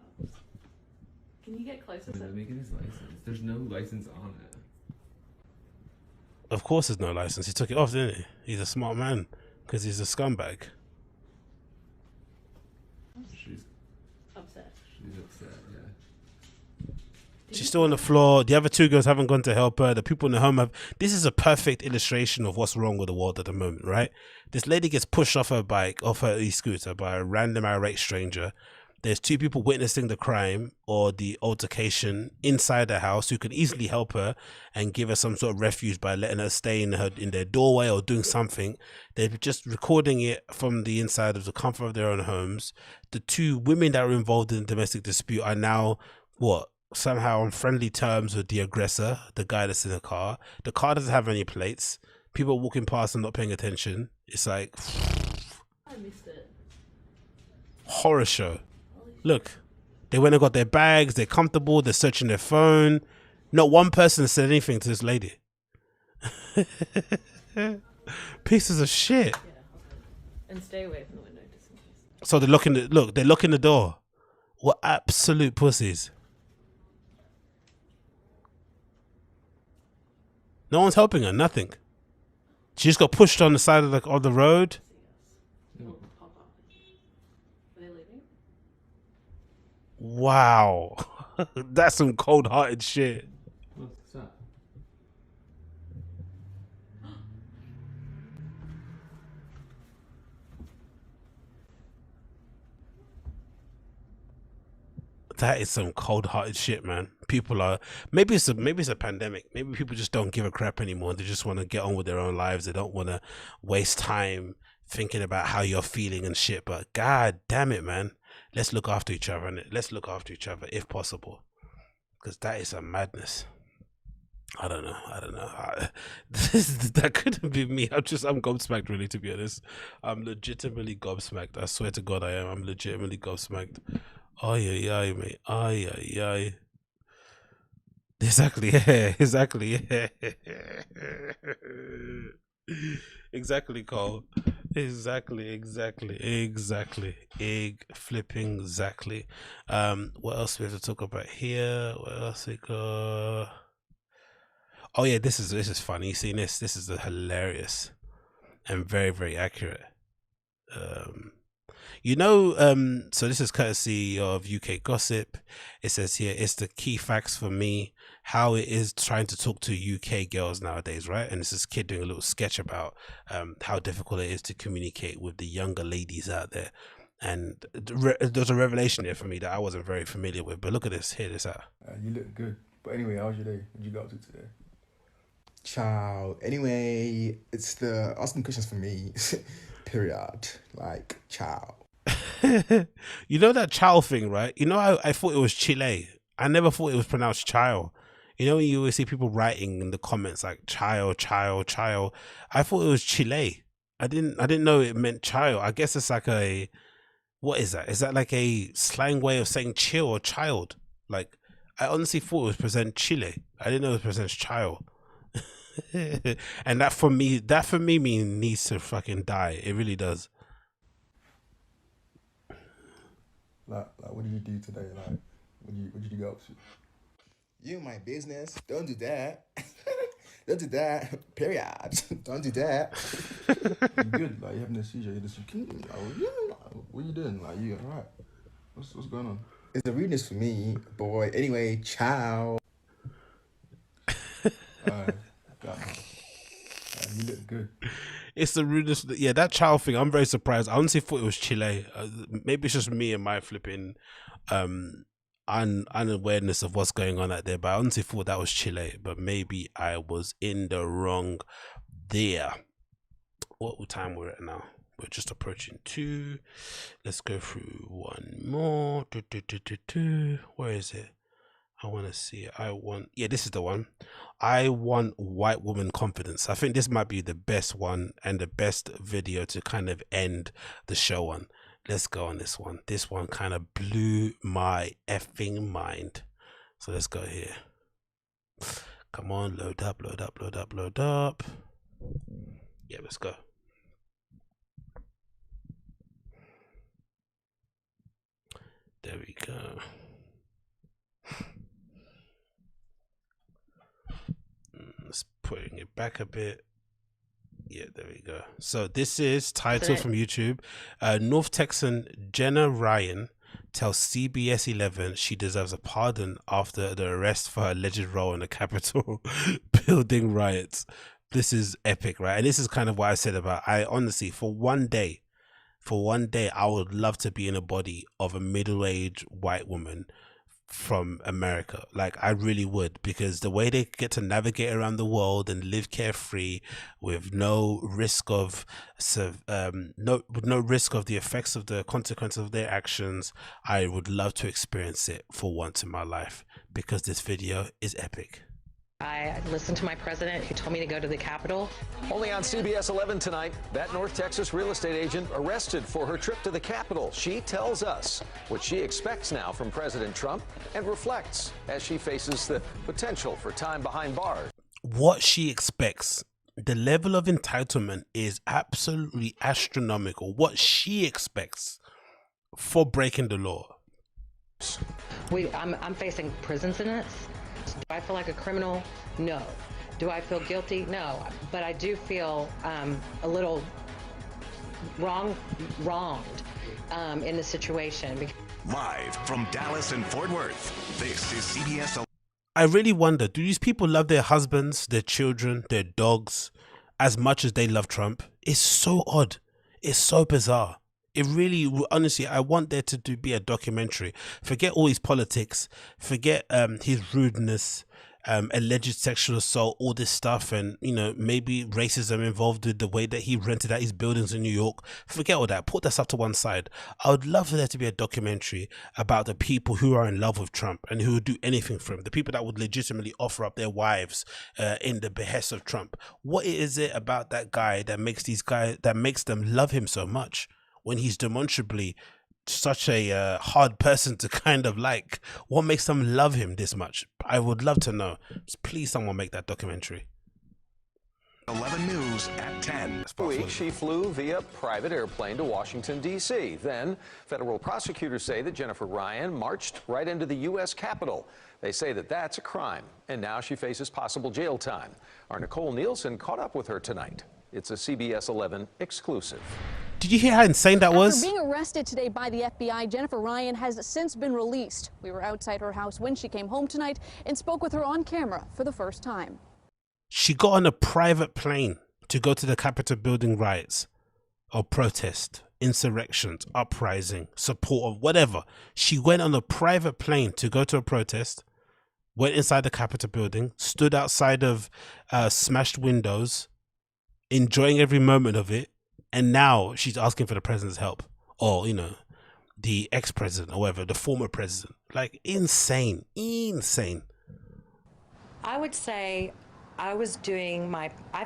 Can you get closer? Let me get his license. There's no license on it. Of course, there's no license. He took it off, didn't he? He's a smart man because he's a scumbag. She's Upset. she's upset. Yeah. She's still on the floor. The other two girls haven't gone to help her. The people in the home have. This is a perfect illustration of what's wrong with the world at the moment, right? This lady gets pushed off her bike, off her e-scooter by a random irate stranger. There's two people witnessing the crime or the altercation inside the house who could easily help her and give her some sort of refuge by letting her stay in their doorway or doing something. They're just recording it from the inside of the comfort of their own homes. The two women that were involved in the domestic dispute are now somehow on friendly terms with the aggressor, the guy that's in the car. The car doesn't have any plates. People are walking past and not paying attention. It's like I missed it. horror show. Look, they went and got their bags. They're comfortable. They're searching their phone. Not one person said anything to this lady. Pieces of shit. Yeah, okay. And stay away from the window just in case. So they're locking the door. What absolute pussies. No one's helping her. Nothing. She just got pushed on the side of the road. Are they leaving? Wow, that's some cold-hearted shit. What's that? That is some cold-hearted shit, man. People are maybe it's a pandemic. Maybe people just don't give a crap anymore. They just want to get on with their own lives. They don't want to waste time thinking about how you're feeling and shit. But god damn it, man, let's look after each other, and let's look after each other if possible, because that is a madness. I don't know. That couldn't be me. I'm gobsmacked, really, to be honest. I'm legitimately gobsmacked. I swear to God, I am. I'm legitimately gobsmacked. Ay, ay, ay, mate. Ay, ay, ay. Exactly, yeah. Exactly, yeah. Exactly, Cole. Exactly. Flipping exactly. What else we have to talk about here? What else we got? Oh yeah, this is funny. You seen this? This is hilarious and very, very accurate. So this is courtesy of UK Gossip. It says here, it's the key facts for me, how it is trying to talk to UK girls nowadays, right? And this is kid doing a little sketch about how difficult it is to communicate with the younger ladies out there. And there's a revelation here for me that I wasn't very familiar with. But look at this, hear this out. You look good. But anyway, how was your day? What did you go up to today? Ciao. Anyway, it's the asking questions for me. Period. Like, ciao. You know that chow thing, right? You know, I thought it was Chile. I never thought it was pronounced child. You know, when you always see people writing in the comments like child. I thought it was Chile. I didn't know it meant child. I guess it's like what is that? Is that like a slang way of saying chill or child? Like, I honestly thought it was present Chile. I didn't know it was present child. And that for me means needs to fucking die. It really does. Like, what did you do today? Like, what did you go up to? You my business. Don't do that. Don't do that. Period. Don't do that. You good? Like, you having a seizure? What are you doing? Like, you alright? What's going on? It's a rudeness for me, boy. Anyway, ciao. You look good. It's the rudest. Yeah, that child thing. I'm very surprised. I honestly thought it was Chile. Maybe it's just me and my flipping unawareness of what's going on out there. But I honestly thought that was Chile. But maybe I was in the wrong there. What time we're at now? We're just approaching 2. Let's go through one more. Where is it? I want to see it. This is the one. I want white woman confidence. I think this might be the best one and the best video to kind of end the show on. Let's go on this one. This one kind of blew my effing mind. So let's go here. Come on, load up. Yeah, let's go. There we go. Let's putting it back a bit. Yeah, there we go. So this is titled from YouTube. North Texan Jenna Ryan tells CBS 11 she deserves a pardon after the arrest for her alleged role in the Capitol building riots. This is epic, right? And this is kind of what I said about, I honestly, for one day, I would love to be in the body of a middle-aged white woman from America. Like, I really would, because the way they get to navigate around the world and live carefree with no risk of no risk of the effects of the consequences of their actions, I would love to experience it for once in my life, because this video is epic. I listened to my president who told me to go to the Capitol. Only on CBS 11 tonight, that North Texas real estate agent arrested for her trip to the Capitol. She tells us what she expects now from President Trump and reflects as she faces the potential for time behind bars. What she expects, the level of entitlement is absolutely astronomical. What she expects for breaking the law. I'm facing prison sentence. Do I feel like a criminal? No. Do I feel guilty? No. But I do feel a little wronged in the situation. Live from Dallas and Fort Worth, this is CBS. I really wonder, do these people love their husbands, their children, their dogs as much as they love Trump? It's so odd. It's so bizarre. It really, honestly, I want there to be a documentary. Forget all his politics, forget his rudeness, alleged sexual assault, all this stuff, and, you know, maybe racism involved with the way that he rented out his buildings in New York. Forget all that. Put that stuff to one side. I would love for there to be a documentary about the people who are in love with Trump and who would do anything for him. The people that would legitimately offer up their wives in the behest of Trump. What is it about that guy that makes them love him so much, when he's demonstrably such a hard person to kind of like? What makes them love him this much? I would love to know. Just please, someone make that documentary. 11 News at 10. Last week, she flew via private airplane to Washington, D.C. Then, federal prosecutors say that Jennifer Ryan marched right into the U.S. Capitol. They say that that's a crime, and now she faces possible jail time. Our Nicole Nielsen caught up with her tonight. It's a CBS 11 exclusive. Did you hear how insane that was? After being arrested today by the FBI, Jennifer Ryan has since been released. We were outside her house when she came home tonight and spoke with her on camera for the first time. She got on a private plane to go to the Capitol building riots or protest, insurrections, uprising, support of whatever. She went on a private plane to go to a protest, went inside the Capitol building, stood outside of smashed windows, enjoying every moment of it. And now she's asking for the president's help, or, you know, the ex-president or whatever, the former president. Like, insane. I would say I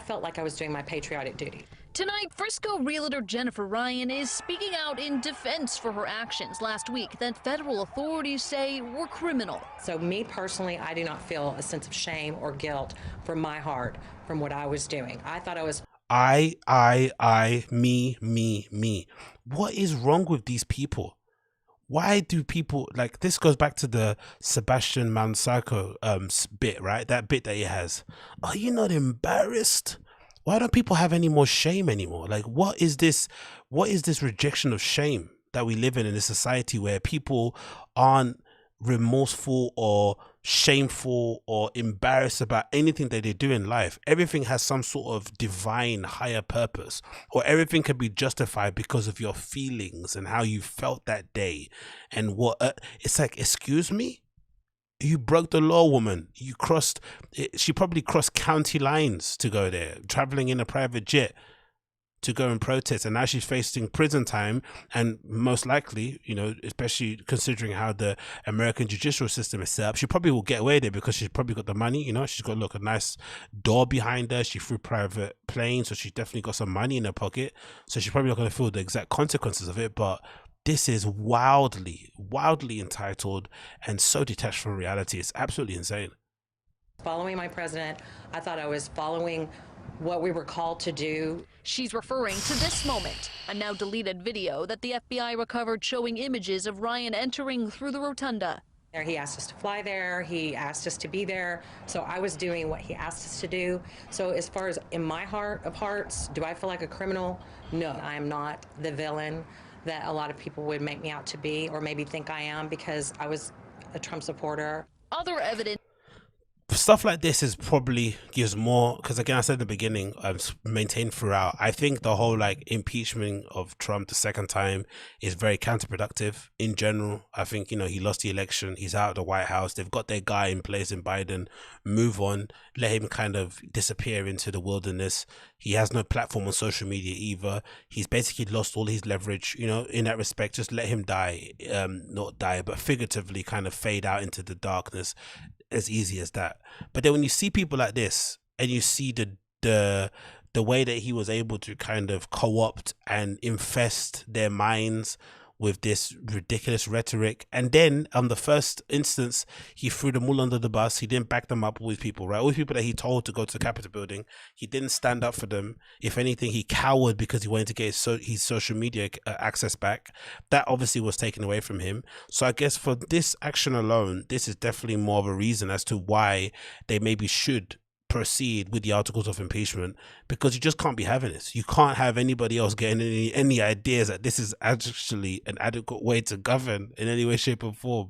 felt like I was doing my patriotic duty. Tonight, Frisco realtor Jennifer Ryan is speaking out in defense for her actions last week that federal authorities say were criminal. So me personally, I do not feel a sense of shame or guilt from my heart from what I was doing. I thought I was... me. What is wrong with these people? Why do people, like, this goes back to the Sebastian Maniscalco bit, right? That bit that he has. Are you not embarrassed? Why don't people have any more shame anymore? Like, what is this rejection of shame that we live in a society where people aren't remorseful or shameful or embarrassed about anything that they do in life? Everything has some sort of divine higher purpose, or everything can be justified because of your feelings and how you felt that day. And what it's like, excuse me, you broke the law, woman. She probably crossed county lines to go there, traveling in a private jet to go and protest, and now she's facing prison time, and most likely, you know, especially considering how the American judicial system is set up, she probably will get away there because she's probably got the money. You know, she's got, look, a nice door behind her. She flew private plane, so she's definitely got some money in her pocket, so she's probably not going to feel the exact consequences of it. But this is wildly entitled and so detached from reality. It's absolutely insane. Following my president, I thought I was following what we were called to do. She's referring to this moment, a now deleted video that the FBI recovered showing images of Ryan entering through the rotunda. He asked us to fly there. He asked us to be there. So I was doing what he asked us to do. So as far as in my heart of hearts, do I feel like a criminal? No, I am not the villain that a lot of people would make me out to be, or maybe think I am, because I was a Trump supporter. Other evidence. Stuff like this is probably gives more, because again, I said in the beginning, I've maintained throughout, I think the whole like impeachment of Trump the second time is very counterproductive in general. I think, you know, he lost the election, he's out of the White House, they've got their guy in place in Biden, move on, let him kind of disappear into the wilderness. He has no platform on social media either. He's basically lost all his leverage, you know, in that respect. Just let him die, not die, but figuratively kind of fade out into the darkness, as easy as that. But then when you see people like this, and you see the way that he was able to kind of co-opt and infest their minds with this ridiculous rhetoric, and then on the first instance he threw them all under the bus. He didn't back them up with people, right? All people that he told to go to the Capitol building, he didn't stand up for them. If anything, he cowered because he wanted to get his social media access back. That obviously was taken away from him. So I guess for this action alone, this is definitely more of a reason as to why they maybe should proceed with the articles of impeachment, because you just can't be having this. You can't have anybody else getting any ideas that this is actually an adequate way to govern in any way, shape or form.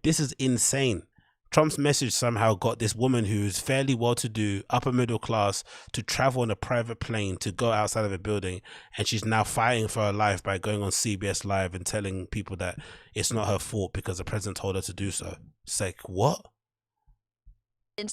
This is insane. Trump's message somehow got this woman who is fairly well-to-do, upper middle class, to travel on a private plane to go outside of a building, and she's now fighting for her life by going on CBS Live and telling people that it's not her fault because the president told her to do so. It's like, what?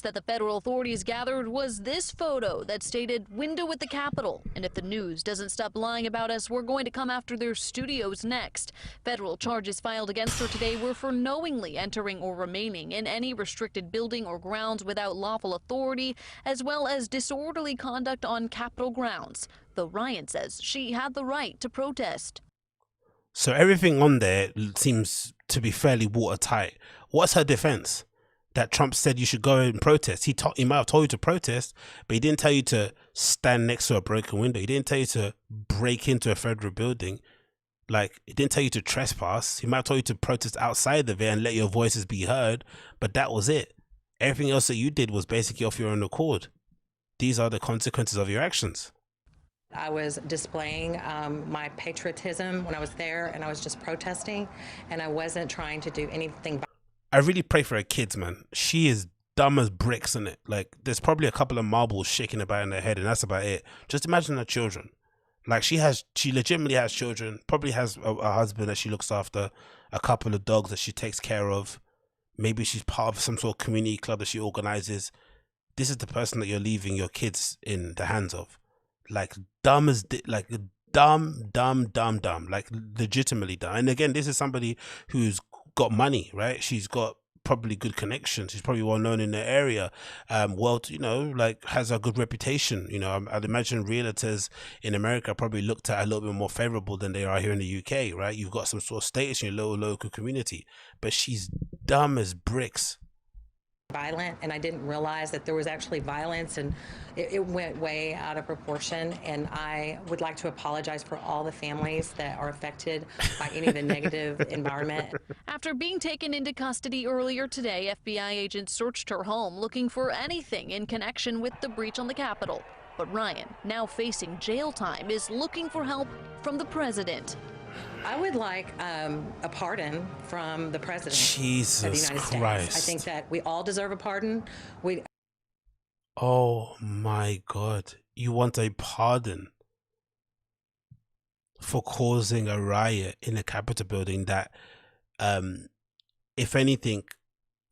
That the federal authorities gathered was this photo that stated "window at the Capitol," and if the news doesn't stop lying about us, we're going to come after their studios next. Federal charges filed against her today were for knowingly entering or remaining in any restricted building or grounds without lawful authority, as well as disorderly conduct on Capitol grounds, though Ryan says she had the right to protest. So everything on there seems to be fairly watertight. What's her defense? That Trump said you should go and protest. He might have told you to protest, but he didn't tell you to stand next to a broken window. He didn't tell you to break into a federal building. Like, he didn't tell you to trespass. He might have told you to protest outside of it and let your voices be heard, but that was it. Everything else that you did was basically off your own accord. These are the consequences of your actions. I was displaying my patriotism when I was there, and I was just protesting, and I wasn't trying to do anything. I really pray for her kids, man. She is dumb as bricks, in it. Like, there's probably a couple of marbles shaking about in her head, and that's about it. Just imagine her children. Like, she legitimately has children, probably has a husband that she looks after, a couple of dogs that she takes care of. Maybe she's part of some sort of community club that she organizes. This is the person that you're leaving your kids in the hands of. Like, dumb, like legitimately dumb. And again, this is somebody who's got money, right? She's got probably good connections. She's probably well known in the area. You know, like, has a good reputation. You know, I'd imagine realtors in America probably looked at a little bit more favorable than they are here in the UK, right? You've got some sort of status in your local community, but she's dumb as bricks. Violent, and I didn't realize that there was actually violence, and it went way out of proportion. And I would like to apologize for all the families that are affected by any of the negative environment. After being taken into custody earlier today, FBI agents searched her home looking for anything in connection with the breach on the Capitol. But Ryan, now facing jail time, is looking for help from the president. I would like a pardon from the president Jesus of the United Christ. States. I think that we all deserve a pardon. Oh my God. You want a pardon for causing a riot in a Capitol building that, if anything,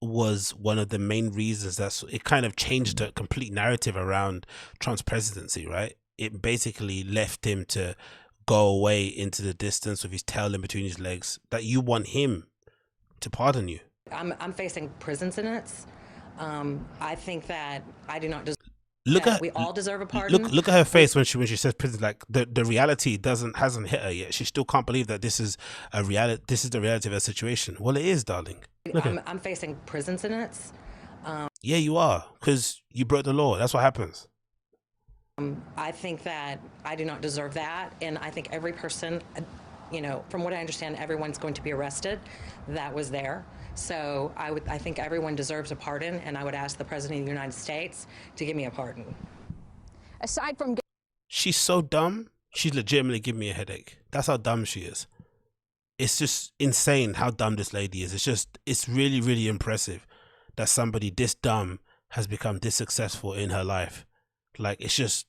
was one of the main reasons that it kind of changed the complete narrative around Trump's presidency, right? It basically left him to go away into the distance with his tail in between his legs, that you want him to pardon you. I'm facing prison sentence. I think that I do not deserve. We all deserve a pardon. Look at her face when she says prison. Like, the reality hasn't hit her yet. She still can't believe that this is a reality. This is the reality of her situation. Well, it is, darling. I'm facing prison sentence. Yeah, you are, because you broke the law. That's what happens. I think that I do not deserve that, and I think every person you know, from what I understand, everyone's going to be arrested that was there. So I think everyone deserves a pardon, and I would ask the President of the United States to give me a pardon. Aside from She's so dumb, she's legitimately giving me a headache. That's how dumb she is. It's just insane how dumb this lady is. It's really, really impressive that somebody this dumb has become this successful in her life. Like, it's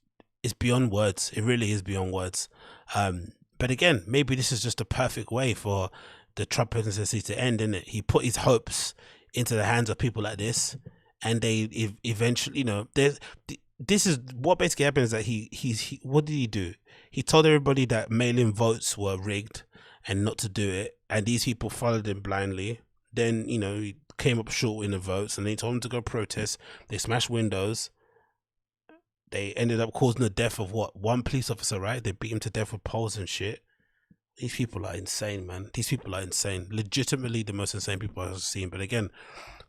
beyond words. It really is beyond words. But again, maybe this is just a perfect way for the Trump presidency to end, isn't it? He put his hopes into the hands of people like this, and they eventually, you know, this is what basically happened is that he what did he do? He told everybody that mail-in votes were rigged and not to do it, and these people followed him blindly. Then, you know, he came up short in the votes, and they told him to go protest. They smashed windows. They ended up causing the death of one police officer, right? They beat him to death with poles and shit. These people are insane, man. These people are insane. Legitimately the most insane people I've seen. But again,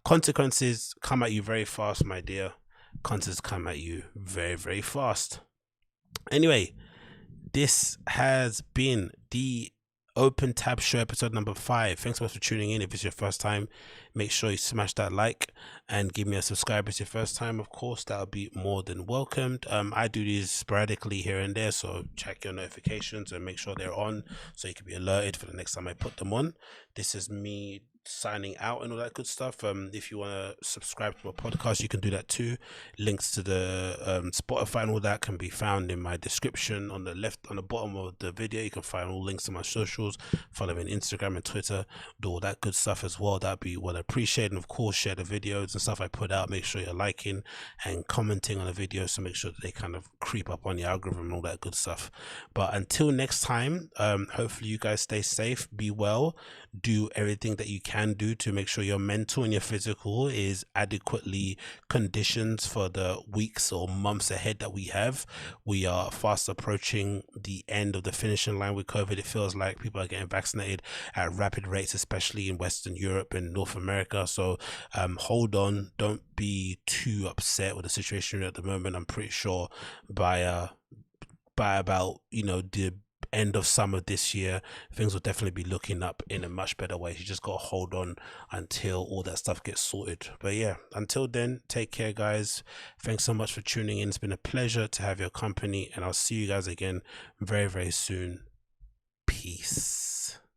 consequences come at you very fast, my dear. Consequences come at you very, very fast. Anyway, this has been the Open Tab Show episode number 5. Thanks so much for tuning in. If it's your first time, make sure you smash that like and give me a subscribe. If it's your first time, of course, that'll be more than welcomed. I do these sporadically here and there, so check your notifications and make sure they're on so you can be alerted for the next time I put them on. This is me signing out and all that good stuff. If you want to subscribe to my podcast, you can do that too. Links to the Spotify and all that can be found in my description on the left, on the bottom of the video. You can find all links to my socials. Follow me on Instagram and Twitter, do all that good stuff as well. That'd be well appreciated. And of course, share the videos and stuff I put out. Make sure you're liking and commenting on the videos, so make sure that they kind of creep up on the algorithm and all that good stuff. But until next time, hopefully you guys stay safe, be well, do everything that you can do to make sure your mental and your physical is adequately conditioned for the weeks or months ahead that we have. We are fast approaching the end of the finishing line with COVID. It feels like people are getting vaccinated at rapid rates, especially in Western Europe and North America. So hold on, don't be too upset with the situation at the moment. I'm pretty sure by about, you know, the end of summer this year, things will definitely be looking up in a much better way. You just gotta hold on until all that stuff gets sorted. But yeah, until then, take care, guys. Thanks so much for tuning in. It's been a pleasure to have your company, and I'll see you guys again very, very soon. Peace.